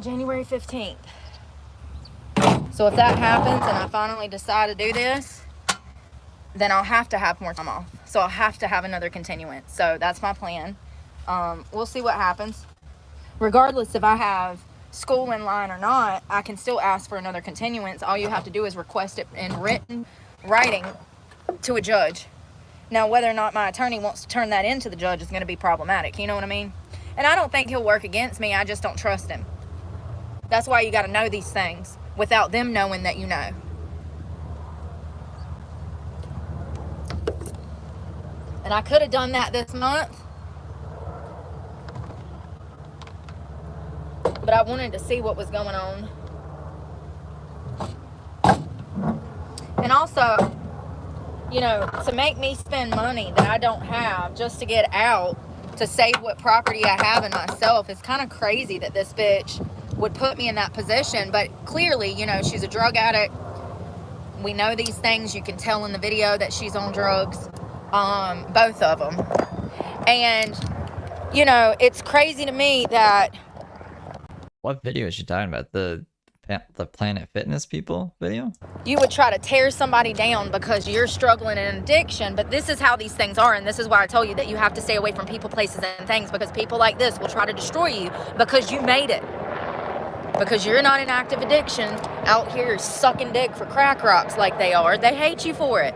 January 15th. So if that happens and I finally decide to do this, then I'll have to have more time off. So I'll have to have another continuance. So that's my plan. We'll see what happens. Regardless if I have school in line or not, I can still ask for another continuance. All you have to do is request it in writing to a judge. Now, whether or not my attorney wants to turn that into the judge is going to be problematic. You know what I mean? And I don't think he'll work against me. I just don't trust him. That's why you got to know these things without them knowing that you know. And I could have done that this month. But I wanted to see what was going on. And also, you know, to make me spend money that I don't have just to get out to save what property I have in myself, it's kind of crazy that this bitch would put me in that position. But clearly, you know, she's a drug addict. We know these things. You can tell in the video that she's on drugs, both of them. And, you know, it's crazy to me that... What video is she talking about? The Planet Fitness people video? You would try to tear somebody down because you're struggling in addiction, but this is how these things are, and this is why I tell you that you have to stay away from people, places, and things, because people like this will try to destroy you because you made it. Because you're not in active addiction out here sucking dick for crack rocks like they are. They hate you for it.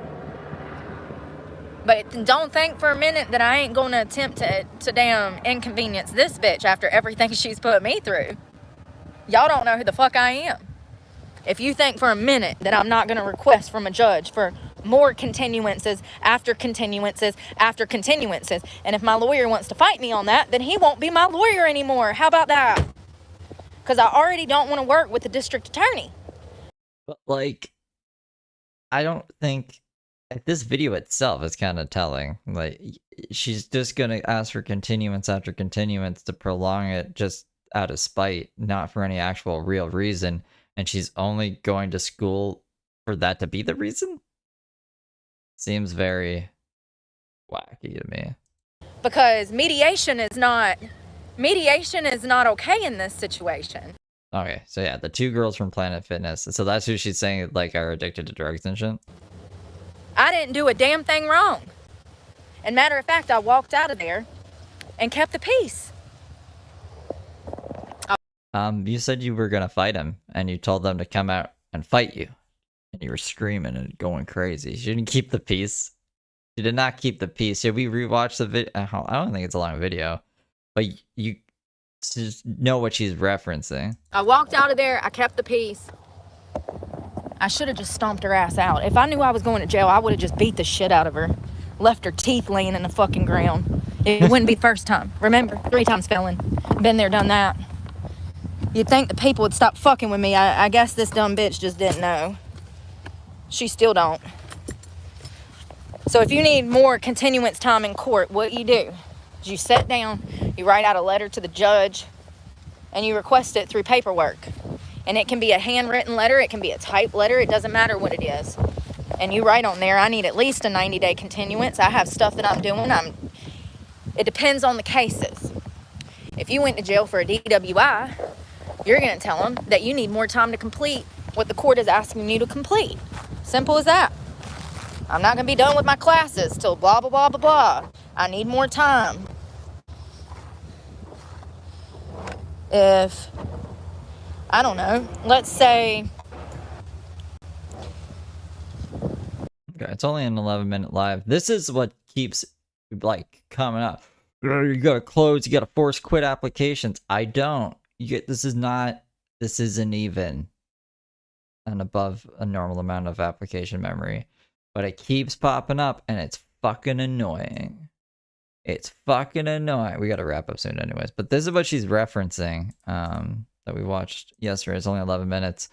But don't think for a minute that I ain't going to attempt to damn inconvenience this bitch after everything she's put me through. Y'all don't know who the fuck I am. If you think for a minute that I'm not going to request from a judge for more continuances after continuances after continuances, and if my lawyer wants to fight me on that, then he won't be my lawyer anymore. How about that? Because I already don't want to work with the district attorney. But, like, I don't think... This video itself is kind of telling. Like, she's just going to ask for continuance after continuance to prolong it just out of spite, not for any actual real reason. And she's only going to school for that to be the reason? Seems very wacky to me. Because mediation is not okay in this situation. Okay, so yeah, the two girls from Planet Fitness. So that's who she's saying, like, are addicted to drugs and shit? I didn't do a damn thing wrong. And matter of fact, I walked out of there and kept the peace. You said you were gonna fight him, and you told them to come out and fight you. And you were screaming and going crazy. She didn't keep the peace. She did not keep the peace. Should we rewatch the video? I don't think it's a long video. But you just know what she's referencing. I walked out of there, I kept the peace. I should have just stomped her ass out. If I knew I was going to jail, I would have just beat the shit out of her. Left her teeth laying in the fucking ground. It wouldn't be the first time. Remember, 3 times felon. Been there, done that. You'd think the people would stop fucking with me. I guess this dumb bitch just didn't know. She still don't. So if you need more continuance time in court, what you do is you sit down, you write out a letter to the judge, and you request it through paperwork. And it can be a handwritten letter, it can be a typed letter, it doesn't matter what it is. And you write on there, I need at least a 90-day continuance. I have stuff that I'm doing. It depends on the cases. If you went to jail for a DWI, you're going to tell them that you need more time to complete what the court is asking you to complete. Simple as that. I'm not going to be done with my classes till blah, blah, blah, blah, blah. I need more time. If... I don't know. Let's say... Okay, it's only an 11-minute live. This is what keeps, like, coming up. You gotta close, you gotta force quit applications. I don't. This isn't even an above a normal amount of application memory. But it keeps popping up, and it's fucking annoying. It's fucking annoying. We gotta wrap up soon anyways. But this is what she's referencing. That we watched yesterday. It's only 11 minutes.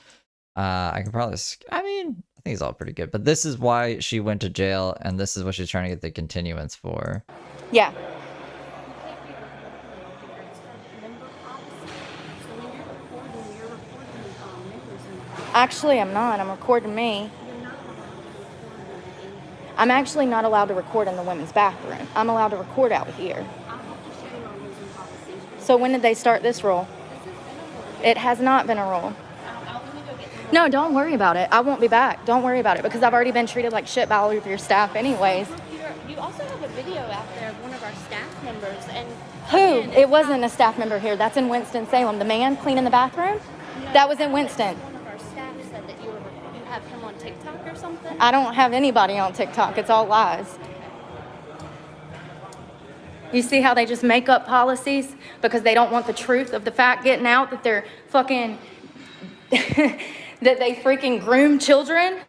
I can probably... I think it's all pretty good. But this is why she went to jail, and this is what she's trying to get the continuance for. Yeah. Actually, I'm not. I'm recording me. I'm actually not allowed to record in the women's bathroom. I'm allowed to record out here. So when did they start this rule? It has not been a rule. No, don't worry about it. I won't be back. Don't worry about it because I've already been treated like shit by all of your staff anyways. You also have a video out there of one of our staff members. And who? It wasn't a staff member here. That's in Winston-Salem. The man cleaning the bathroom? No, that was in Winston. One of our staff said that you have him on TikTok or something? I don't have anybody on TikTok. It's all lies. You see how they just make up policies because they don't want the truth of the fact getting out that they're fucking... that they freaking groom children?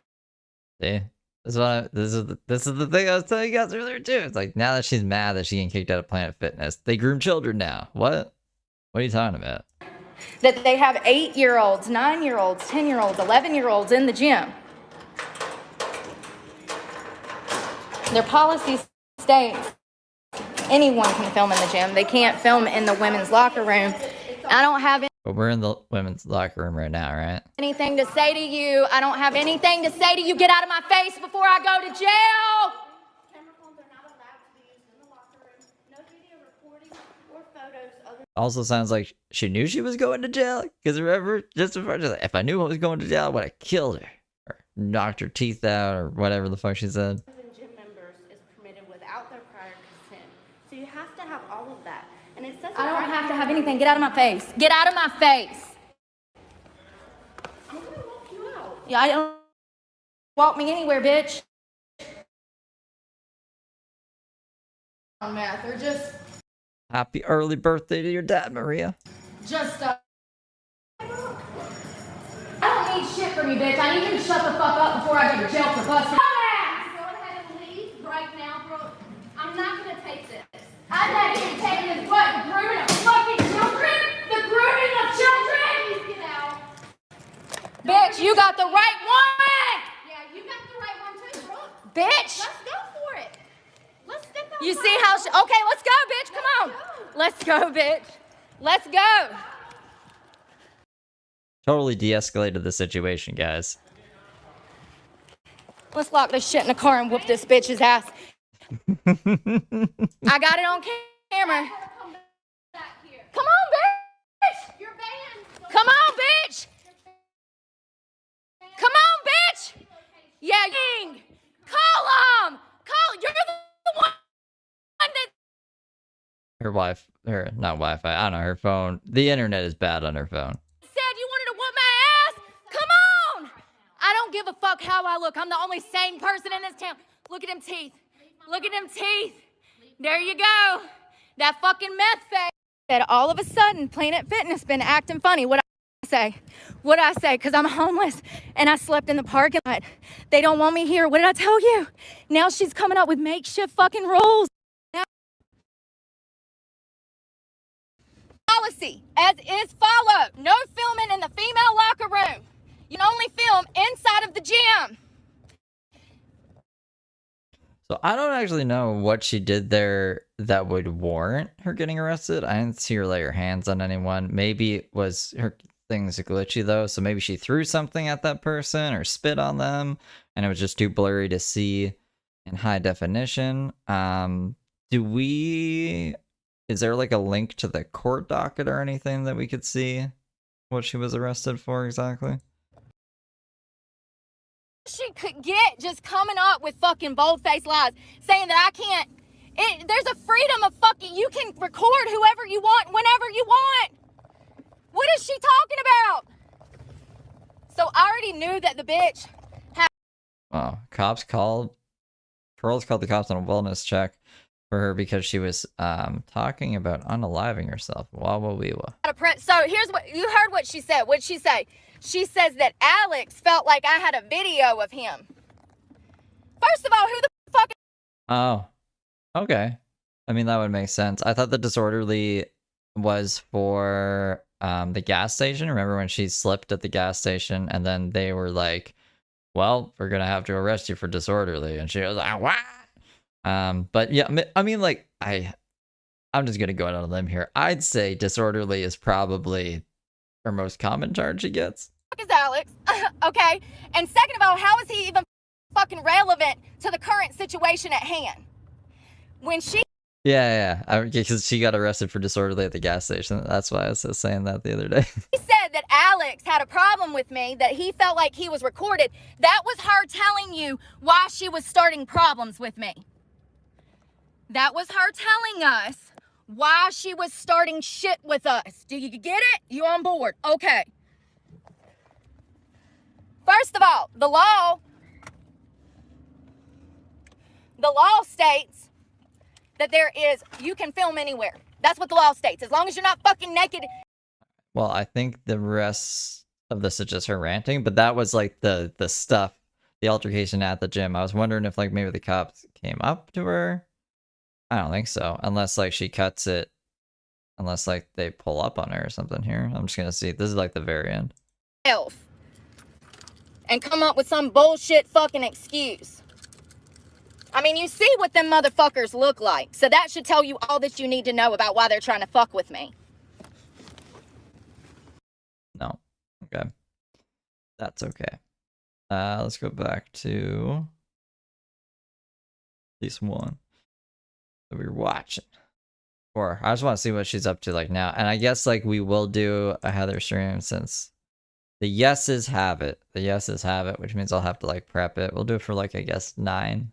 See? This is the thing I was telling you guys earlier too. It's like now that she's mad that she getting kicked out of Planet Fitness, they groom children now. What are you talking about? That they have 8-year-olds, 9-year-olds, 10-year-olds, 11-year-olds in the gym. Their policy states anyone can film in the gym. They can't film in the women's locker room. I don't have But we're in the women's locker room right now, right? anything to say to you. I don't have anything to say to you. Get out of my face before I go to jail. Also sounds like she knew she was going to jail. Because remember, just before, she's like, if I knew I was going to jail, I would have killed her. Or knocked her teeth out, or whatever the fuck she said. Gym members is permitted without their prior consent. So you have to have all of that. And it says I don't have to have anything. Get out of my face. Get out of my face. I'm gonna walk you out. Yeah, I don't walk me anywhere, bitch. Math, or Happy early birthday to your dad, Maria. I don't need shit from you, bitch. I need you to shut the fuck up before I go to jail for busting. Go ahead and leave right now, Brooke. I'm not gonna take this. I'm not even taking this what? The grooming of fucking children? The grooming of children? Please get out. Bitch, you got the right one! Yeah, you got the right one too, Brooke. Bitch! Let's go for it. Let's step outside. You see how okay, let's go, bitch. Come on. Let's go, bitch. Let's go. Totally de-escalated the situation, guys. Let's lock this shit in the car and whoop this bitch's ass. I got it on camera. Come on, bitch. You're banned. Come on, bitch. Come on, bitch. Yeah, Ying. Call him. Call. You're the one that. Not Wi-Fi, I don't know, her phone. The internet is bad on her phone. Said you wanted to whoop my ass? Come on! I don't give a fuck how I look. I'm the only sane person in this town. Look at them teeth. Look at them teeth. There you go. That fucking meth face. That all of a sudden, Planet Fitness been acting funny. What I say? What I say? Because I'm homeless and I slept in the parking lot. They don't want me here. What did I tell you? Now she's coming up with makeshift fucking rules. Policy as is followed. No filming in the female locker room. You can only film inside of the gym. So I don't actually know what she did there that would warrant her getting arrested. I didn't see her lay her hands on anyone. Maybe it was her thing's glitchy though, so maybe she threw something at that person or spit on them and it was just too blurry to see in high definition. Is there like a link to the court docket or anything that we could see what she was arrested for exactly? She could get just coming up with fucking bold-faced lies, saying that I can't. There's a freedom of fucking. You can record whoever you want, whenever you want. What is she talking about? So I already knew that the bitch had. Oh, Charles called the cops on a wellness check for her because she was talking about unaliving herself. So here's what you heard. What she said. What'd she say? She says that Alex felt like I had a video of him. First of all, who the fuck? Oh, okay. I mean, that would make sense. I thought the disorderly was for the gas station. Remember when she slipped at the gas station and then they were like, well, we're going to have to arrest you for disorderly. And she was like, what? But yeah, I mean, like, I'm just going to go out on a limb here. I'd say disorderly is probably her most common charge she gets. Is Alex, okay? And second of all, how is he even fucking relevant to the current situation at hand? When she... Yeah, because she got arrested for disorderly at the gas station. That's why I was saying that the other day. He said that Alex had a problem with me, that he felt like he was recorded. That was her telling you why she was starting problems with me. That was her telling us why she was starting shit with us. Do you get it? You on board? Okay. First of all, the law states that you can film anywhere. That's what the law states, as long as you're not fucking naked. Well, I think the rest of this is just her ranting, but that was like the stuff, the altercation at the gym. I was wondering if like maybe the cops came up to her. I don't think so, unless like she cuts it, unless like they pull up on her or something here. I'm just gonna see. This is like the very end. And come up with some bullshit fucking excuse. I mean, you see what them motherfuckers look like. So that should tell you all that you need to know about why they're trying to fuck with me. No. Okay. That's okay. Let's go back to this one that we were watching. Or I just want to see what she's up to like now. And I guess like we will do a Heather stream since the yeses have it. The yeses have it, which means I'll have to like prep it. We'll do it for like, I guess 9.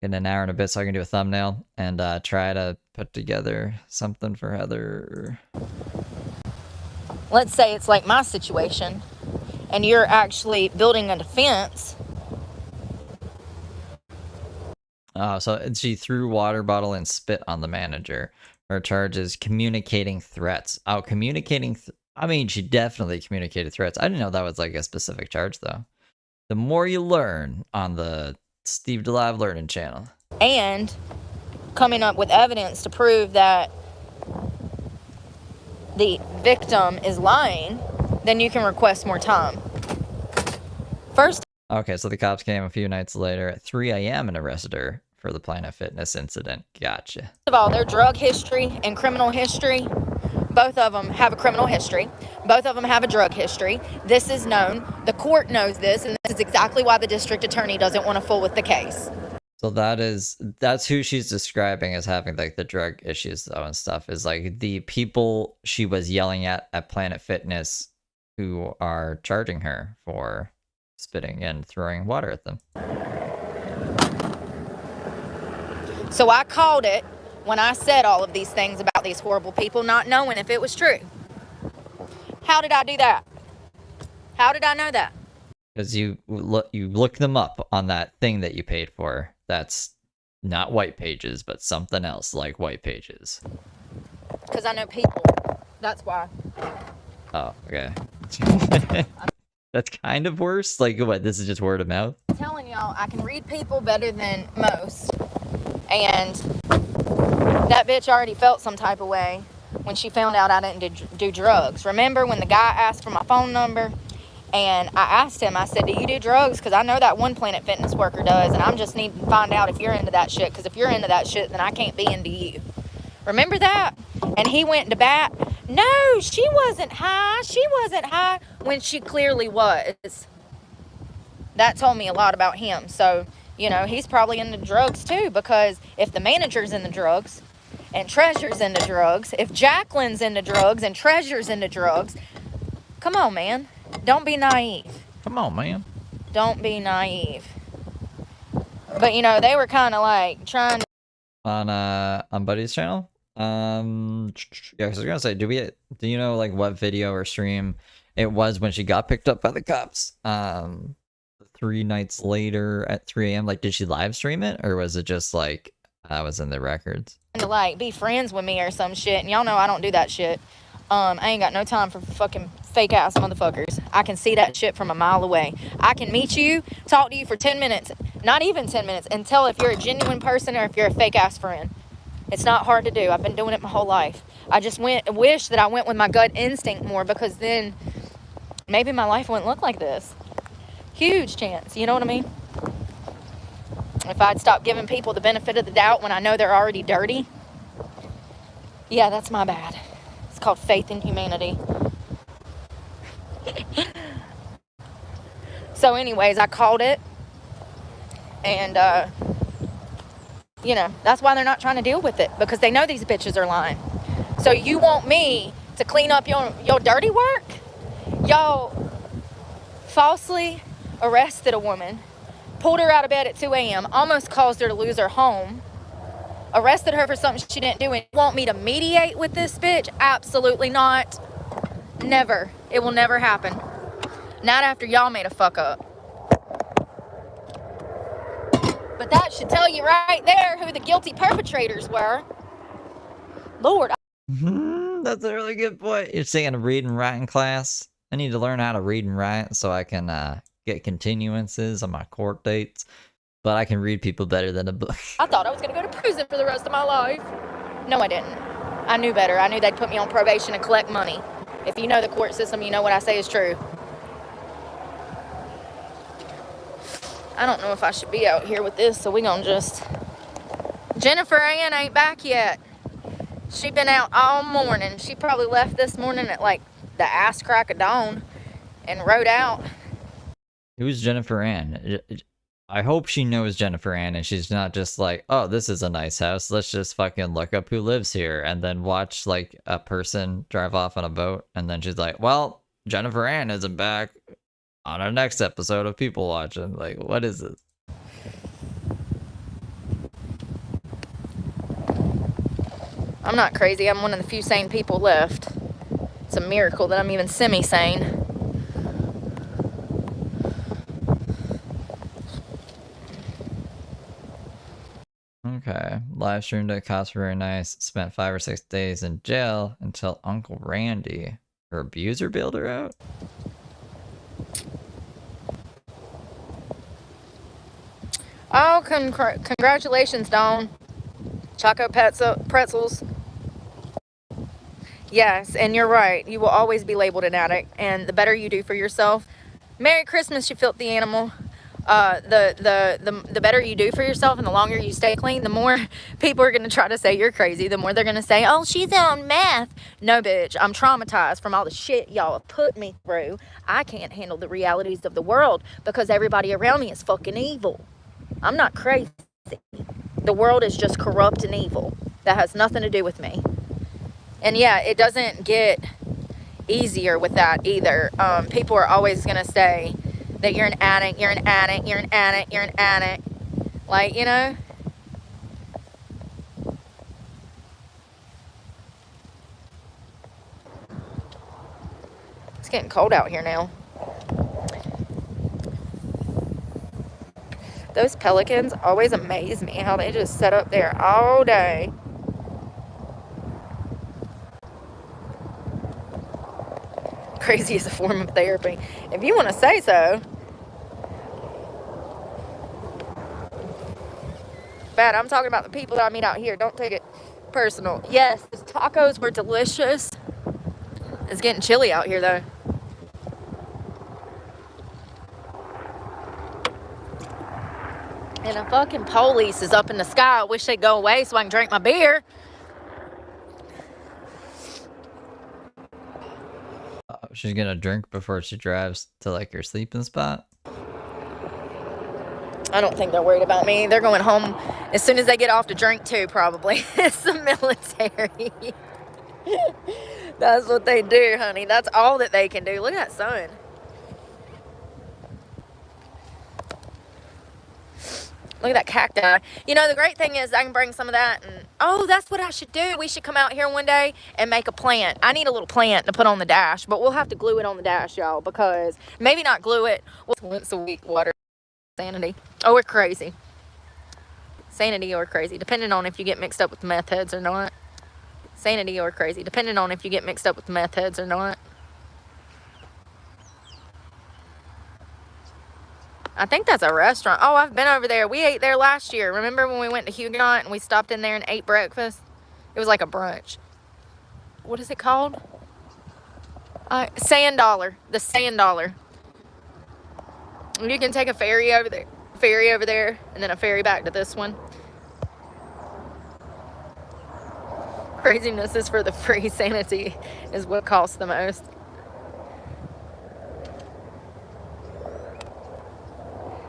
In an hour and a bit so I can do a thumbnail and try to put together something for Heather. Let's say it's like my situation and you're actually building a defense. Oh, so she threw water bottle and spit on the manager. Her charge is communicating threats. Oh, I mean, she definitely communicated threats. I didn't know that was like a specific charge though. The more you learn on the Steve DeLive Learning channel. And coming up with evidence to prove that the victim is lying, then you can request more time. First. Okay, so the cops came a few nights later at 3 a.m. and arrested her for the Planet Fitness incident. Gotcha. First of all, their drug history and criminal history, both of them have a criminal history. Both of them have a drug history. This is known. The court knows this, and this is exactly why the district attorney doesn't want to fool with the case. So that's who she's describing as having like the drug issues though and stuff, is like the people she was yelling at Planet Fitness who are charging her for spitting and throwing water at them. So I called it when I said all of these things about these horrible people, not knowing if it was true. How did I do that? How did I know that? Because you look them up on that thing that you paid for. That's not White Pages, but something else like White Pages. Because I know people. That's why. Oh, okay. That's kind of worse. Like, what? This is just word of mouth? I'm telling y'all, I can read people better than most. And that bitch already felt some type of way when she found out I didn't do drugs. Remember when the guy asked for my phone number? And I asked him, I said, do you do drugs? Because I know that one Planet Fitness worker does, and I'm just needing to find out if you're into that shit. Because if you're into that shit, then I can't be into you. Remember that? And he went to bat. No, she wasn't high. She wasn't high when she clearly was. That told me a lot about him. So, you know, he's probably into drugs too, because if the manager's into drugs and Treasure's into drugs, if Jacqueline's into drugs and Treasure's into drugs, come on, man. Don't be naive. Come on, man. Don't be naive. But, you know, they were kind of like trying to... On Buddy's channel? Yeah, 'cause I was gonna say, do you know like what video or stream it was when she got picked up by the cops? 3 nights later at 3 a.m. Like, did she live stream it, or was it just like I was in the records? To like be friends with me or some shit, and y'all know I don't do that shit. I ain't got no time for fucking fake ass motherfuckers. I can see that shit from a mile away. I can meet you, talk to you for 10 minutes, not even 10 minutes, and tell if you're a genuine person or if you're a fake ass friend. It's not hard to do. I've been doing it my whole life. I just wish that I went with my gut instinct more, because then maybe my life wouldn't look like this. Huge chance, you know what I mean? If I'd stop giving people the benefit of the doubt when I know they're already dirty. Yeah, that's my bad. It's called faith in humanity. So anyways, I called it. And, you know, that's why they're not trying to deal with it. Because they know these bitches are lying. So you want me to clean up your dirty work? Y'all falsely arrested a woman, pulled her out of bed at 2 a.m., almost caused her to lose her home, arrested her for something she didn't do, and you want me to mediate with this bitch? Absolutely not. Never. It will never happen. Not after y'all made a fuck up. But that should tell you right there who the guilty perpetrators were. Lord. That's a really good point. You're saying read and write in class? I need to learn how to read and write so I can get continuances on my court dates, but I can read people better than a book. I thought I was going to go to prison for the rest of my life. No, I didn't. I knew better. I knew they'd put me on probation and collect money. If you know the court system, you know what I say is true. I don't know if I should be out here with this, so we gonna just... Jennifer Ann ain't back yet. She been out all morning. She probably left this morning at like the ass crack of dawn and rode out. Who's Jennifer Ann? I hope she knows Jennifer Ann and she's not just like, oh, this is a nice house. Let's just fucking look up who lives here and then watch like a person drive off on a boat. And then she's like, well, Jennifer Ann isn't back on our next episode of People Watching. Like, what is this? I'm not crazy. I'm one of the few sane people left. It's a miracle that I'm even semi-sane. Okay. Live streamed at Cops Very Nice. Spent 5 or 6 days in jail until Uncle Randy, her abuser, bailed her out. Oh, congratulations, Dawn. Choco pretzels. Yes, and you're right. You will always be labeled an addict, and the better you do for yourself. Merry Christmas, you filthy animal. The better you do for yourself and the longer you stay clean, the more people are going to try to say you're crazy. The more they're going to say, oh, she's on meth. No, bitch, I'm traumatized from all the shit y'all have put me through. I can't handle the realities of the world because everybody around me is fucking evil. I'm not crazy. The world is just corrupt and evil. That has nothing to do with me. And yeah, it doesn't get easier with that either. People are always going to say that you're an addict, you're an addict, you're an addict, you're an addict. Like, you know? It's getting cold out here now. Those pelicans always amaze me, how they just sit up there all day. Crazy is a form of therapy, if you want to say so. Bad, I'm talking about the people that I meet out here. Don't take it personal. Yes, the tacos were delicious. It's getting chilly out here, though. And a fucking police is up in the sky. I wish they'd go away so I can drink my beer. She's gonna drink before she drives to like her sleeping spot. I don't think they're worried about me. They're going home as soon as they get off to drink too, probably. It's the military. That's what they do, honey. That's all that they can do. Look at that sun. Look at that cacti. You know, the great thing is I can bring some of that and, oh, that's what I should do. We should come out here one day and make a plant. I need a little plant to put on the dash, but we'll have to glue it on the dash, y'all, because maybe not glue it. Once a week, water. Sanity. Oh, we're crazy. Sanity or crazy, depending on if you get mixed up with the meth heads or not. Sanity or crazy, depending on if you get mixed up with the meth heads or not. I think that's a restaurant. Oh, I've been over there. We ate there last year. Remember when we went to Huguenot and we stopped in there and ate breakfast? It was like a brunch. What is it called? Sand Dollar. The Sand Dollar. You can take a ferry over there, and then a ferry back to this one. Craziness is for the free. Sanity is what costs the most.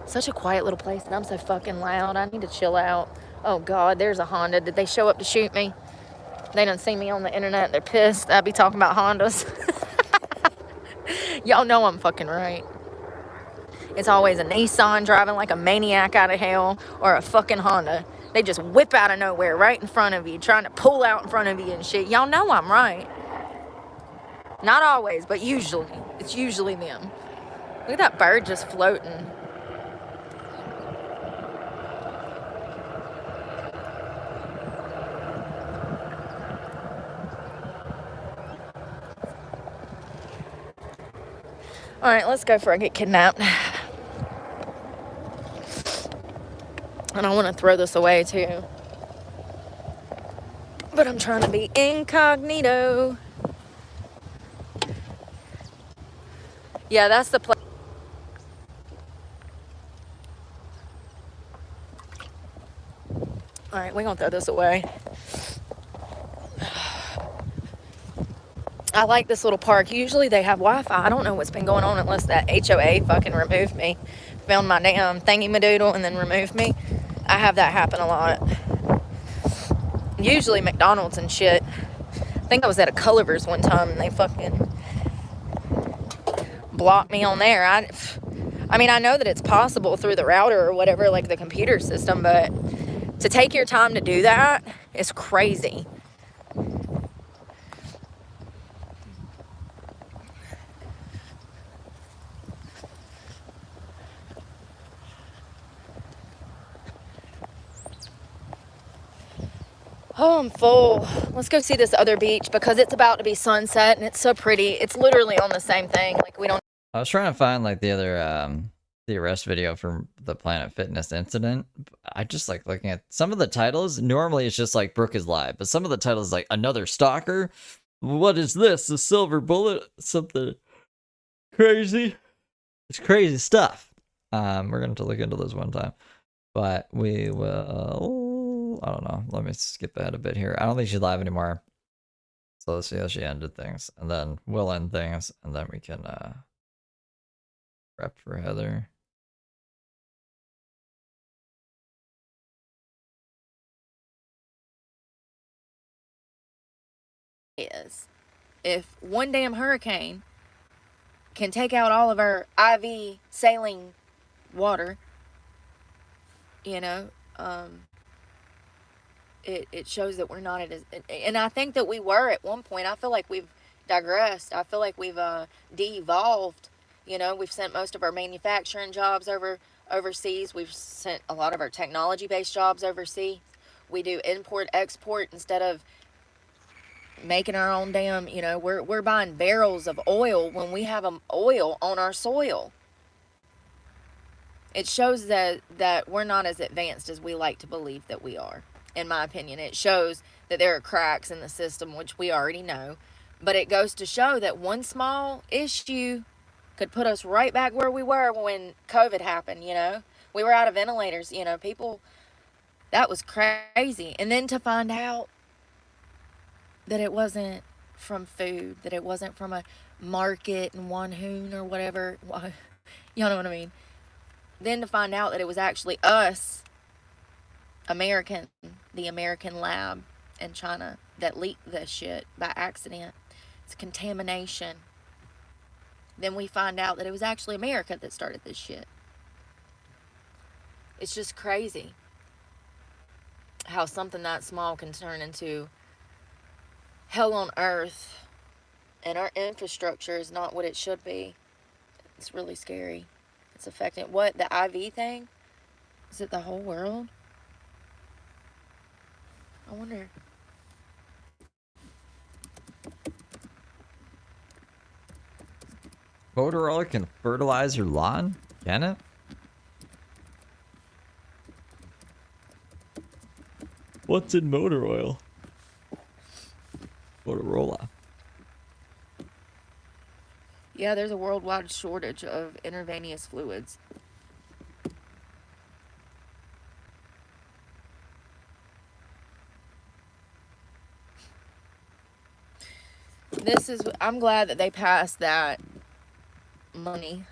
Such a quiet little place, and I'm so fucking loud. I need to chill out. Oh, God, there's a Honda. Did they show up to shoot me? They done see me on the internet. They're pissed. I'd be talking about Hondas. Y'all know I'm fucking right. It's always a Nissan driving like a maniac out of hell, or a fucking Honda. They just whip out of nowhere right in front of you, trying to pull out in front of you and shit. Y'all know I'm right. Not always, but usually. It's usually them. Look at that bird just floating. All right, let's go before I get kidnapped. And I want to throw this away too. But I'm trying to be incognito. Yeah, that's the place. Alright, we're gonna throw this away. I like this little park. Usually they have Wi-Fi. I don't know what's been going on unless that HOA fucking removed me. Found my damn thingy-madoodle and then removed me. I have that happen a lot. Usually McDonald's and shit. I think I was at a Culliver's one time and they fucking blocked me on there. I mean, I know that it's possible through the router or whatever, like the computer system, but to take your time to do that is crazy. Oh, I'm full. Let's go see this other beach because it's about to be sunset and it's so pretty. It's literally on the same thing. Like, we don't... I was trying to find like the other the arrest video from the Planet Fitness incident. I just like looking at some of the titles. Normally it's just like Brooke is live, but some of the titles like another stalker. What is this? A silver bullet? Something crazy. It's crazy stuff. We're gonna have to look into this one time, but we will. I don't know. Let me skip ahead a bit here. I don't think she's live anymore. So let's see how she ended things, and then we'll end things, and then we can prep for Heather. Is if one damn hurricane can take out all of our IV saline water, you know, it shows that we're not as, and I think that we were at one point. I feel like we've digressed. I feel like we've de-evolved. You know, we've sent most of our manufacturing jobs overseas. We've sent a lot of our technology-based jobs overseas. We do import-export instead of making our own damn, you know, we're buying barrels of oil when we have oil on our soil. It shows that we're not as advanced as we like to believe that we are. In my opinion, it shows that there are cracks in the system, which we already know. But it goes to show that one small issue could put us right back where we were when COVID happened, you know. We were out of ventilators, you know, people, that was crazy. And then to find out that it wasn't from food, that it wasn't from a market in Wanhoon or whatever, y'all know what I mean. Then to find out that it was actually us, the American lab in China that leaked this shit by accident. It's contamination. Then we find out that it was actually America that started this shit. It's just crazy how something that small can turn into hell on earth, and our infrastructure is not what it should be. It's really scary. It's affecting what, the IV thing? Is it the whole world? I wonder. Motor oil can fertilize your lawn? Can it? What's in motor oil? Motorola. Yeah, there's a worldwide shortage of intravenous fluids. I'm glad that they passed that money.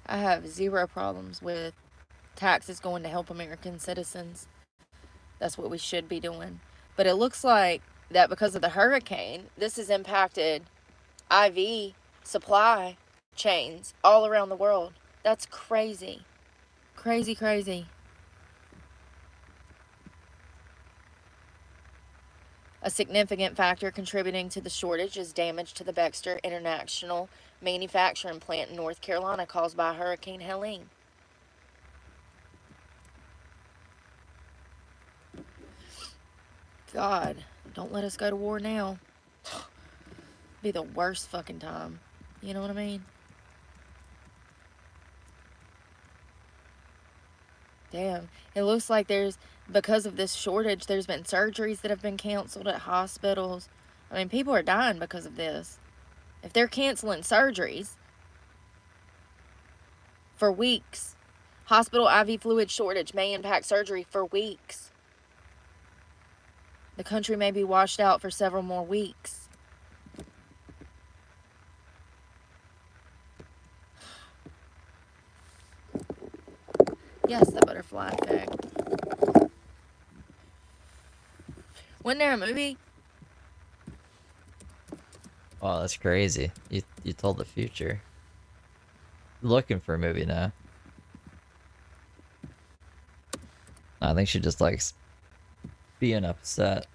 I have zero problems with taxes going to help American citizens. That's what we should be doing. But it looks like that because of the hurricane, this has impacted IV supply chains all around the world. That's crazy. Crazy, crazy. A significant factor contributing to the shortage is damage to the Baxter International manufacturing plant in North Carolina caused by Hurricane Helene. God, don't let us go to war now. Be the worst fucking time. You know what I mean? Damn. It looks like because of this shortage, there's been surgeries that have been canceled at hospitals. I mean, people are dying because of this. If they're canceling surgeries for weeks, hospital IV fluid shortage may impact surgery for weeks. The country may be washed out for several more weeks. Yes, the butterfly effect. Wasn't there a movie? Oh, that's crazy. You told the future. Looking for a movie now. I think she just likes being upset.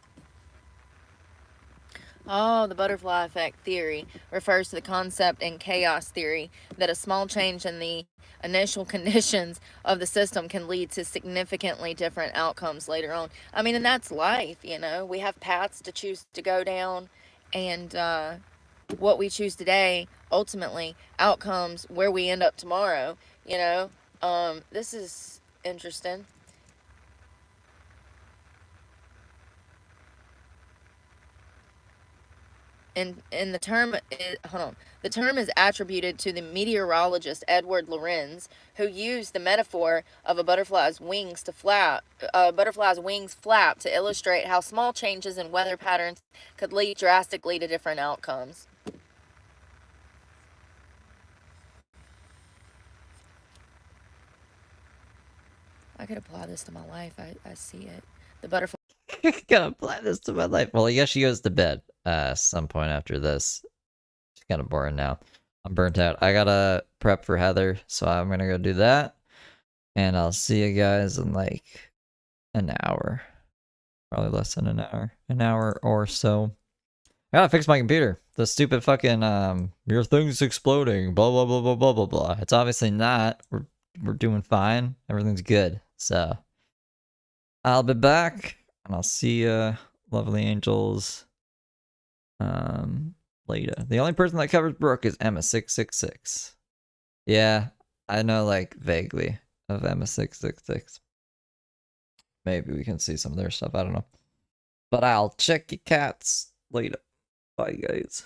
Oh, the butterfly effect theory refers to the concept in chaos theory that a small change in the initial conditions of the system can lead to significantly different outcomes later on. I mean, and that's life, you know. We have paths to choose to go down, and what we choose today, ultimately, outcomes where we end up tomorrow, you know. This is interesting. And the term is, the term is attributed to the meteorologist Edward Lorenz, who used the metaphor of a butterfly's wings flap to illustrate how small changes in weather patterns could lead drastically to different outcomes. I could apply this to my life. I see it. The butterfly. Gonna apply this to my life. Well, I guess she goes to bed some point after this. It's kind of boring now. I'm burnt out. I gotta prep for Heather, so I'm gonna go do that. And I'll see you guys in like an hour. Probably less than an hour. An hour or so. I gotta fix my computer. The stupid fucking your thing's exploding. Blah blah blah blah blah blah blah. It's obviously not. We're doing fine. Everything's good. So I'll be back and I'll see you, lovely angels. Later. The only person that covers Brooke is Emma666. Yeah, I know like vaguely of Emma666. Maybe we can see some of their stuff. I don't know. But I'll check your cats later. Bye, guys.